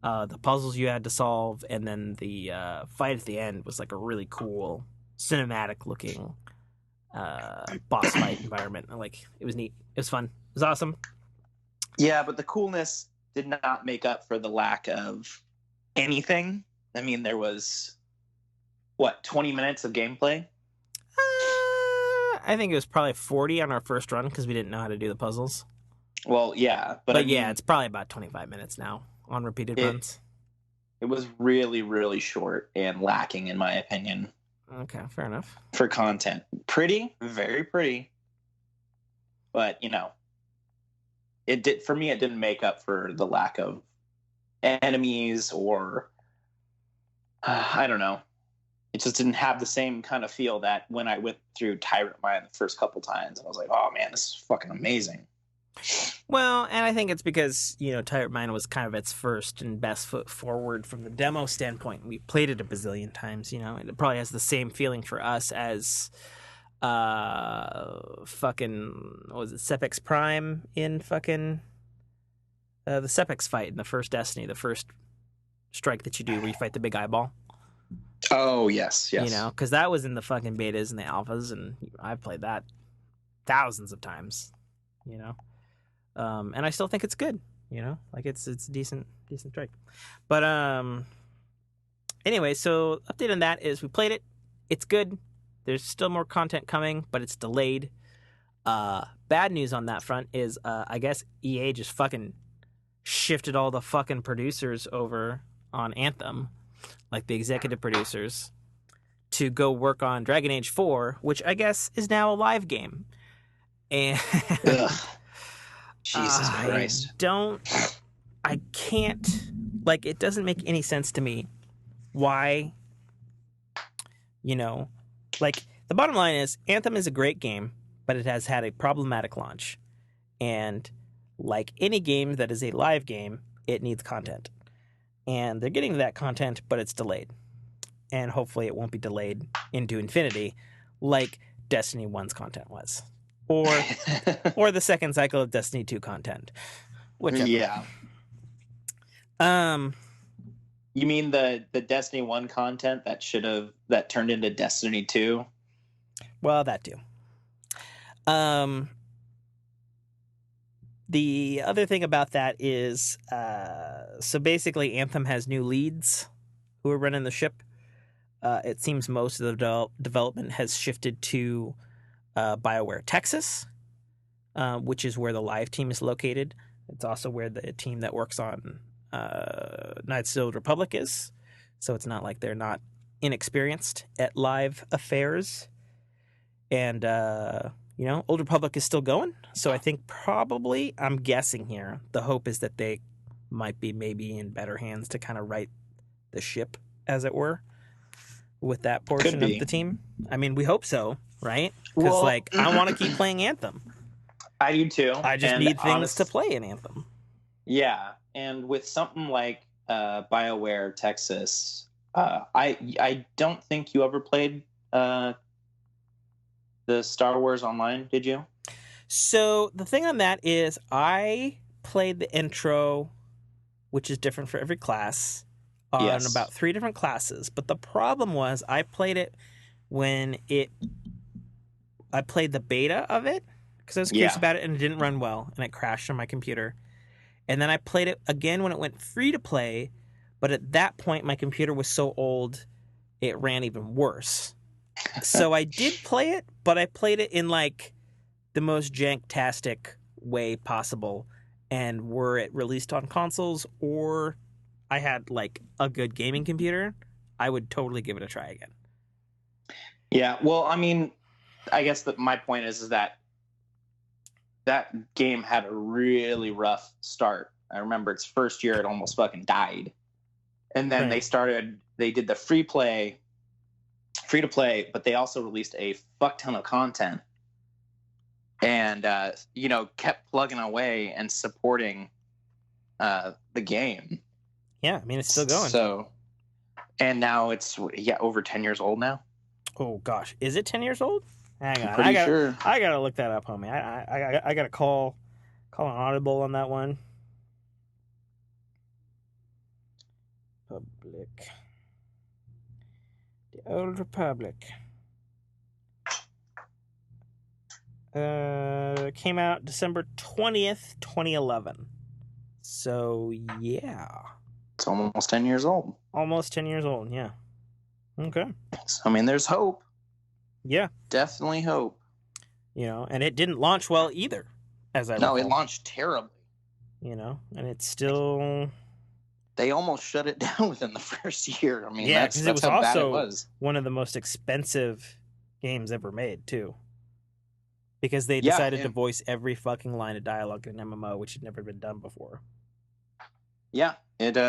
the puzzles you had to solve, and then the fight at the end was like a really cool cinematic looking boss fight environment. Like it was neat. It was fun. It was awesome. Yeah, but the coolness did not make up for the lack of anything. I mean, there was 20 minutes of gameplay? I think it was probably 40 on our first run because we didn't know how to do the puzzles. Well, yeah, but I mean, yeah, it's probably about 25 minutes now on repeated runs. It was really, really short and lacking, in my opinion. Okay, fair enough. For content. Pretty, very pretty. But, it didn't make up for the lack of enemies or I don't know. It just didn't have the same kind of feel that when I went through Tyrant Mine the first couple times, and I was like, oh man, this is fucking amazing. Well, and I think it's because, Tyrant Mine was kind of its first and best foot forward from the demo standpoint. We played it a bazillion times, and it probably has the same feeling for us as fucking, what was it, Sepex Prime in fucking the Sepex fight in the first Destiny, the first strike that you do where you fight the big eyeball. Oh, yes. Because that was in the fucking betas and the alphas, and I've played that thousands of times, and I still think it's good, like it's a decent strike. But anyway, so update on that is we played it. It's good. There's still more content coming, but it's delayed. Bad news on that front is I guess EA just fucking shifted all the fucking producers over on Anthem, like the executive producers, to go work on Dragon Age 4, which I guess is now a live game. And Jesus Christ. I can't, like, it doesn't make any sense to me why, like, the bottom line is Anthem is a great game, but it has had a problematic launch. And like any game that is a live game, it needs content. And they're getting that content, but it's delayed. And hopefully it won't be delayed into infinity like Destiny 1's content was. Or the second cycle of Destiny 2 content. Whichever. Yeah. You mean the Destiny 1 content that turned into Destiny 2? Well, that too. The other thing about that is, so basically Anthem has new leads who are running the ship. It seems most of the development has shifted to BioWare Texas, which is where the live team is located. It's also where the team that works on Knights of the Old Republic is. So it's not like they're not inexperienced at live affairs. And, Old Republic is still going. So I think probably, I'm guessing here, the hope is that they might be maybe in better hands to kind of right the ship, as it were, with that portion of the team. I mean, we hope so, right? Because, I want to keep playing Anthem. I do too. I just need things to play in Anthem. Yeah, and with something like BioWare Texas, I don't think you ever played the Star Wars Online, did you? So the thing on that is I played the intro, which is different for every class, on about 3 different classes. But the problem was I played it when I played the beta of it because I was curious about it and it didn't run well and it crashed on my computer. And then I played it again when it went free to play, but at that point my computer was so old it ran even worse. So I did play it, but I played it in like the most jank-tastic way possible. And were it released on consoles or I had like a good gaming computer, I would totally give it a try again. Yeah, well, I mean, I guess that my point is that game had a really rough start. I remember its first year, it almost fucking died. And then they did the free to play, but they also released a fuck ton of content. And, kept plugging away and supporting the game. Yeah, I mean, it's still going. So, and now it's, over 10 years old now. Oh, gosh. Is it 10 years old? Hang on. Pretty sure. I got to look that up, homie. I got to call an audible on that one. Public. The Old Republic. Came out December 20th, 2011. So, yeah. It's almost 10 years old. Almost 10 years old, yeah. Okay. So, I mean, there's hope. Yeah. Definitely hope. And it didn't launch well either, as I recall. No, it launched terribly. And it's still... They almost shut it down within the first year. I mean, yeah, that's it was how bad it also was. One of the most expensive games ever made, too. Because they decided to voice every fucking line of dialogue in an MMO, which had never been done before. Yeah, it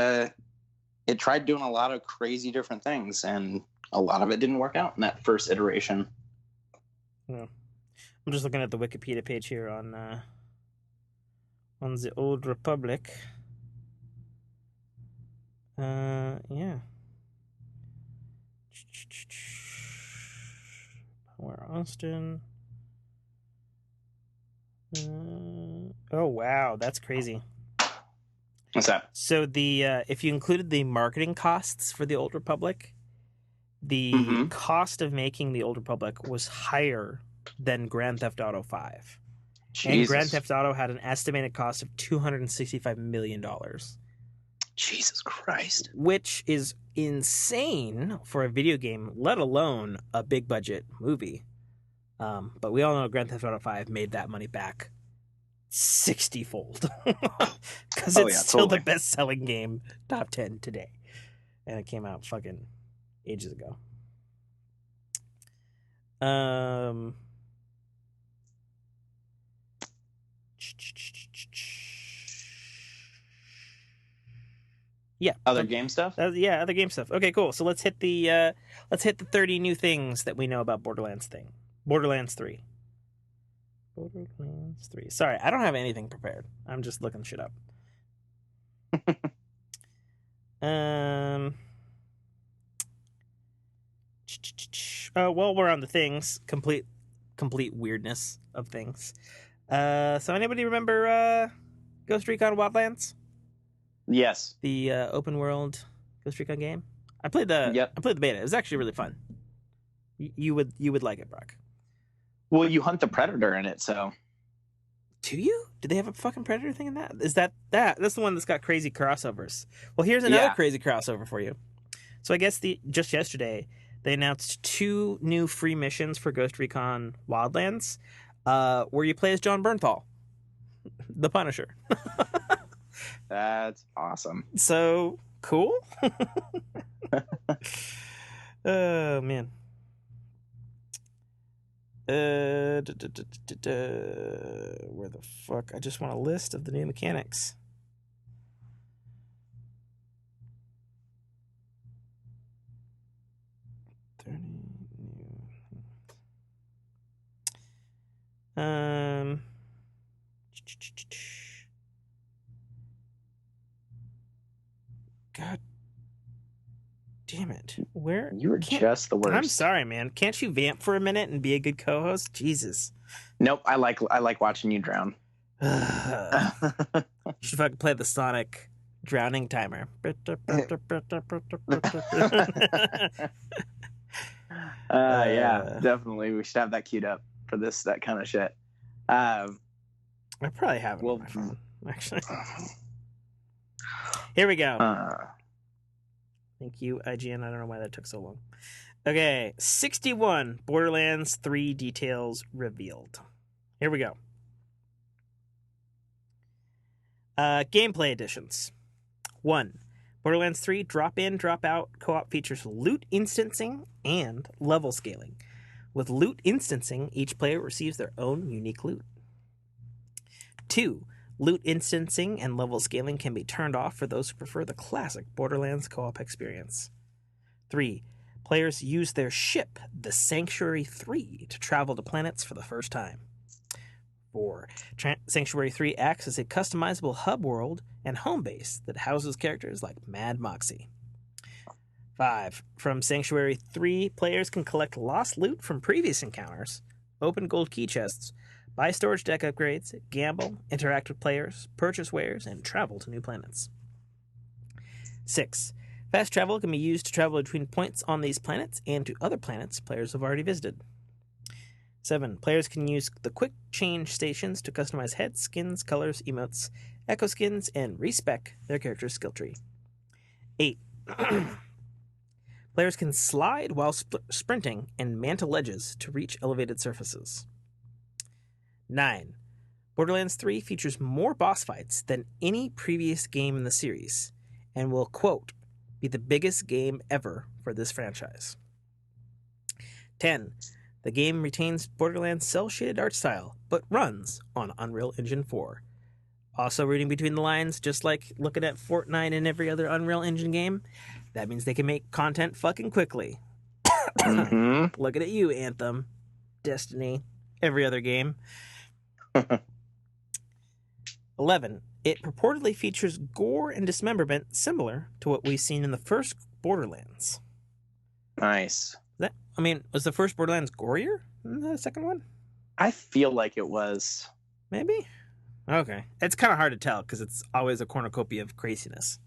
tried doing a lot of crazy different things, and a lot of it didn't work out in that first iteration. Yeah. I'm just looking at the Wikipedia page here on the Old Republic. Yeah. Power Austin. Oh wow, that's crazy. What's that? So the if you included the marketing costs for the Old Republic, the cost of making the Old Republic was higher than Grand Theft Auto 5. Jesus. And Grand Theft Auto had an estimated cost of $265 million. Jesus Christ. Which is insane for a video game, let alone a big budget movie. But we all know Grand Theft Auto 5 made that money back 60-fold. Because it's still the best-selling game, top 10 today. And it came out fucking ages ago. Yeah. Other game stuff? Other game stuff. Okay, cool. So let's hit the 30 new things that we know about Borderlands 3. Borderlands 3. Sorry, I don't have anything prepared. I'm just looking shit up. Well, we're on the things. Complete weirdness of things. So anybody remember Ghost Recon Wildlands? Yes. The open world Ghost Recon game. I played the beta. It was actually really fun. You would like it, Brock. Well, you hunt the Predator in it, so. Do you? Do they have a fucking Predator thing in that? Is that's the one that's got crazy crossovers. Well, here's another crazy crossover for you. So I guess just yesterday they announced 2 new free missions for Ghost Recon Wildlands, where you play as John Bernthal, the Punisher. That's awesome. So cool. Oh man. Where the fuck? I just want a list of the new mechanics. God damn it. Where? You were just the worst. I'm sorry, man. Can't you vamp for a minute and be a good co-host? Jesus. Nope. I like watching you drown. You should fucking play the Sonic drowning timer. Yeah, definitely. We should have that queued up for that kind of shit. I probably have it on my phone, actually. Here we go. Thank you, IGN. I don't know why that took so long. Okay, 61. Borderlands 3 details revealed. Here we go. Gameplay additions. 1. Borderlands 3 drop-in, drop-out co-op features loot instancing and level scaling. With loot instancing, each player receives their own unique loot. 2. Loot instancing and level scaling can be turned off for those who prefer the classic Borderlands co-op experience. 3. Players use their ship, the Sanctuary 3, to travel to planets for the first time. 4. Sanctuary 3 acts as a customizable hub world and home base that houses characters like Mad Moxie. 5. From Sanctuary 3, players can collect lost loot from previous encounters, open gold key chests, buy storage deck upgrades, gamble, interact with players, purchase wares, and travel to new planets. 6. Fast travel can be used to travel between points on these planets and to other planets players have already visited. 7. Players can use the quick change stations to customize heads, skins, colors, emotes, echo skins, and respec their character's skill tree. 8. Players can slide while sprinting and mantle ledges to reach elevated surfaces. 9. Borderlands 3 features more boss fights than any previous game in the series and will, quote, be the biggest game ever for this franchise. 10. The game retains Borderlands' cel-shaded art style, but runs on Unreal Engine 4. Also reading between the lines, just like looking at Fortnite and every other Unreal Engine game, that means they can make content fucking quickly. Looking at you, Anthem, Destiny, every other game. 11. It purportedly features gore and dismemberment similar to what we've seen in the first Borderlands. Nice. Was the first Borderlands gorier than the second one? I feel like it was. Maybe? Okay. It's kind of hard to tell because it's always a cornucopia of craziness.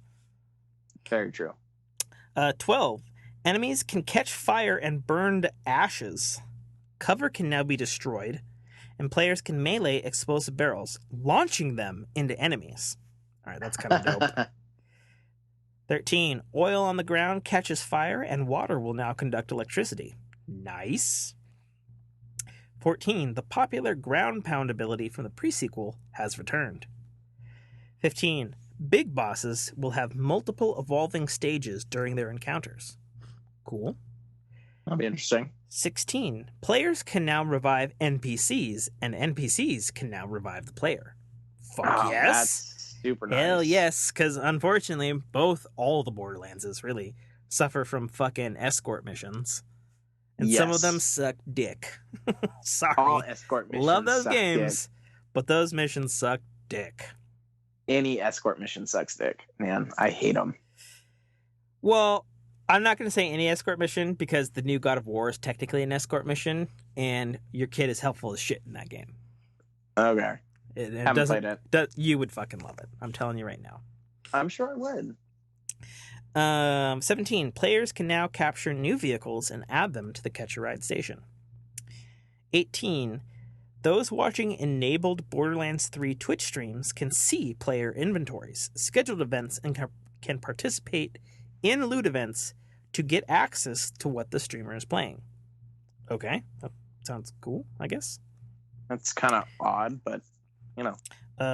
Very true. 12. Enemies can catch fire and burn to ashes. Cover can now be destroyed, and players can melee explosive barrels, launching them into enemies. All right, that's kind of dope. 13. Oil on the ground catches fire, and water will now conduct electricity. Nice. 14. The popular ground pound ability from the pre-sequel has returned. 15. Big bosses will have multiple evolving stages during their encounters. Cool. That'll be interesting. 16. Players can now revive NPCs, and NPCs can now revive the player. Fuck yes. That's super nice. Hell yes, because unfortunately, all the Borderlandses really suffer from fucking escort missions. And some of them suck dick. Sorry. All escort missions love those suck games, dick. But those missions suck dick. Any escort mission sucks dick, man. I hate them. Well, I'm not going to say any escort mission because the new God of War is technically an escort mission, and your kid is helpful as shit in that game. Okay. Haven't played it. You would fucking love it. I'm telling you right now. I'm sure I would. 17. Players can now capture new vehicles and add them to the Catch a Ride station. 18. Those watching enabled Borderlands 3 Twitch streams can see player inventories, scheduled events, and can participate in loot events to get access to what the streamer is playing. Okay, that sounds cool, I guess. That's kind of odd, but, you know.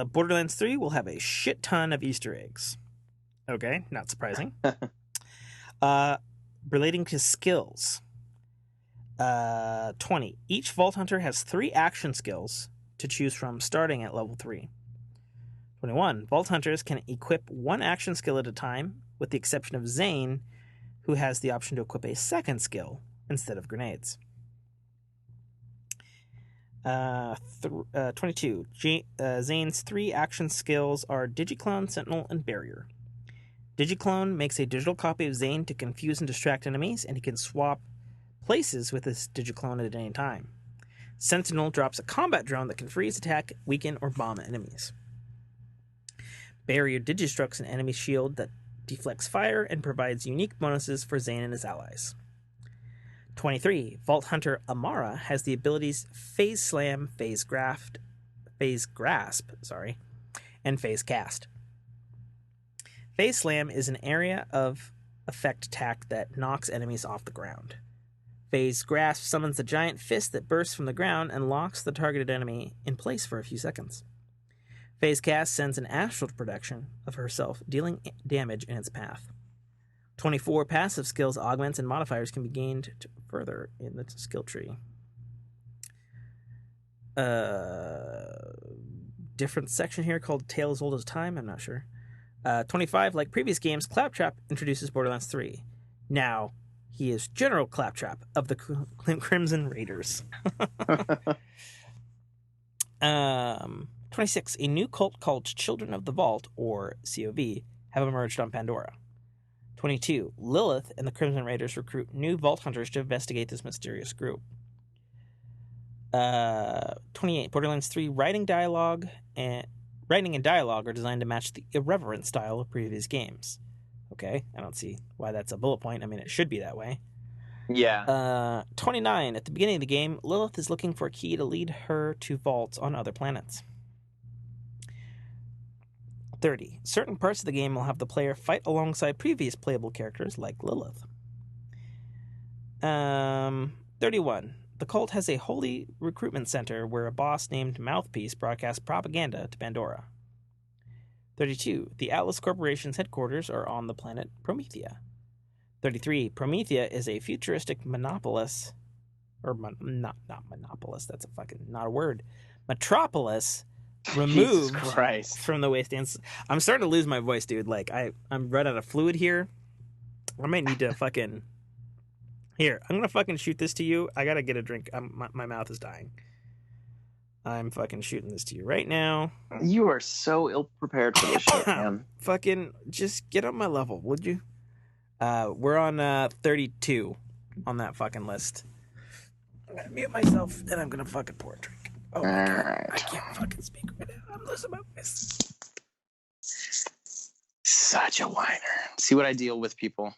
Borderlands 3 will have a shit ton of Easter eggs. Okay, not surprising. Relating to skills. 20. Each Vault Hunter has 3 action skills to choose from starting at level 3. 21. Vault Hunters can equip 1 action skill at a time, with the exception of Zane, who has the option to equip a second skill instead of grenades. 22. Zane's 3 action skills are Digiclone, Sentinel, and Barrier. Digiclone makes a digital copy of Zane to confuse and distract enemies, and he can swap places with his Digiclone at any time. Sentinel drops a combat drone that can freeze, attack, weaken, or bomb enemies. Barrier digistructs an enemy shield that deflects fire and provides unique bonuses for Zane and his allies. 23. Vault Hunter Amara has the abilities Phase Slam, Phase Grasp, and Phase Cast. Phase Slam is an area of effect attack that knocks enemies off the ground. Faye's grasp summons a giant fist that bursts from the ground and locks the targeted enemy in place for a few seconds. Faye's cast sends an astral projection of herself, dealing damage in its path. 24 passive skills, augments, and modifiers can be gained further in the skill tree. Different section here called Tale as Old as Time. I'm not sure. 25, like previous games, Claptrap introduces Borderlands 3. Now, he is General Claptrap of the Crimson Raiders. 26, a new cult called Children of the Vault, or COV, have emerged on Pandora. 22, Lilith and the Crimson Raiders recruit new Vault Hunters to investigate this mysterious group. 28, Borderlands 3 writing and dialogue are designed to match the irreverent style of previous games. Okay, I don't see why that's a bullet point. I mean, it should be that way. Yeah. 29, at the beginning of the game, Lilith is looking for a key to lead her to vaults on other planets. 30, certain parts of the game will have the player fight alongside previous playable characters like Lilith. 31, the cult has a holy recruitment center where a boss named Mouthpiece broadcasts propaganda to Pandora. 32, the Atlas Corporation's headquarters are on the planet Promethea. 33, Promethea is a futuristic monopolis, or not monopolis, that's not a word, metropolis removed from the wastelands. I'm starting to lose my voice, dude. Like, I'm running out of fluid here. I might need to fucking... Here, I'm gonna fucking shoot this to you. I gotta get a drink. My mouth is dying. I'm fucking shooting this to you right now. You are so ill-prepared for this shit, man. Fucking just get on my level, would you? We're on 32 on that fucking list. I'm gonna mute myself, and I'm gonna fucking pour a drink. Oh my God. I can't fucking speak right now. I'm losing my voice. Such a whiner. See what I deal with, people.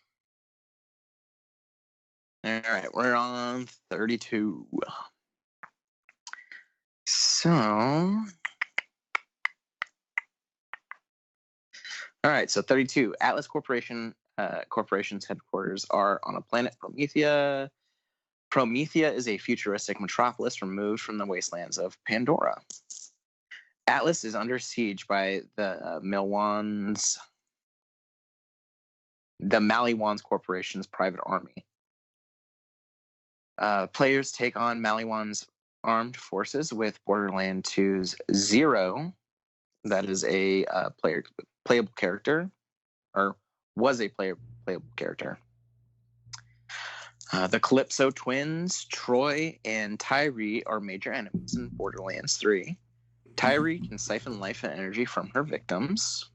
All right, we're on 32. So, all right, so 32. Atlas Corporation's headquarters are on a planet Promethea. Promethea is a futuristic metropolis removed from the wastelands of Pandora. Atlas is under siege by the Maliwans Corporation's private army. Players take on Maliwan's armed forces with Borderlands 2's Zero, that is a playable character, or was a playable character. The Calypso twins, Troy and Tyree, are major enemies in Borderlands 3. Tyree can siphon life and energy from her victims.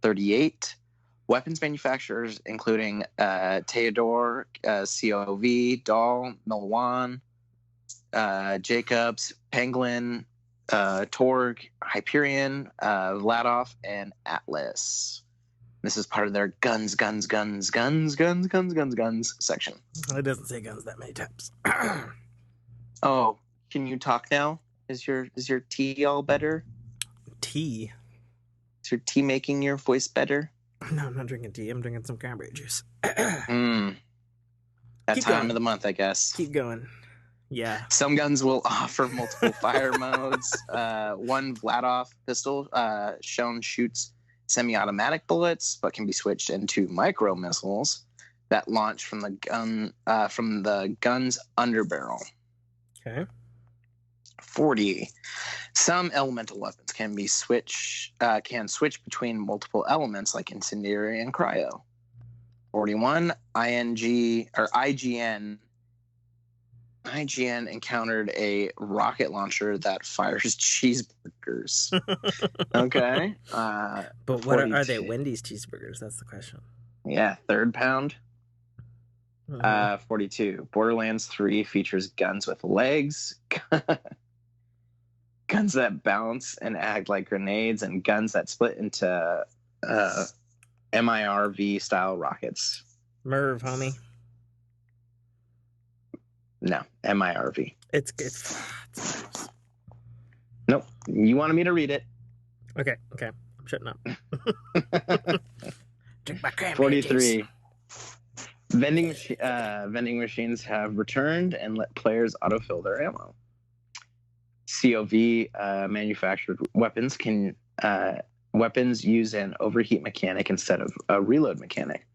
38. Weapons manufacturers, including Theodore, COV, Dahl, Milwan, Jacobs, Penguin, Torg, Hyperion, Vladov, and Atlas. This is part of their guns section. It doesn't say guns that many times. Oh, can you talk now? Is your tea all better? Tea? Is your tea making your voice better? No, I'm not drinking tea. I'm drinking some cranberry juice. That Keep time going. of the month, I guess. Keep going. Yeah. Some guns will offer multiple fire modes. One Vladov pistol shown shoots semi-automatic bullets, but can be switched into micro missiles that launch from the gun's underbarrel. Okay. 40. Some elemental weapons can switch between multiple elements like incendiary and cryo. 41. IGN encountered a rocket launcher that fires cheeseburgers. Okay. But what are they? Wendy's cheeseburgers? That's the question. Yeah, third pound. 42. Borderlands 3 features guns with legs, guns that bounce and act like grenades, and guns that split into MIRV style rockets. Merv, homie. No, MIRV. It's Nope. You wanted me to read it. Okay. I'm shutting up. Take my candy. 43. Vending machines have returned and let players autofill their ammo. COV manufactured weapons weapons use an overheat mechanic instead of a reload mechanic.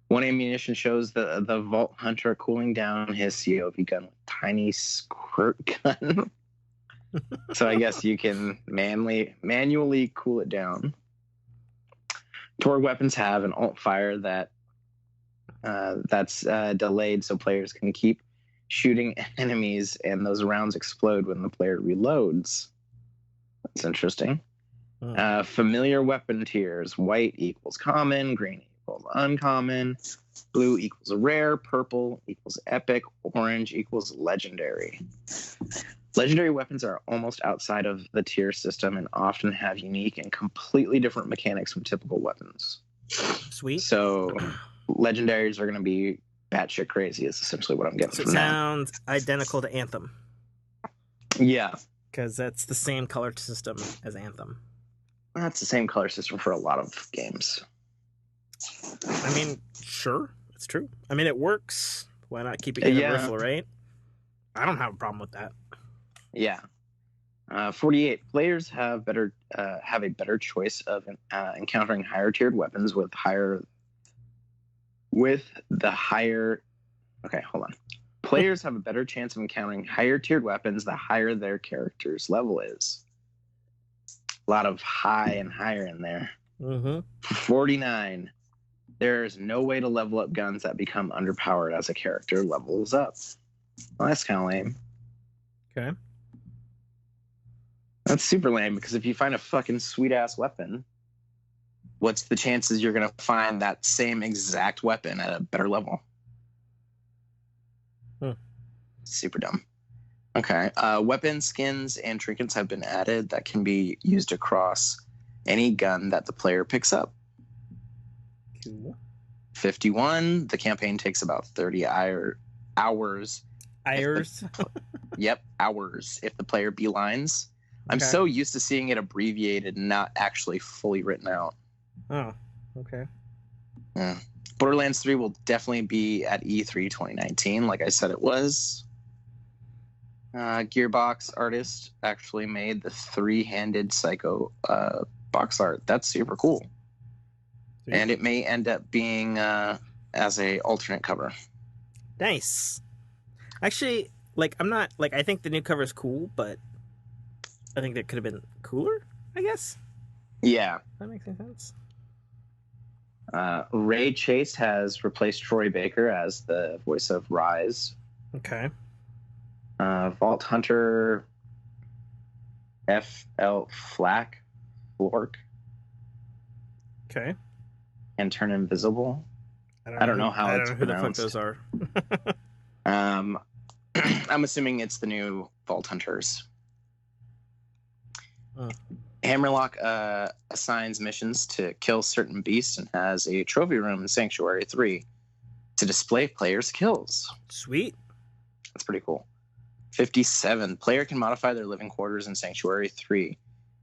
One ammunition shows the Vault Hunter cooling down his COV gun with tiny squirt gun. So I guess you can manually cool it down. Torg weapons have an alt fire that's delayed so players can keep shooting enemies and those rounds explode when the player reloads. That's interesting. Familiar weapon tiers. White equals common, green equals uncommon, blue equals rare, purple equals epic, orange equals legendary. Legendary weapons are almost outside of the tier system and often have unique and completely different mechanics from typical weapons. Sweet. So legendaries are going to be batshit crazy is essentially what I'm getting so from it sounds that. identical to Anthem. Yeah. Because that's the same color system as Anthem. That's the same color system for a lot of games. I mean, sure, it's true. I mean, it works. Why not keep it universal, right? I don't have a problem with that. Yeah. 48 players have a better choice of encountering higher tiered weapons with the higher. Okay, hold on. Players have a better chance of encountering higher tiered weapons the higher their character's level is. A lot of high and higher in there. 49. There's no way to level up guns that become underpowered as a character levels up. Well, that's kind of lame. Okay. That's super lame because if you find a fucking sweet ass weapon, what's the chances you're going to find that same exact weapon at a better level? Super dumb. Okay. Weapon skins and trinkets have been added that can be used across any gun that the player picks up. Cool. 51. The campaign takes about 30 hours. Yep, hours if the player beelines. I'm so used to seeing it abbreviated and not actually fully written out. Oh, okay. Yeah. Borderlands 3 will definitely be at E3 2019, like I said it was. Gearbox artist actually made the three-handed Psycho box art. That's super cool. Sweet. And it may end up being as a alternate cover. Nice. Actually, I'm not I think the new cover is cool, but I think that could have been cooler, I guess. Yeah. That makes any sense. Ray Chase has replaced Troy Baker as the voice of Rise. Okay. Vault Hunter F.L. Flork. Okay. And Turn Invisible. I don't know how it's pronounced. Who the fuck those are. I'm assuming it's the new Vault Hunters. Hammerlock assigns missions to kill certain beasts and has a trophy room in Sanctuary 3 to display players' kills. Sweet. That's pretty cool. 57. Player can modify their living quarters in Sanctuary 3,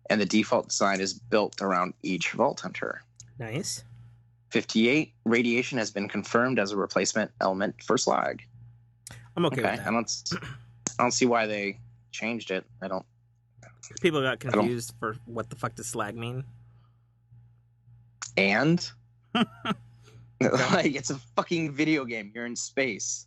and the default design is built around each Vault Hunter. Nice. 58. Radiation has been confirmed as a replacement element for slag. I'm okay with that. I don't see why they changed it. People got confused for what the fuck does slag mean. And it's a fucking video game. You're in space.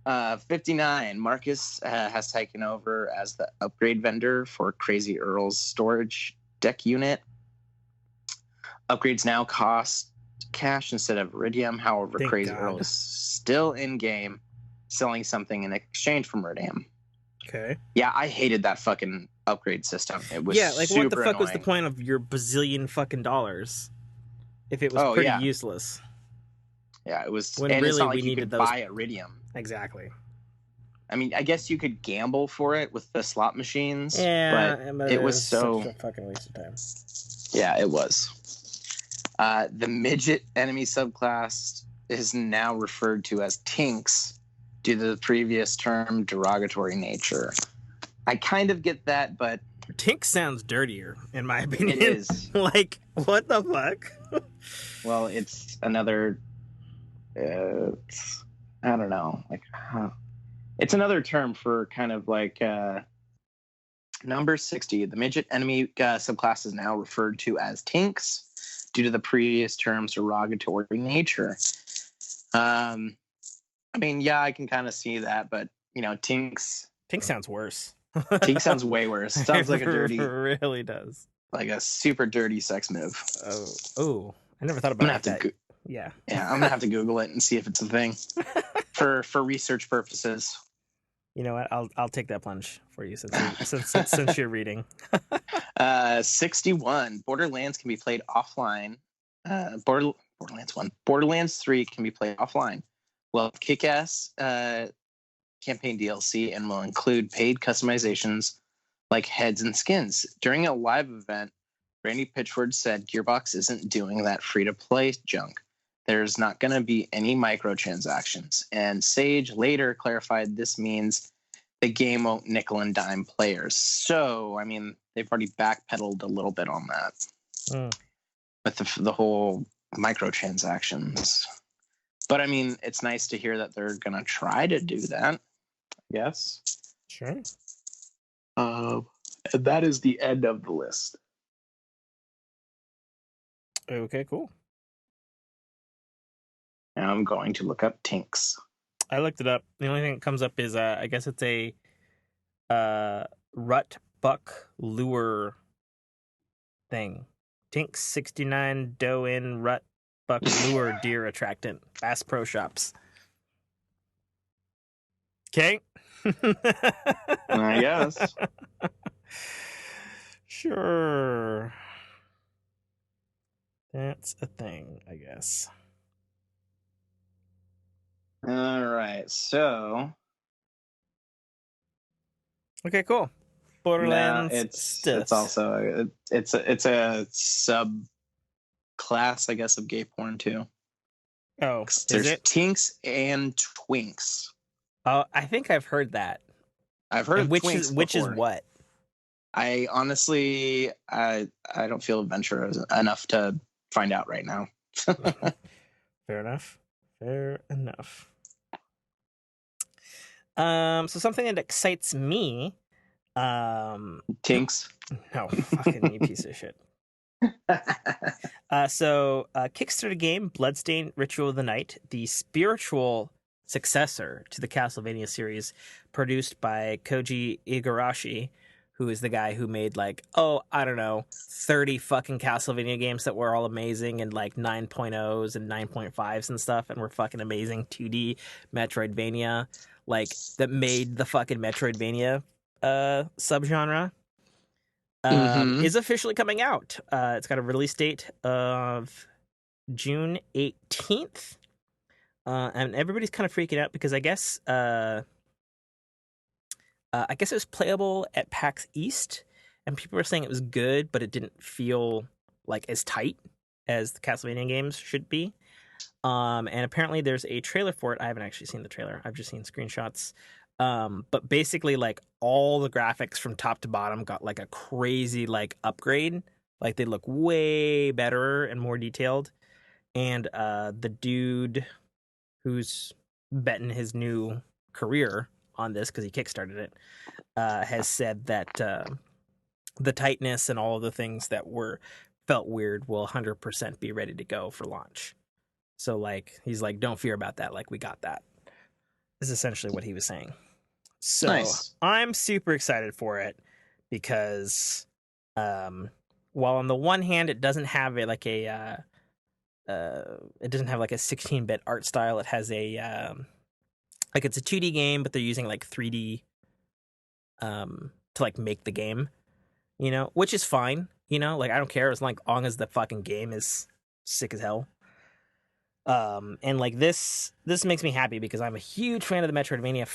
59. Marcus has taken over as the upgrade vendor for Crazy Earl's storage deck unit. Upgrades now cost cash instead of Iridium. However, Thank Crazy God. Earl is still in game, selling something in exchange for Iridium. Okay. Yeah, I hated that fucking upgrade system. It was what the fuck annoying. was the point of your bazillion fucking dollars if it was pretty useless? Yeah, it was. When and really it's not like we you needed could those. buy Iridium. Exactly. I mean, I guess you could gamble for it with the slot machines. Yeah, but it was so such a fucking waste of time. Yeah, it was. The midget enemy subclass is now referred to as Tinks due to the previous term derogatory nature. I kind of get that, but Tink sounds dirtier, in my opinion. It is. Like, what the fuck? Well, it's another. I don't know. Like, it's another term for kind of like number 60. The midget enemy subclass is now referred to as Tinks due to the previous term's derogatory nature. I mean, yeah, I can kind of see that, but Tinks. Tink sounds worse. Tink sounds way worse. Sounds like a dirty. It really does. Like a super dirty sex move. Oh, I never thought about that. Yeah, I'm gonna have to Google it and see if it's a thing for research purposes. You know what? I'll take that plunge for you since you're reading. 61. Borderlands can be played offline. Borderlands 1. Borderlands 3 can be played offline. Well, Kick-Ass campaign DLC and will include paid customizations like heads and skins. During a live event, Randy Pitchford said Gearbox isn't doing that free-to-play junk. There's not going to be any microtransactions. And Sage later clarified this means the game won't nickel and dime players. So, I mean, they've already backpedaled a little bit on that with the whole microtransactions. But, I mean, it's nice to hear that they're going to try to do that, I guess. Sure. And that is the end of the list. Okay, cool. Now I'm going to look up Tinks. I looked it up. The only thing that comes up is I guess it's a rut buck lure thing. Tinks 69 doe in rut buck lure deer attractant. Bass Pro Shops. Okay. I guess. Sure. That's a thing, I guess. All right, so okay, cool. Borderlands. It's also it's a sub class, I guess, of gay porn too. Oh, there's is it Tinks and Twinks. Oh, I think I've heard that. I've heard of Twinks which is before. what? I honestly, I don't feel adventurous enough to find out right now. Fair enough. So something that excites me, Tinks. No, fucking you piece of shit. So Kickstarter game Bloodstained Ritual of the Night, the spiritual successor to the Castlevania series, produced by Koji Igarashi, who is the guy who made 30 fucking Castlevania games that were all amazing and 9.0s and 9.5s and stuff and were fucking amazing 2D Metroidvania, that made the fucking Metroidvania subgenre. Is officially coming out. It's got a release date of June 18th. And everybody's kind of freaking out because I guess it was playable at PAX East, and people were saying it was good, but it didn't feel as tight as the Castlevania games should be. And apparently there's a trailer for it. I haven't actually seen the trailer. I've just seen screenshots. But basically, all the graphics from top to bottom got a crazy upgrade. They look way better and more detailed. And the dude who's betting his new career on this because he kickstarted it has said that the tightness and all of the things that felt weird will 100% be ready to go for launch. So he's don't fear about that. We got that. Is essentially what he was saying. So nice. I'm super excited for it because while on the one hand it doesn't have it doesn't have a 16-bit art style. It has a it's a 2D game, but they're using 3D to make the game, which is fine. I don't care as long as the fucking game is sick as hell. And this makes me happy because I'm a huge fan of the Metroidvania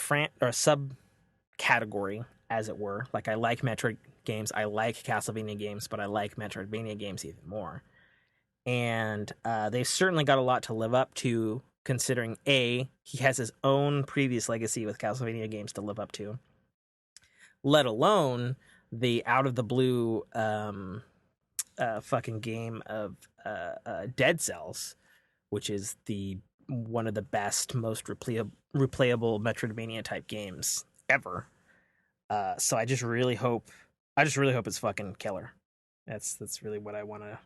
subcategory, as it were. I like Metroid games, I like Castlevania games, but I like Metroidvania games even more. And they've certainly got a lot to live up to, considering he has his own previous legacy with Castlevania games to live up to, let alone the out of the blue fucking game of Dead Cells, which is one of the best, most replayable Metroidvania type games ever. So I just really hope it's fucking killer. That's really what I want to.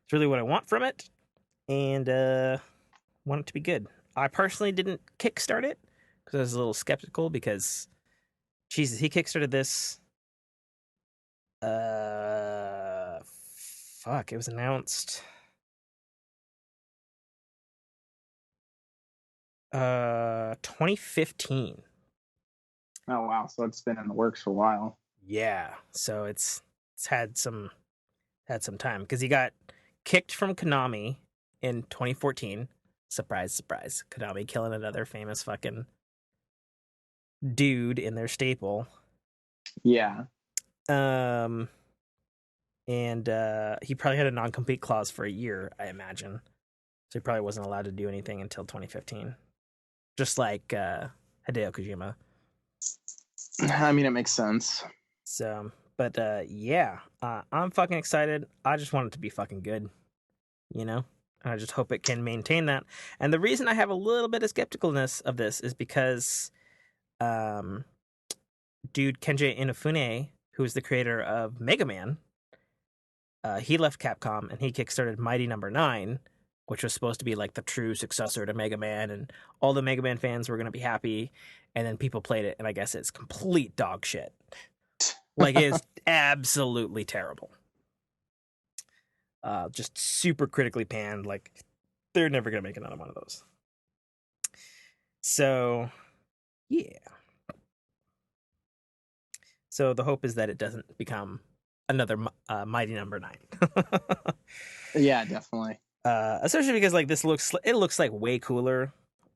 It's really what I want from it, and want it to be good. I personally didn't kickstart it because I was a little skeptical because, Jesus, he kickstarted this. Fuck, it was announced 2015. Oh wow, so it's been in the works for a while. Yeah, so it's had some time because he got kicked from Konami in 2014. Surprise, surprise. Konami killing another famous fucking dude in their staple. Yeah. And he probably had a non-compete clause for a year, I imagine. So he probably wasn't allowed to do anything until 2015. Just like Hideo Kojima. I mean, it makes sense. So, but yeah, I'm fucking excited. I just want it to be fucking good, you know? And I just hope it can maintain that. And the reason I have a little bit of skepticalness of this is because dude Kenji Inafune, who is the creator of Mega Man, he left Capcom and he kickstarted Mighty Number 9, which was supposed to be like the true successor to Mega Man, and all the Mega Man fans were going to be happy. And then people played it, and I guess it's complete dog shit. Like, it's absolutely terrible. Just super critically panned. Like, they're never going to make another one of those. So, yeah. So the hope is that it doesn't become another Mighty Number 9. Yeah, definitely. Especially because like this looks like way cooler.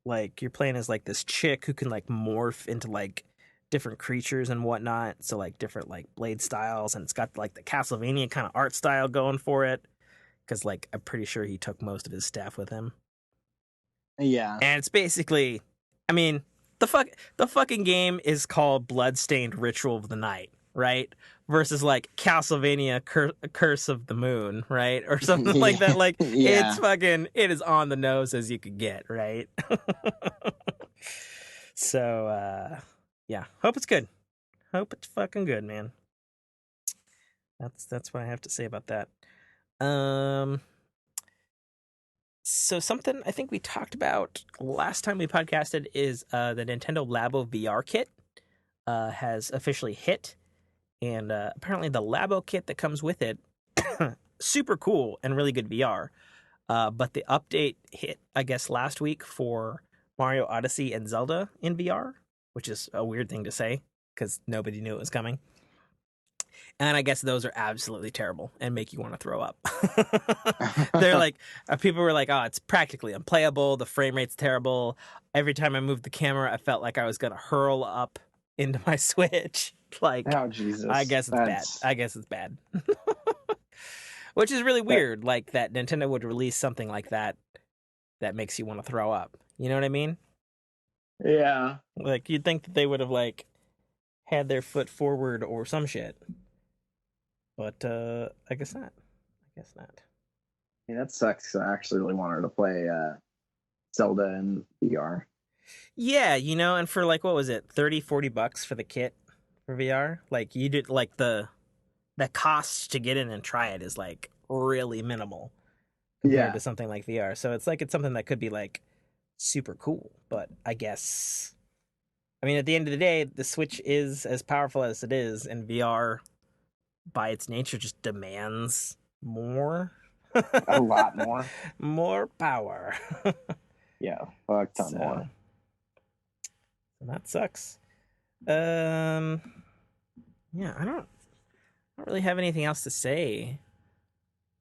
Like you're playing as like this chick who can like morph into like different creatures and whatnot. So like different like blade styles, and it's got like the Castlevania kind of art style going for it. Because like I'm pretty sure he took most of his staff with him. Yeah, and it's basically, I mean, the fucking game is called Bloodstained Ritual of the Night, right? Versus like Castlevania Curse of the Moon, right? Or something like that. Like, yeah. it's fucking, it is on the nose as you could get, right? So, yeah, hope it's good. Hope it's fucking good, man. That's what I have to say about that. So something I think we talked about last time we podcasted is the Nintendo Labo VR kit has officially hit. And apparently the Labo kit that comes with it, super cool and really good VR. But the update hit, I guess, last week for Mario Odyssey and Zelda in VR, which is a weird thing to say because nobody knew it was coming. And I guess those are absolutely terrible and make you want to throw up. They're like, people were like, oh, it's practically unplayable. The frame rate's terrible. Every time I moved the camera, I felt like I was going to hurl up into my Switch. Like, oh, Jesus. I guess it's bad. Which is really weird. Like that Nintendo would release something like that makes you want to throw up. You know what I mean? Yeah. Like you'd think that they would have like had their foot forward or some shit. But I guess not. Yeah, that sucks. I actually really wanted to play Zelda in VR. Yeah, you know, and for like, what was it, $30-$40 for the kit for VR? Like, you did, like, the cost to get in and try it is, like, really minimal compared to something like VR. So it's something that could be, like, super cool. But I guess, I mean, at the end of the day, the Switch is as powerful as it is, and VR, by its nature, just demands more. A lot more. More power. Yeah, fuck ton more. That sucks. Yeah, I don't really have anything else to say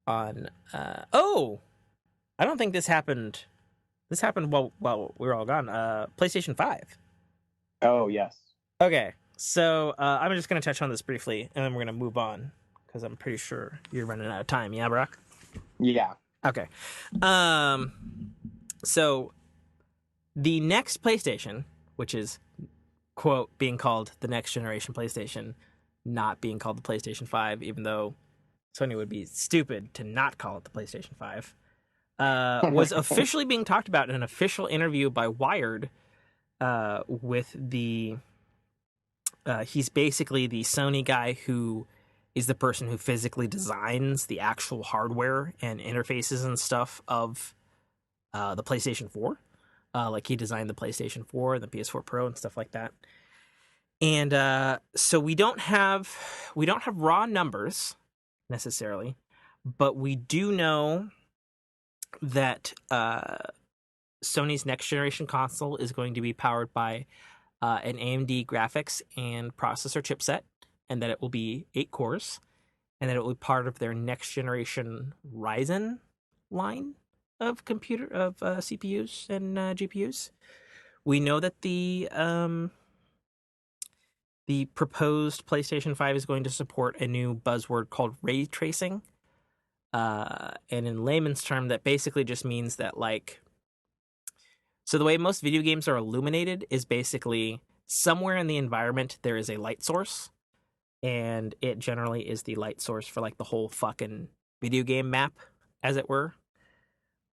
on I don't think this happened while we were all gone. PlayStation 5. Oh, yes. Okay. So, I'm just going to touch on this briefly and then we're going to move on cuz I'm pretty sure you're running out of time, yeah, Brock? Yeah. Okay. So the next PlayStation, which is, quote, being called the next generation PlayStation, not being called the PlayStation 5, even though Sony would be stupid to not call it the PlayStation 5, was officially being talked about in an official interview by Wired with the... he's basically the Sony guy who is the person who physically designs the actual hardware and interfaces and stuff of the PlayStation 4. Like he designed the PlayStation 4 and the PS4 Pro and stuff like that. And so we don't have raw numbers necessarily, but we do know that Sony's next generation console is going to be powered by an AMD graphics and processor chipset, and that it will be 8 cores, and that it will be part of their next generation Ryzen line of CPUs and GPUs. We know that the proposed PlayStation 5 is going to support a new buzzword called ray tracing. And in layman's term, that basically just means that, like, so the way most video games are illuminated is basically somewhere in the environment there is a light source, and it generally is the light source for like the whole fucking video game map, as it were.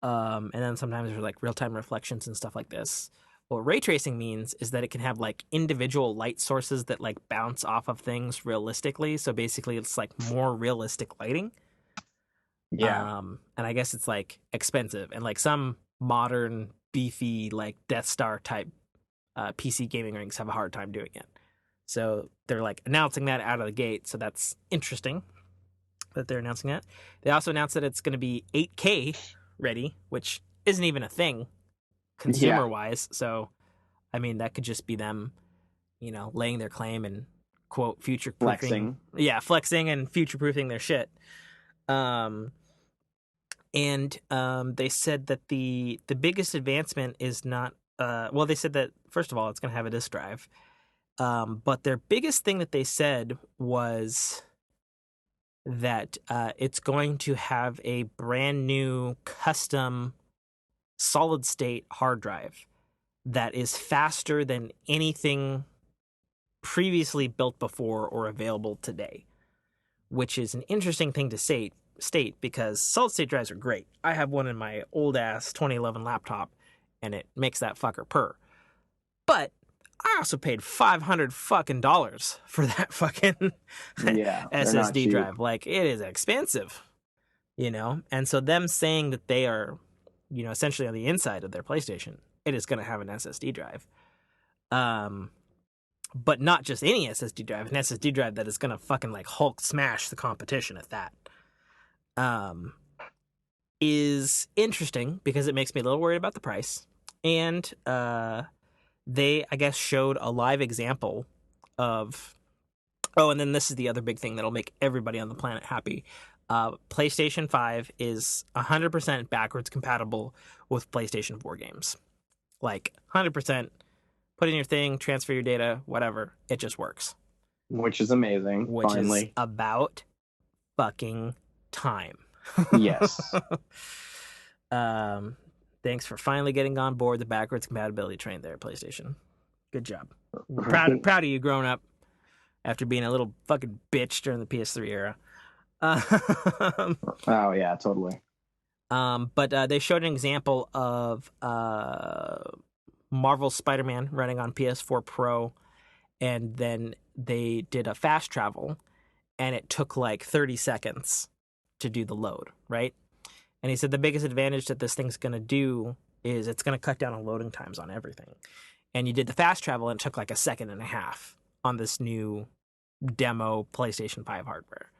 And then sometimes there's like real-time reflections and stuff like this. What ray tracing means is that it can have like individual light sources that like bounce off of things realistically. So basically it's like more realistic lighting. Yeah. And I guess it's like expensive, and like some modern beefy like Death Star type PC gaming rings have a hard time doing it. So they're like announcing that out of the gate. So that's interesting that they're announcing that. They also announced that it's going to be 8K ready, which isn't even a thing consumer wise. So, I mean, that could just be them, you know, laying their claim and quote future proofing. Flexing and future proofing their shit. And they said that the biggest advancement is not, they said that, first of all, it's going to have a disk drive. But their biggest thing that they said was that it's going to have a brand new custom solid state hard drive that is faster than anything previously built before or available today, which is an interesting thing to state because solid state drives are great. I have one in my old ass 2011 laptop, and it makes that fucker purr. But I also paid $500 fucking dollars for that fucking SSD drive. Like, it is expensive, you know? And so them saying that they are, you know, essentially on the inside of their PlayStation, it is going to have an SSD drive. But not just any SSD drive, an SSD drive that is going to fucking like Hulk smash the competition at that. Is interesting because it makes me a little worried about the price. And they, I guess, showed a live example of... Oh, and then this is the other big thing that'll make everybody on the planet happy. PlayStation 5 is 100% backwards compatible with PlayStation 4 games. Like, 100%. Put in your thing, transfer your data, whatever. It just works. Which is amazing, finally. Which is about fucking time. Yes. Thanks for finally getting on board the backwards compatibility train there, PlayStation. Good job. Proud of you growing up after being a little fucking bitch during the PS3 era. Oh, yeah, totally. But they showed an example of Marvel's Spider-Man running on PS4 Pro, and then they did a fast travel, and it took like 30 seconds to do the load, right? And he said the biggest advantage that this thing's going to do is it's going to cut down on loading times on everything. And you did the fast travel, and it took like a second and a half on this new demo PlayStation 5 hardware.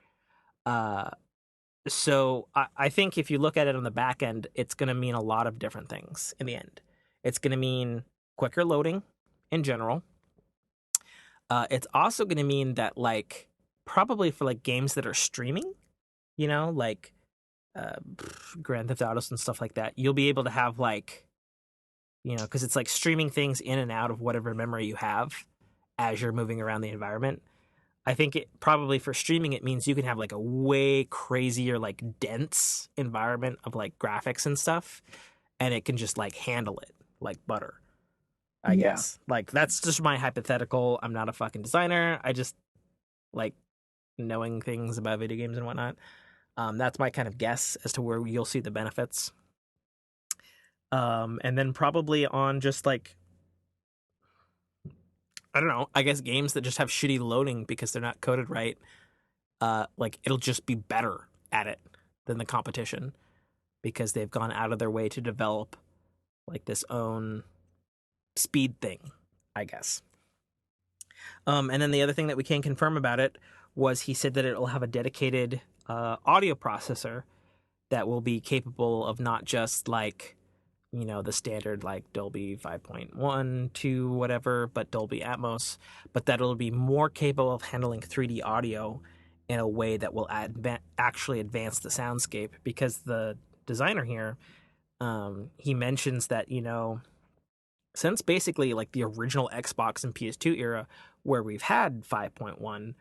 So I think if you look at it on the back end, it's going to mean a lot of different things in the end. It's going to mean quicker loading in general. It's also going to mean that, like, probably for like games that are streaming, you know, like Grand Theft Autos and stuff like that, you'll be able to have, like, you know, because it's like streaming things in and out of whatever memory you have as you're moving around the environment. I think it probably for streaming, it means you can have like a way crazier, like dense environment of like graphics and stuff, and it can just like handle it like butter, I guess. Like, that's just my hypothetical. I'm not a fucking designer. I just like knowing things about video games and whatnot. That's my kind of guess as to where you'll see the benefits. And then probably on just like, I don't know, I guess games that just have shitty loading because they're not coded right. Like it'll just be better at it than the competition because they've gone out of their way to develop like this own speed thing, I guess. And then the other thing that we can confirm about it was he said that it'll have a dedicated audio processor that will be capable of not just like, you know, the standard like Dolby 5.1 to whatever, but Dolby Atmos, but that it'll be more capable of handling 3D audio in a way that will actually advance the soundscape. Because the designer here, he mentions that, you know, since basically like the original Xbox and PS2 era where we've had 5.1,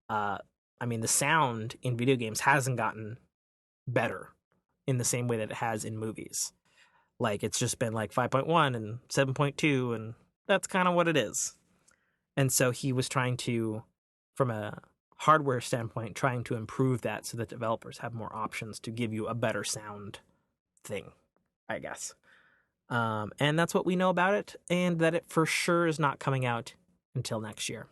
I mean, the sound in video games hasn't gotten better in the same way that it has in movies. Like, it's just been like 5.1 and 7.2, and that's kind of what it is. And so he was trying to, from a hardware standpoint, trying to improve that so that developers have more options to give you a better sound thing, I guess. And that's what we know about it, and that it for sure is not coming out until next year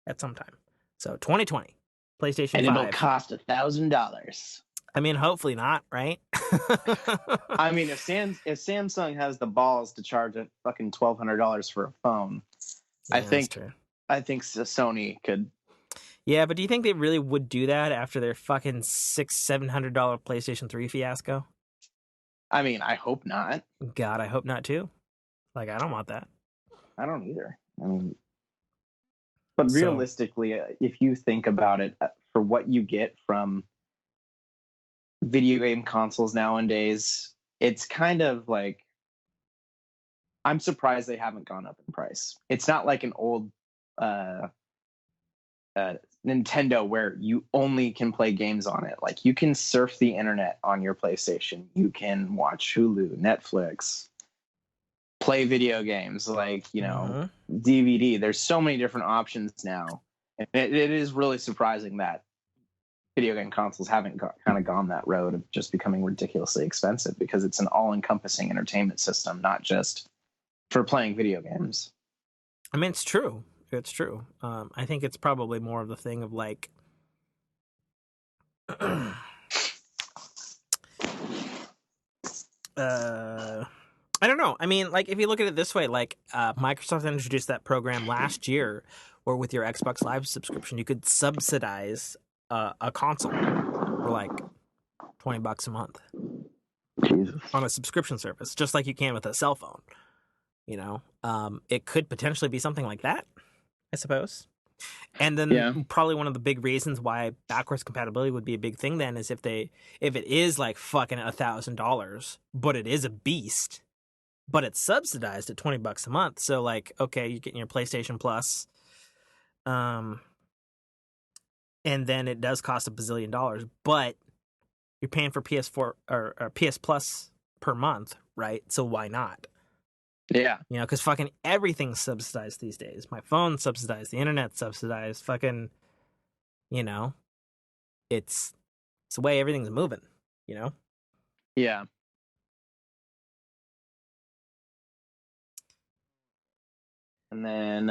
at some time. So 2020, PlayStation 5. And it'll cost $1,000. I mean, hopefully not, right? I mean, if Samsung has the balls to charge a fucking $1,200 for a phone, yeah, I think Sony could. Yeah, but do you think they really would do that after their fucking $600-700 PlayStation 3 fiasco? I mean, I hope not. God, I hope not too. Like, I don't want that. I don't either. I mean, but realistically, if you think about it, for what you get from video game consoles nowadays, it's kind of like, I'm surprised they haven't gone up in price. It's not like an old Nintendo where you only can play games on it. Like, you can surf the internet on your PlayStation. You can watch Hulu, Netflix, play video games, like, you know, DVD. There's so many different options now. And it is really surprising that video game consoles haven't kind of gone that road of just becoming ridiculously expensive, because it's an all-encompassing entertainment system, not just for playing video games. I mean, it's true. It's true. I think it's probably more of the thing of like, I don't know. I mean, like, if you look at it this way, like, Microsoft introduced that program last year where with your Xbox Live subscription, you could subsidize a console for like $20 a month. Jesus. On a subscription service, just like you can with a cell phone. You know, it could potentially be something like that, I suppose. And then probably one of the big reasons why backwards compatibility would be a big thing then is if it is like fucking $1,000, but it is a beast, but it's subsidized at $20 a month. So like, okay, you're getting your PlayStation Plus, and then it does cost $1 bazillion, but you're paying for PS4 or PS Plus per month, right? So why not? Yeah. You know, because fucking everything's subsidized these days. My phone's subsidized, the internet's subsidized, fucking, you know, it's the way everything's moving, you know? Yeah. And then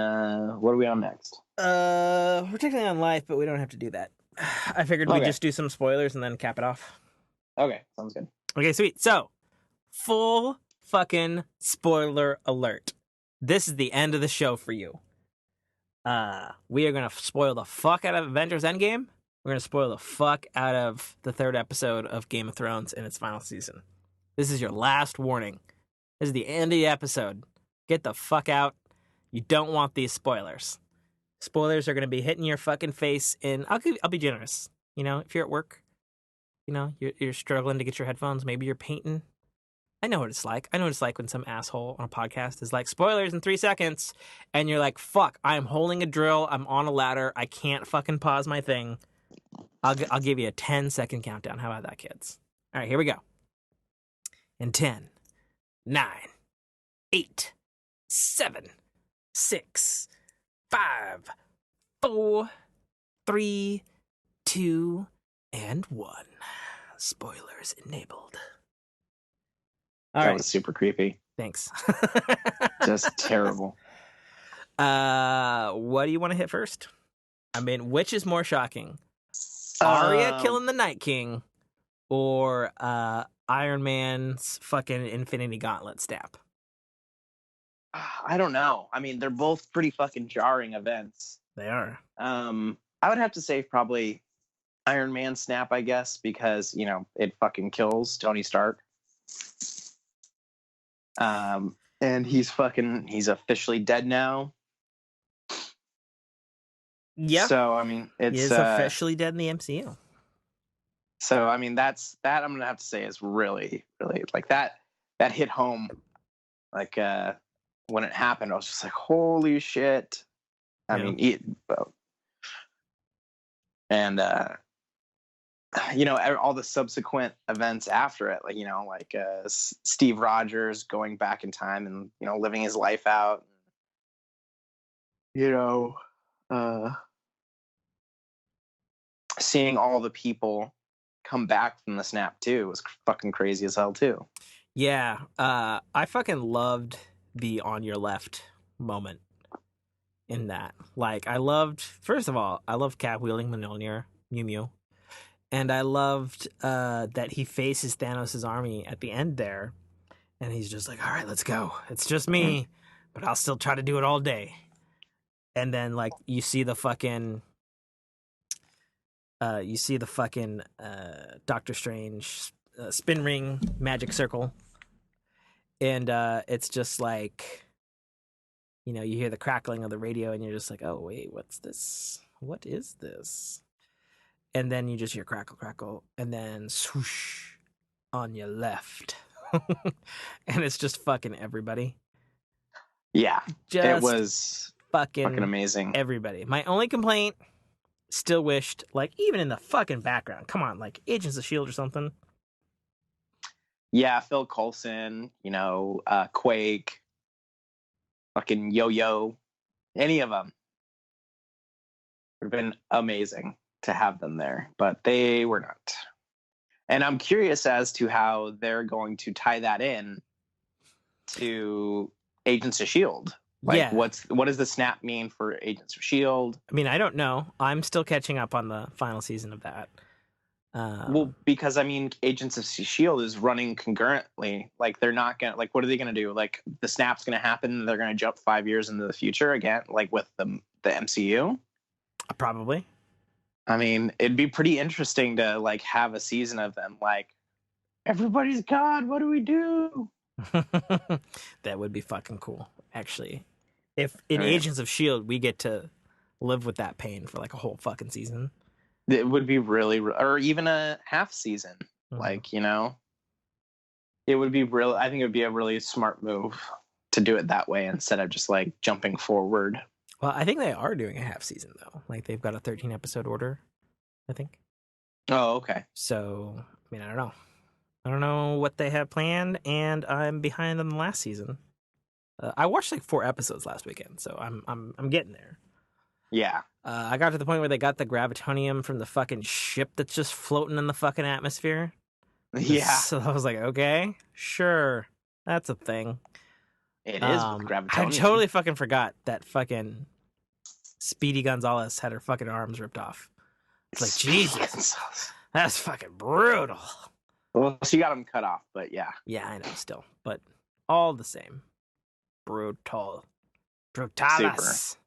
what are we on next? We're technically on life, but we don't have to do that. I figured we'd just do some spoilers and then cap it off. Okay, sounds good. Okay, sweet. So, full fucking spoiler alert. This is the end of the show for you. We are going to spoil the fuck out of Avengers Endgame. We're going to spoil the fuck out of the 3rd episode of Game of Thrones in its final season. This is your last warning. This is the end of the episode. Get the fuck out. You don't want these spoilers. Spoilers are going to be hitting your fucking face in... I'll be generous. You know, if you're at work, you know, you're struggling to get your headphones. Maybe you're painting. I know what it's like. I know what it's like when some asshole on a podcast is like, spoilers in 3 seconds. And you're like, fuck, I'm holding a drill. I'm on a ladder. I can't fucking pause my thing. I'll give you a 10-second countdown. How about that, kids? All right, here we go. In 10, 9, 8, 7, 6, 5, 4, 3, 2, and 1. Spoilers enabled. All that right. was super creepy. Thanks. Just terrible. What do you want to hit first? I mean, which is more shocking? Arya killing the Night King or Iron Man's fucking Infinity Gauntlet snap? I don't know. I mean, they're both pretty fucking jarring events. They are. I would have to say probably Iron Man snap, I guess, because, you know, it fucking kills Tony Stark. And he's officially dead now. Yeah. So, I mean, he is officially dead in the MCU. So, I mean, that I'm going to have to say is really, really, like, that hit home. Like, when it happened, I was just like, holy shit. I mean, you know, all the subsequent events after it, like, you know, like Steve Rogers going back in time and, you know, living his life out, you know, seeing all the people come back from the snap too was fucking crazy as hell too. Yeah, I fucking loved the on your left moment in that. Like, first of all, I loved Cap wielding Mjolnir, Mew Mew. And I loved that he faces Thanos' army at the end there. And he's just like, all right, let's go. It's just me, but I'll still try to do it all day. And then, like, you see the fucking Doctor Strange spin ring magic circle. And it's just like, you know, you hear the crackling of the radio and you're just like, oh, wait, what's this? What is this? And then you just hear crackle, crackle, and then swoosh on your left. And it's just fucking everybody. Yeah, just it was fucking amazing. Everybody. My only complaint, still wished, like, even in the fucking background, come on, like Agents of S.H.I.E.L.D. or something. Yeah, Phil Coulson, you know, Quake, fucking Yo-Yo, any of them. It would have been amazing to have them there, but they were not. And I'm curious as to how they're going to tie that in to Agents of S.H.I.E.L.D. Like, yeah. what does the snap mean for Agents of S.H.I.E.L.D.? I mean, I don't know. I'm still catching up on the final season of that. Well, because, I mean, Agents of S.H.I.E.L.D. is running concurrently. Like, they're not going to, like, what are they going to do? Like, the snap's going to happen, they're going to jump 5 years into the future again, like, with the MCU? Probably. I mean, it'd be pretty interesting to, like, have a season of them, like, everybody's gone, what do we do? That would be fucking cool, actually. If in Agents of S.H.I.E.L.D. we get to live with that pain for, like, a whole fucking season. It would be really, or even a half season. Mm-hmm. Like, you know, it would be real. I think it would be a really smart move to do it that way instead of just, like, jumping forward. Well, I think they are doing a half season, though. Like, they've got a 13-episode order, I think. Oh, okay. So, I mean, I don't know. I don't know what they have planned, and I'm behind on the last season. I watched, like, 4 episodes last weekend, so I'm getting there. Yeah. I got to the point where they got the gravitonium from the fucking ship that's just floating in the fucking atmosphere. Yeah. So I was like, okay, sure. That's a thing. It is with gravitonium. I totally fucking forgot that fucking Speedy Gonzalez had her fucking arms ripped off. It's like, Jesus, that's fucking brutal. Well, she got them cut off, but yeah. Yeah, I know, still. But all the same. Brutal. Brutalis. Super.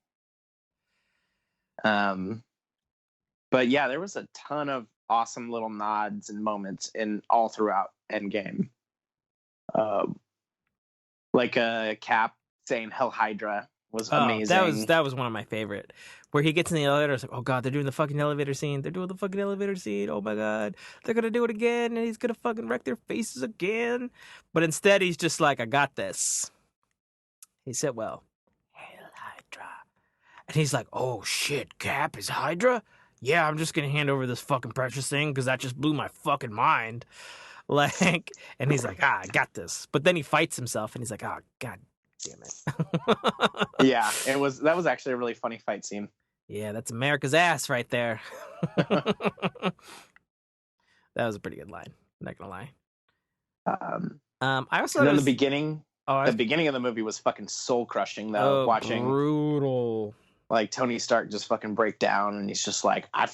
But yeah, there was a ton of awesome little nods and moments in all throughout Endgame. Like Cap saying Hell Hydra was amazing. That was one of my favorite. Where he gets in the elevator, it's like, oh god, they're doing the fucking elevator scene. They're doing the fucking elevator scene. Oh my god, they're gonna do it again, and he's gonna fucking wreck their faces again. But instead, he's just like, I got this. He said, well, Hell Hydra. And he's like, oh shit, Cap is Hydra? Yeah, I'm just gonna hand over this fucking precious thing because that just blew my fucking mind. Like, and he's like, I got this. But then he fights himself and he's like, oh god damn it. Yeah, that was actually a really funny fight scene. Yeah, that's America's ass right there. That was a pretty good line. I'm not gonna lie. I also and then was, the beginning of the movie was fucking soul crushing though. Watching brutal. Like Tony Stark just fucking break down, and he's just like, I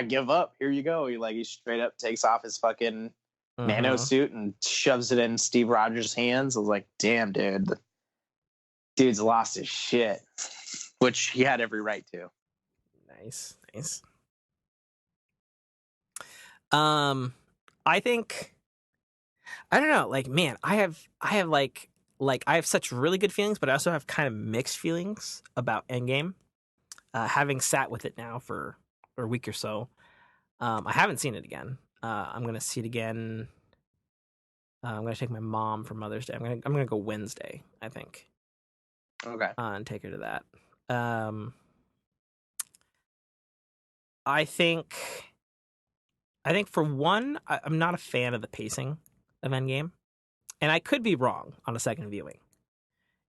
give up. Here you go. He straight up takes off his fucking nano suit and shoves it in Steve Rogers' hands. I was like, damn, dude, the dude's lost his shit, which he had every right to. Nice. I think, I don't know, like, man, I have I have such really good feelings, but I also have kind of mixed feelings about Endgame. Having sat with it now for a week or so, I haven't seen it again. I'm gonna see it again. I'm gonna take my mom for Mother's Day. I'm gonna go Wednesday, I think. Okay. And take her to that. I think for one, I'm not a fan of the pacing of Endgame, and I could be wrong on a second viewing.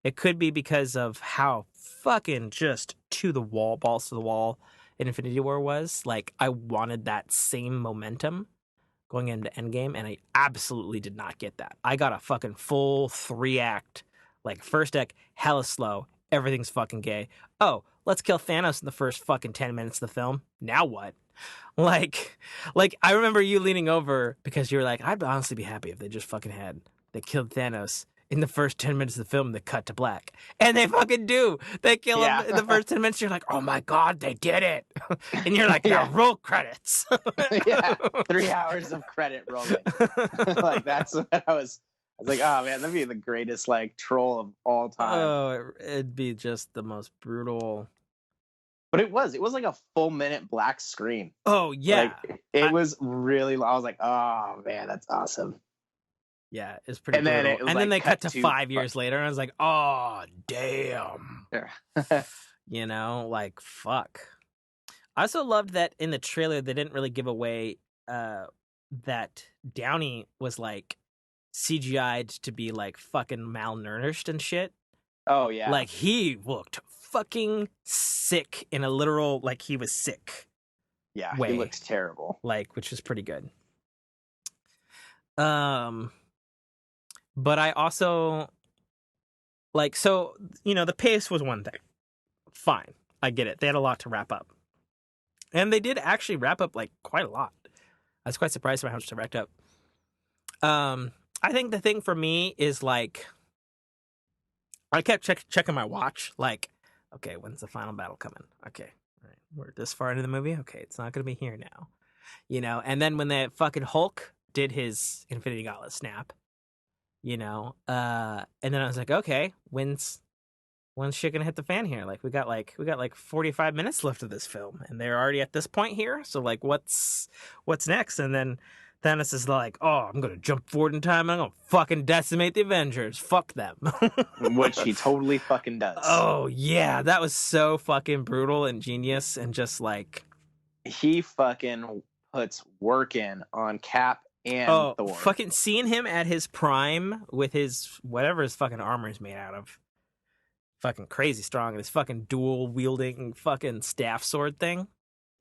It could be because of how fucking just balls to the wall Infinity War was. Like, I wanted that same momentum going into Endgame, and I absolutely did not get that. I got a fucking full 3-act, like, first act, hella slow, everything's fucking gay. Oh, let's kill Thanos in the first fucking 10 minutes of the film. Now what? Like, I remember you leaning over because you were like, I'd honestly be happy if they just fucking they killed Thanos in the first 10 minutes of the film. They cut to black, and they fucking do. They kill him in the first 10 minutes. You're like, oh my god, they did it. And you're like, now roll credits. 3 hours of credit rolling. Like, that's what I was like, oh man, that'd be the greatest like troll of all time. Oh, it'd be just the most brutal. But it was like a full minute black screen. Oh yeah, like, it was really. I was like, oh man, that's awesome. Yeah, it's pretty brutal. And then they cut to 5 years later, and I was like, oh damn. You know, like, fuck. I also loved that in the trailer they didn't really give away that Downey was like CGI'd to be like fucking malnourished and shit. Oh yeah. Like, he looked fucking sick in a literal, like, he was sick. Yeah, way. He looks terrible. Like, which is pretty good. But I also like, so, you know, the pace was one thing. Fine. I get it. They had a lot to wrap up. And they did actually wrap up like quite a lot. I was quite surprised by how much they wrapped up. I think the thing for me is like, I kept checking my watch. Like, okay, when's the final battle coming? Okay, all right, we're this far into the movie. Okay, it's not gonna be here now, you know. And then when the fucking Hulk did his Infinity Gauntlet snap, you know, and then I was like, okay, when's shit gonna hit the fan here? Like, we got like 45 minutes left of this film, and they're already at this point here. So like, what's next? And then Thanos is like, oh, I'm gonna jump forward in time, and I'm gonna fucking decimate the Avengers. Fuck them. Which he totally fucking does. Oh yeah, that was so fucking brutal and genius, and just like, he fucking puts work in on Cap and Thor. Fucking seeing him at his prime with his whatever his fucking armor is made out of. Fucking crazy strong, and his fucking dual wielding fucking staff sword thing.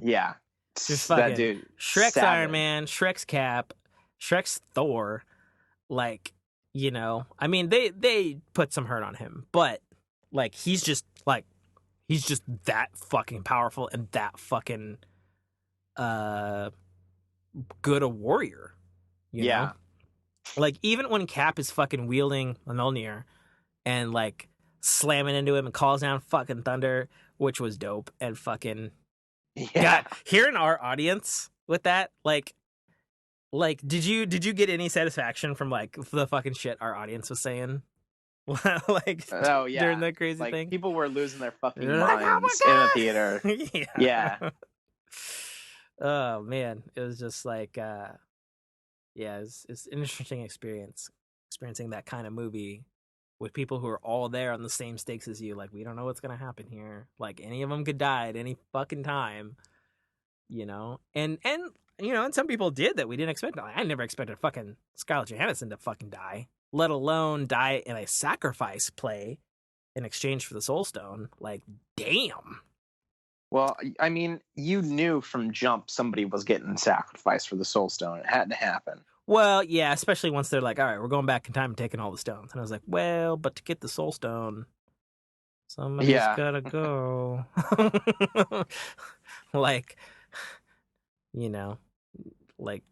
Yeah. Just fucking that dude. Shrek's savage. Iron Man, Shrek's Cap, Shrek's Thor. Like, you know, I mean, they put some hurt on him, but like, he's just that fucking powerful and that fucking good a warrior. You know? Like, even when Cap is fucking wielding Mjolnir and like slamming into him and calls down fucking thunder, which was dope. And fucking God, hearing our audience with that, like did you get any satisfaction from like the fucking shit our audience was saying? Like, oh yeah, during that crazy thing, people were losing their fucking like, minds oh in the theater. Yeah. Oh man, it was just like it's an interesting experiencing that kind of movie with people who are all there on the same stakes as you. Like, we don't know what's gonna happen here. Like, any of them could die at any fucking time, you know. And you know, and some people did that we didn't expect. I never expected fucking Scarlett Johansson to fucking die, let alone die in a sacrifice play in exchange for the Soul Stone. Like, damn. Well, I mean, you knew from jump somebody was getting sacrificed for the Soul Stone. It had to happen. Well, yeah, especially once they're like, all right, we're going back in time and taking all the stones. And I was like, well, but to get the Soul Stone, somebody's gotta go. Like, you know, like,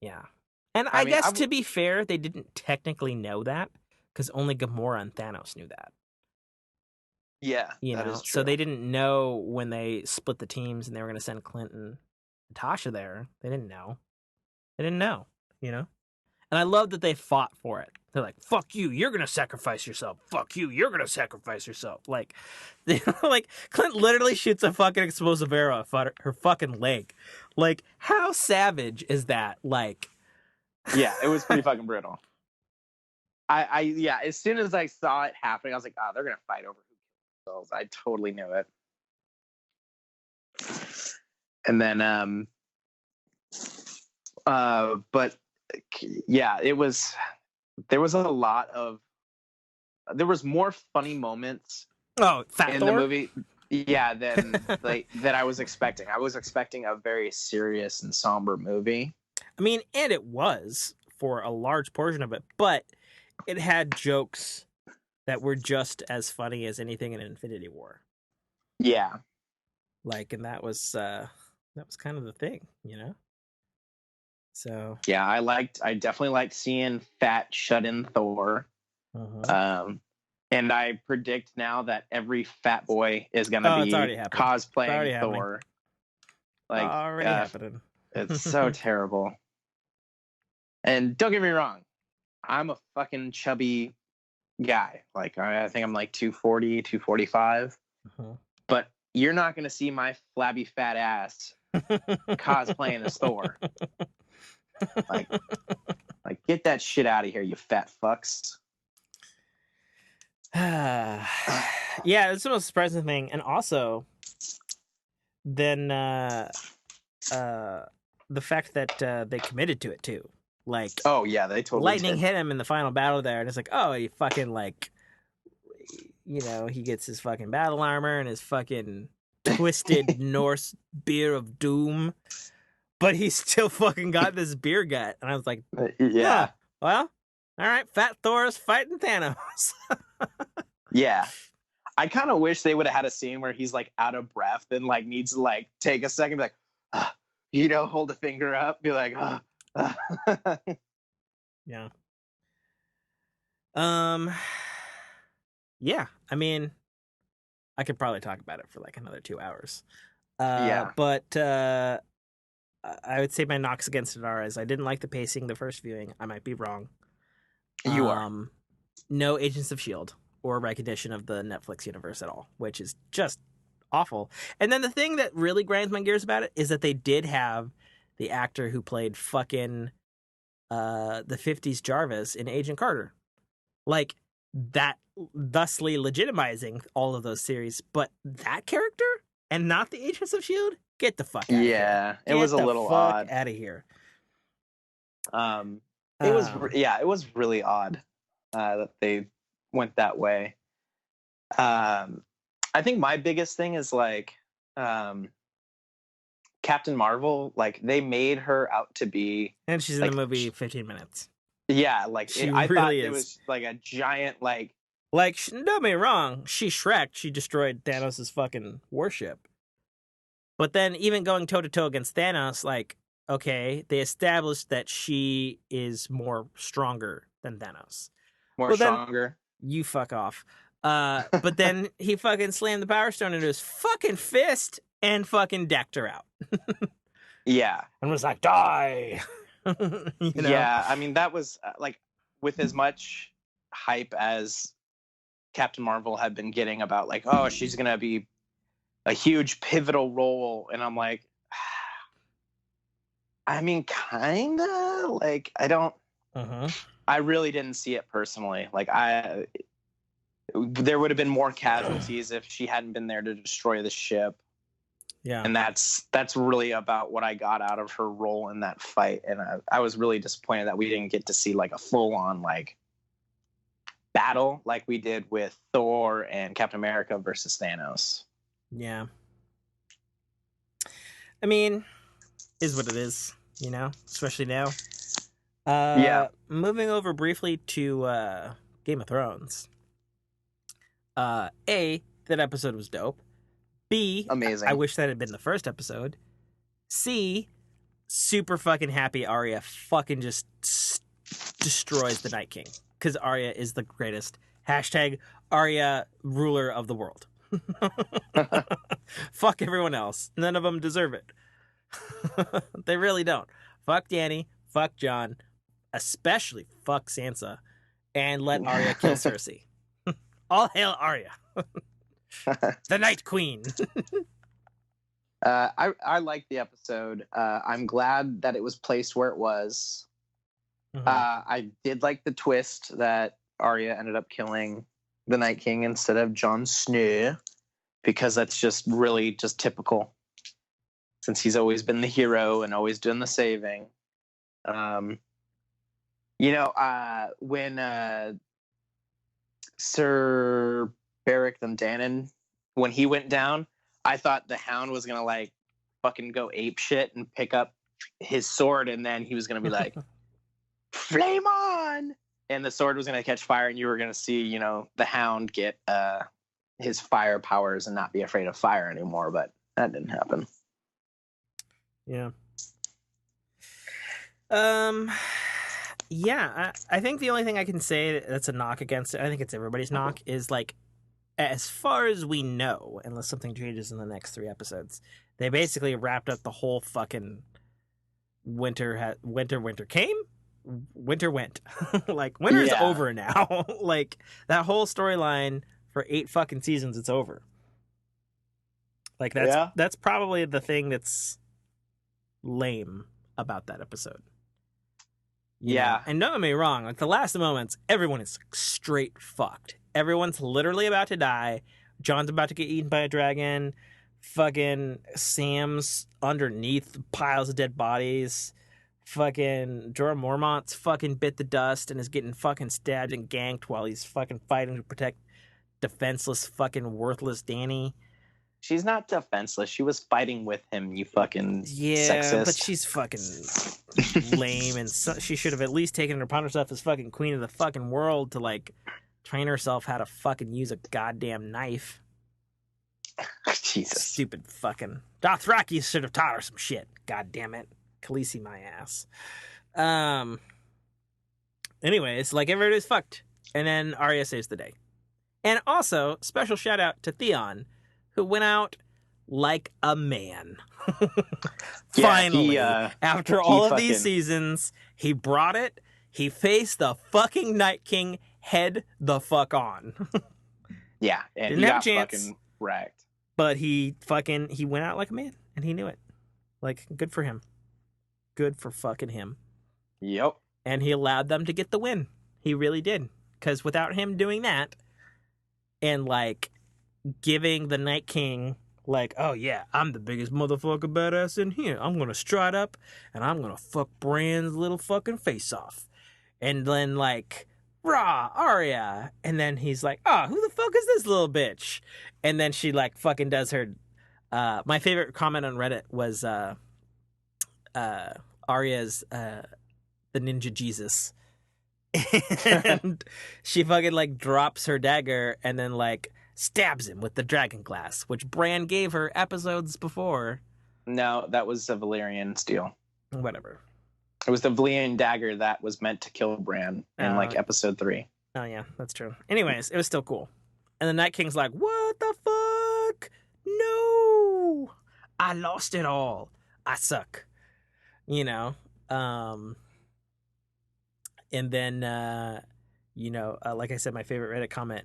yeah. And I guess, to be fair, they didn't technically know that because only Gamora and Thanos knew that. Yeah, that is true. So they didn't know when they split the teams and they were going to send Clint and Natasha there. They didn't know. You know? And I love that they fought for it. They're like, fuck you, you're going to sacrifice yourself. Fuck you, you're going to sacrifice yourself. Like, like, Clint literally shoots a fucking explosive arrow at her fucking leg. Like, how savage is that? Like... Yeah, it was pretty fucking brutal. Yeah, as soon as I saw it happening, I was like, oh, they're going to fight over who kills themselves. I totally knew it. And then, but yeah, there was more funny moments in the movie. Yeah, than that I was expecting. I was expecting a very serious and somber movie. I mean, and it was for a large portion of it, but it had jokes that were just as funny as anything in Infinity War. Yeah. Like, and that was kind of the thing, you know? So yeah, I definitely liked seeing fat shut-in Thor. And I predict now that every fat boy is going to be cosplaying Thor. Like, already happening. It's so terrible. And don't get me wrong, I'm a fucking chubby guy. Like, I think I'm like 240, 245. But you're not going to see my flabby fat ass cosplaying as Thor. Like, get that shit out of here, you fat fucks. Yeah, it's the most surprising thing. And also, then the fact that they committed to it too. Like, oh yeah, they totally lightning did. hit him in the final battle there, and it's like, oh, he fucking, like, you know, he gets his fucking battle armor and his fucking twisted Norse beer of doom, but he's still fucking got this beer gut. And I was like, yeah, well, all right, Fat Thor's fighting Thanos. Yeah. I kind of wish they would have had a scene where he's like out of breath and like needs to like take a second, be like, you know, hold a finger up, be like, Yeah. Yeah, I mean, I could probably talk about it for like another 2 hours. Yeah. But I would say my knocks against it are, is I didn't like the pacing the first viewing. I might be wrong. You are. No Agents of S.H.I.E.L.D. or recognition of the Netflix universe at all, which is just awful. And then the thing that really grinds my gears about it is that they did have the actor who played fucking the 50s Jarvis in Agent Carter. Like, that, thusly legitimizing all of those series. But that character and not the Agents of S.H.I.E.L.D.? Get the fuck out of here. Yeah, it was a little odd. Out of here. It was really odd that they went that way. I think my biggest thing is like Captain Marvel. Like, they made her out to be, and she's in the movie 15 minutes. Yeah, like I thought it was like a giant like. Don't get me wrong, she Shrek. She destroyed Thanos' fucking warship. But then, even going toe-to-toe against Thanos, like, okay, they established that she is more stronger than Thanos. More stronger? You fuck off. But then he fucking slammed the Power Stone into his fucking fist and fucking decked her out. Yeah. And was like, die! You know? Yeah, I mean, that was, like, with as much hype as Captain Marvel had been getting about, like, oh, she's going to be a huge pivotal role, and I'm like, I mean, kinda, like, I don't, I really didn't see it personally. Like, there would have been more casualties if she hadn't been there to destroy the ship. Yeah, and that's really about what I got out of her role in that fight, and I was really disappointed that we didn't get to see like a full-on like battle like we did with Thor and Captain America versus Thanos. Yeah. I mean, is what it is, you know, especially now. Moving over briefly to Game of Thrones. A, that episode was dope. B, amazing. I wish that had been the first episode. C, super fucking happy Arya fucking just destroys the Night King. Because Arya is the greatest. Hashtag Arya, ruler of the world. Fuck everyone else. None of them deserve it. They really don't. Fuck Dany. Fuck Jon. Especially fuck Sansa. And let Arya kill Cersei. All hail Arya. The Night Queen. I like the episode. I'm glad that it was placed where it was. Mm-hmm. I did like the twist that Arya ended up killing the Night King instead of Jon Snow, because that's just really just typical, since he's always been the hero and always done the saving. When Sir Beric Dondarrion, when he went down, I thought the Hound was gonna like fucking go ape shit and pick up his sword, and then he was gonna be like, "Flame on!" and the sword was gonna catch fire, and you were gonna see, you know, the Hound get his fire powers and not be afraid of fire anymore. But that didn't happen. Yeah. Yeah, I think the only thing I can say that's a knock against it, I think it's everybody's knock, is like, as far as we know, unless something changes in the next 3 episodes, they basically wrapped up the whole fucking winter came, winter went. Like, winter is over now. Like, that whole storyline for 8 fucking seasons, it's over. Like, that's probably the thing that's lame about that episode. You know? And don't get me wrong, like, the last moments, everyone is straight fucked. Everyone's literally about to die. Jon's about to get eaten by a dragon. Fucking Sam's underneath piles of dead bodies. Fucking Jorah Mormont's fucking bit the dust and is getting fucking stabbed and ganked while he's fucking fighting to protect defenseless fucking worthless Dany. She's not defenseless. She was fighting with him, you fucking sexist. But she's fucking lame, and she should have at least taken it upon herself as fucking queen of the fucking world to, like, train herself how to fucking use a goddamn knife. Jesus. Stupid fucking Dothraki should have taught her some shit. God damn it. Khaleesi my ass. Anyways, like, everybody's fucked. And then Arya saves the day. And also, special shout out to Theon, who went out like a man. Finally, after all of these seasons, he brought it. He faced the fucking Night King head the fuck on. Yeah, and didn't he have got a chance, fucking wrecked. But he went out like a man, and he knew it. Like, good for him. Good for fucking him. Yep. And he allowed them to get the win. He really did. Because without him doing that, and, like, giving the Night King, like, oh yeah, I'm the biggest motherfucker badass in here. I'm gonna stride up and I'm gonna fuck Bran's little fucking face off. And then, like, rah, Arya. And then he's like, oh, who the fuck is this little bitch? And then she, like, fucking does her, my favorite comment on Reddit was, Arya's, the ninja Jesus. And she fucking, like, drops her dagger and then, like, stabs him with the dragon glass, which Bran gave her episodes before. No, that was a Valyrian steel. Whatever. It was the Valyrian dagger that was meant to kill Bran in, like, episode 3. Oh, yeah, that's true. Anyways, it was still cool. And the Night King's like, what the fuck? No! I lost it all. I suck. You know? And then, like I said, my favorite Reddit comment,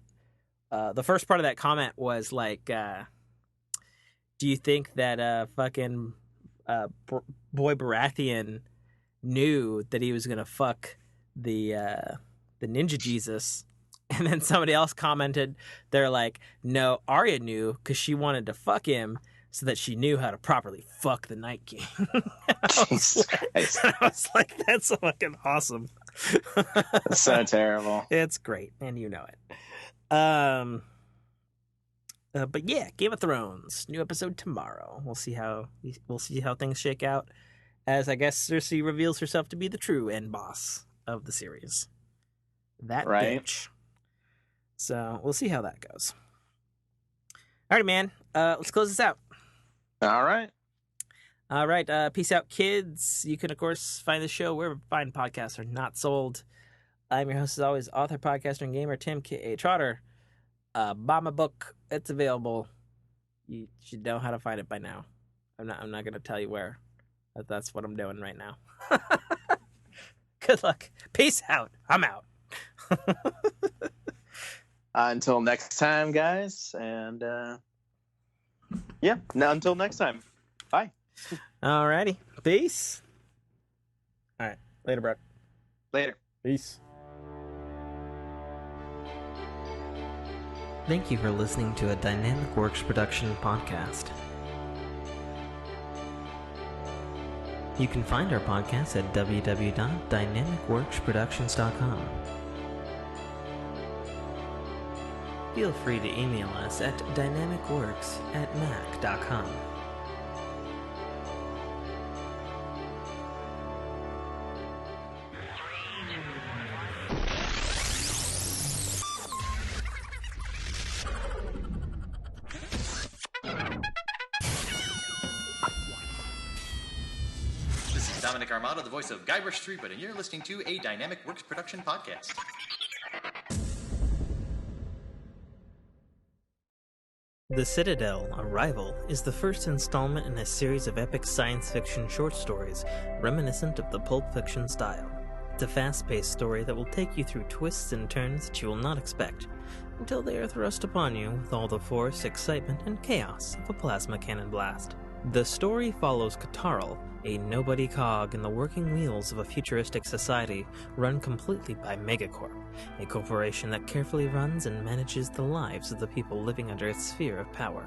the first part of that comment was like, do you think that fucking boy Baratheon knew that he was gonna fuck the ninja Jesus? And then somebody else commented, they're like, no, Arya knew because she wanted to fuck him so that she knew how to properly fuck the Night King. I was like, that's fucking awesome. That's so terrible. It's great, and you know it. But yeah, Game of Thrones, new episode tomorrow. We'll see how things shake out, as I guess Cersei reveals herself to be the true end boss of the series. That bitch. So we'll see how that goes. Alrighty, man. Let's close this out. All right. Peace out, kids. You can, of course, find the show wherever fine podcasts are not sold. I'm your host, as always, author, podcaster, and gamer, Tim K.A. Trotter. Buy my book. It's available. You should know how to find it by now. I'm not going to tell you where. That's what I'm doing right now. Good luck. Peace out. I'm out. Until next time, guys. And until next time. Bye. Alrighty. Peace. All right. Later, bro. Later. Peace. Thank you for listening to a Dynamic Works production podcast. You can find our podcast at www.dynamicworksproductions.com. Feel free to email us at dynamicworks@mac.com. Armada, the voice of Guybrush Threepwood, and you're listening to a Dynamic Works production podcast. The Citadel, Arrival, is the first installment in a series of epic science fiction short stories reminiscent of the Pulp Fiction style. It's a fast-paced story that will take you through twists and turns that you will not expect, until they are thrust upon you with all the force, excitement, and chaos of a plasma cannon blast. The story follows Katarl, a nobody cog in the working wheels of a futuristic society run completely by Megacorp, a corporation that carefully runs and manages the lives of the people living under its sphere of power.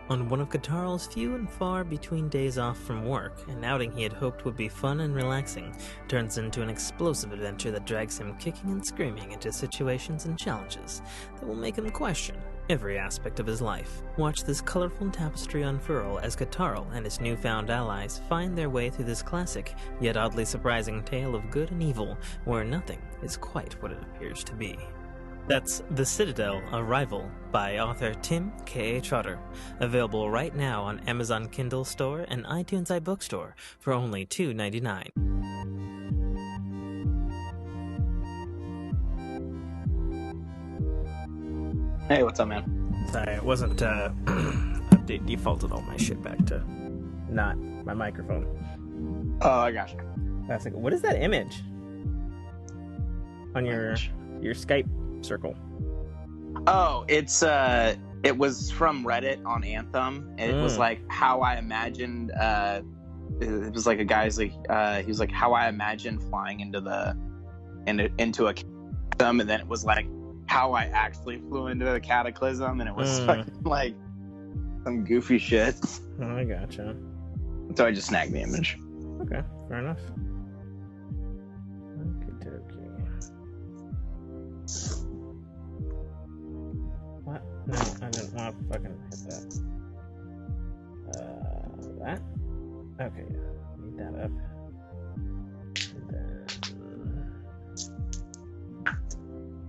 On one of Katarl's few and far between days off from work, an outing he had hoped would be fun and relaxing turns into an explosive adventure that drags him kicking and screaming into situations and challenges that will make him question every aspect of his life. Watch this colorful tapestry unfurl as Katarl and his newfound allies find their way through this classic, yet oddly surprising tale of good and evil, where nothing is quite what it appears to be. That's The Citadel, Arrival, by author Tim K.A. Trotter, available right now on Amazon Kindle Store and iTunes iBookstore for only $2.99. Hey, what's up, man? Sorry, it wasn't, I defaulted all my shit back to not my microphone. Oh, I gotcha. That's like, what is that image on your Skype circle? Oh, it was from Reddit on Anthem. It was like how I imagined, it was like a guy's like, he was like how I imagined flying into a cataclysm, and then it was like how I actually flew into the cataclysm, and it was fucking like some goofy shit. Oh, I gotcha. So I just snagged the image. Okay, fair enough. What? No, I didn't want to fucking hit that. That? Okay, need that up. And then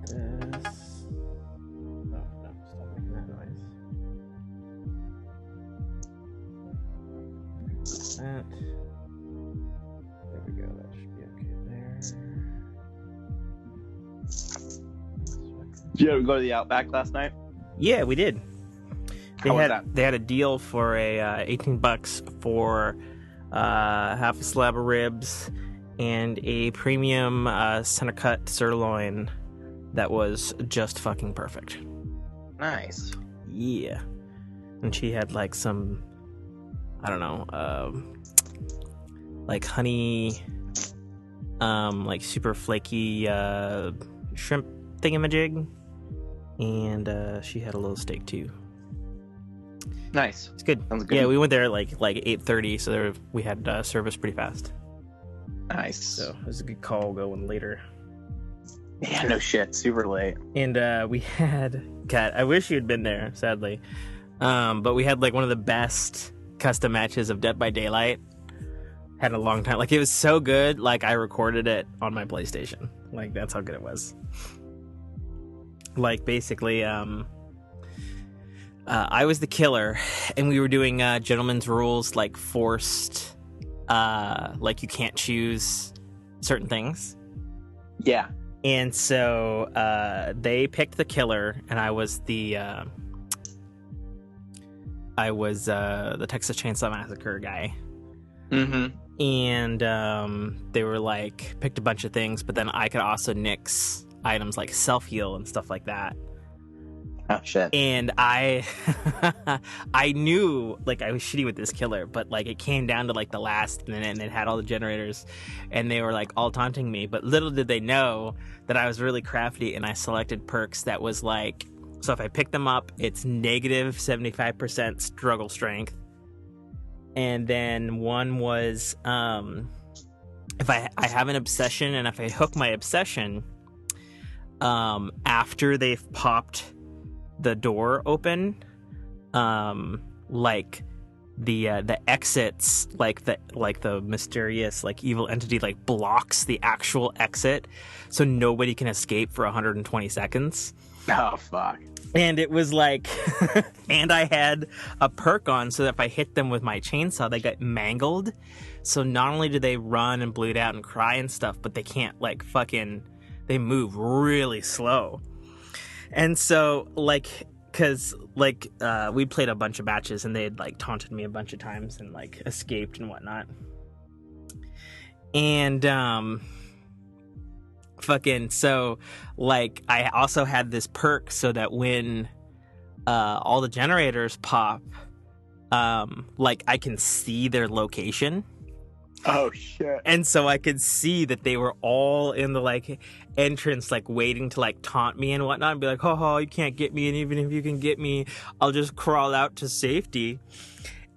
this. Oh, no, stop making that noise. That. There we go, that should be okay there. Did you go to the Outback last night? Yeah, we did. How was that? They had a deal for a $18 for half a slab of ribs and a premium center cut sirloin that was just fucking perfect. Nice. Yeah. And she had like some, I don't know, like honey, like super flaky shrimp thingamajig. And she had a little steak too. Nice. It's good. Sounds good. Yeah, we went there like 8:30, so we had service pretty fast. Nice. So it was a good call going later. Yeah, no shit. Super late. And we had, God, I wish you'd been there, sadly. But we had like one of the best custom matches of Dead by Daylight. Had a long time. Like, it was so good, like I recorded it on my PlayStation. Like, that's how good it was. Like, basically, I was the killer, and we were doing gentleman's rules, like forced, like you can't choose certain things. Yeah. And so they picked the killer, and I was the Texas Chainsaw Massacre guy. Mm-hmm. And they were like, picked a bunch of things, but then I could also nix items like self-heal and stuff like that. Oh, shit. And I knew, like, I was shitty with this killer, but, like, it came down to, like, the last minute, and it had all the generators, and they were, like, all taunting me. But little did they know that I was really crafty, and I selected perks that was, like, so if I pick them up, it's negative 75% struggle strength. And then one was, if I have an obsession, and if I hook my obsession, after they've popped the door open, like the exits, like the mysterious, like, evil entity, like, blocks the actual exit, so nobody can escape for 120 seconds. Oh, fuck. And it was like, and I had a perk on so that if I hit them with my chainsaw, they get mangled. So not only do they run and bleed out and cry and stuff, but they can't, like, they move really slow. And so, like, because, like, we played a bunch of matches, and they had, like, taunted me a bunch of times and, like, escaped and whatnot. And, so, like, I also had this perk so that when all the generators pop, like, I can see their location. Oh, shit. And so I could see that they were all in the, like, entrance, like, waiting to, like, taunt me and whatnot, and be like, ho, you can't get me, and even if you can get me, I'll just crawl out to safety.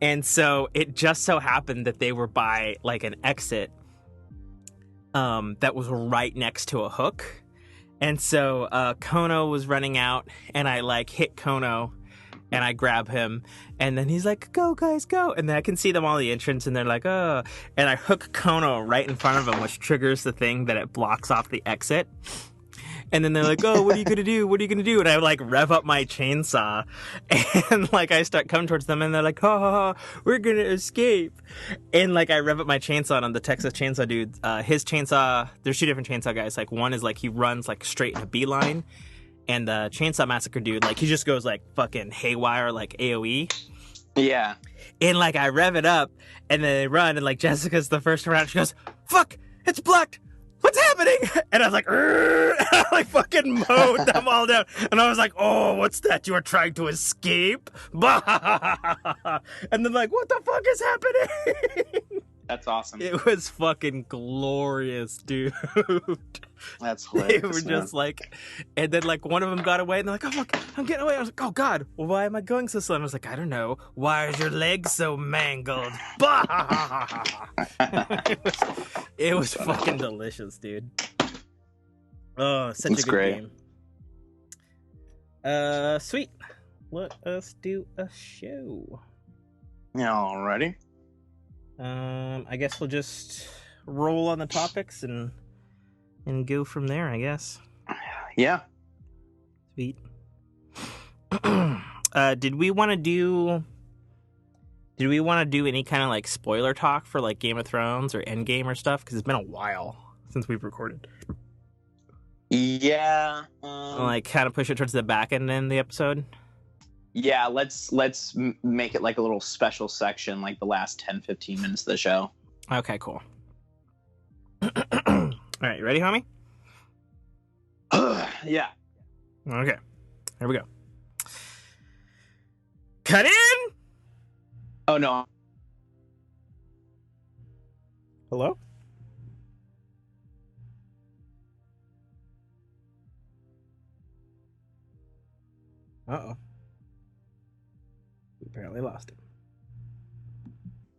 And so it just so happened that they were by, like, an exit that was right next to a hook. And so Kono was running out, and I, like, hit Kono, and I grab him, and then he's like, go, guys, go. And then I can see them all the entrance, and they're like, oh. And I hook Kono right in front of him, which triggers the thing that it blocks off the exit. And then they're like, oh, what are you going to do? What are you going to do? And I, like, rev up my chainsaw, and, like, I start coming towards them, and they're like, we're going to escape. And, like, I rev up my chainsaw, and on the Texas Chainsaw dude, his chainsaw, there's two different chainsaw guys. Like, one is, like, he runs, like, straight in a beeline. And the Chainsaw Massacre dude, like, he just goes, like, fucking haywire, like, AoE. Yeah. And, like, I rev it up, and then they run, and, like, Jessica's the first around. She goes, fuck, it's blocked. What's happening? And I was like, and I, like, fucking mowed them all down. And I was like, oh, what's that? You are trying to escape? And then, like, what the fuck is happening? That's awesome. It was fucking glorious, dude. That's hilarious. They were just like, and then, like, one of them got away, and they're like, oh, fuck, I'm getting away. I was like, oh, God, well, why am I going so slow? And I was like, I don't know. Why is your leg so mangled? It was fucking delicious, dude. Oh, such a good game. Sweet. Let us do a show. Alrighty. I guess we'll just roll on the topics and go from there, I guess. Yeah. Sweet. Did we want to do any kind of, like, spoiler talk for, like, Game of Thrones or Endgame or stuff? Because it's been a while since we've recorded. Yeah. Like, kind of push it towards the back end in the episode. Yeah, let's make it like a little special section, like the last 10-15 minutes of the show. Okay, cool. All right, you ready, homie? Yeah. Okay, here we go. Cut in! Oh, no. Hello? Uh-oh. We apparently lost him.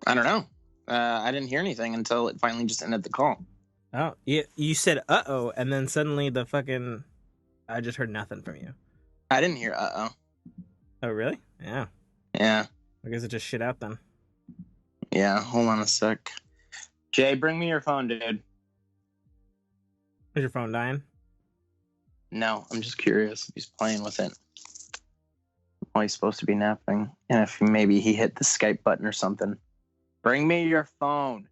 I don't know. I didn't hear anything until it finally just ended the call. Oh, you said uh-oh, and then suddenly the fucking... I just heard nothing from you. I didn't hear uh-oh. Oh, really? Yeah. Yeah. I guess it just shit out then. Yeah, hold on a sec. Jay, bring me your phone, dude. Is your phone dying? No, I'm just curious if he's playing with it. Well, he's supposed to be napping. And if maybe he hit the Skype button or something. Bring me your phone.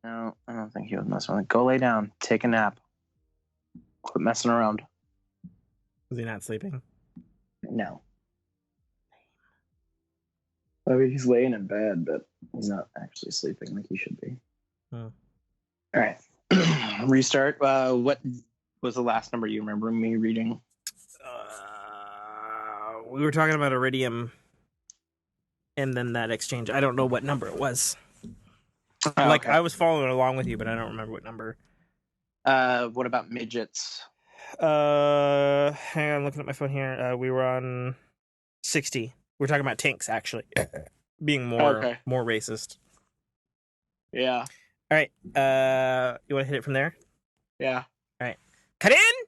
No, I don't think he was messing with it. Go lay down. Take a nap. Quit messing around. Is he not sleeping? No. I mean, he's laying in bed, but he's not actually sleeping like he should be. Oh. All right. Restart. What was the last number you remember me reading? We were talking about Iridium and then that exchange. I don't know what number it was. Okay. I was following along with you, but I don't remember what number. What about midgets? Hang on, looking at my phone here. We were on 60. We're talking about tanks, actually. Being more racist. Yeah. All right. You want to hit it from there? Yeah. All right. Cut in!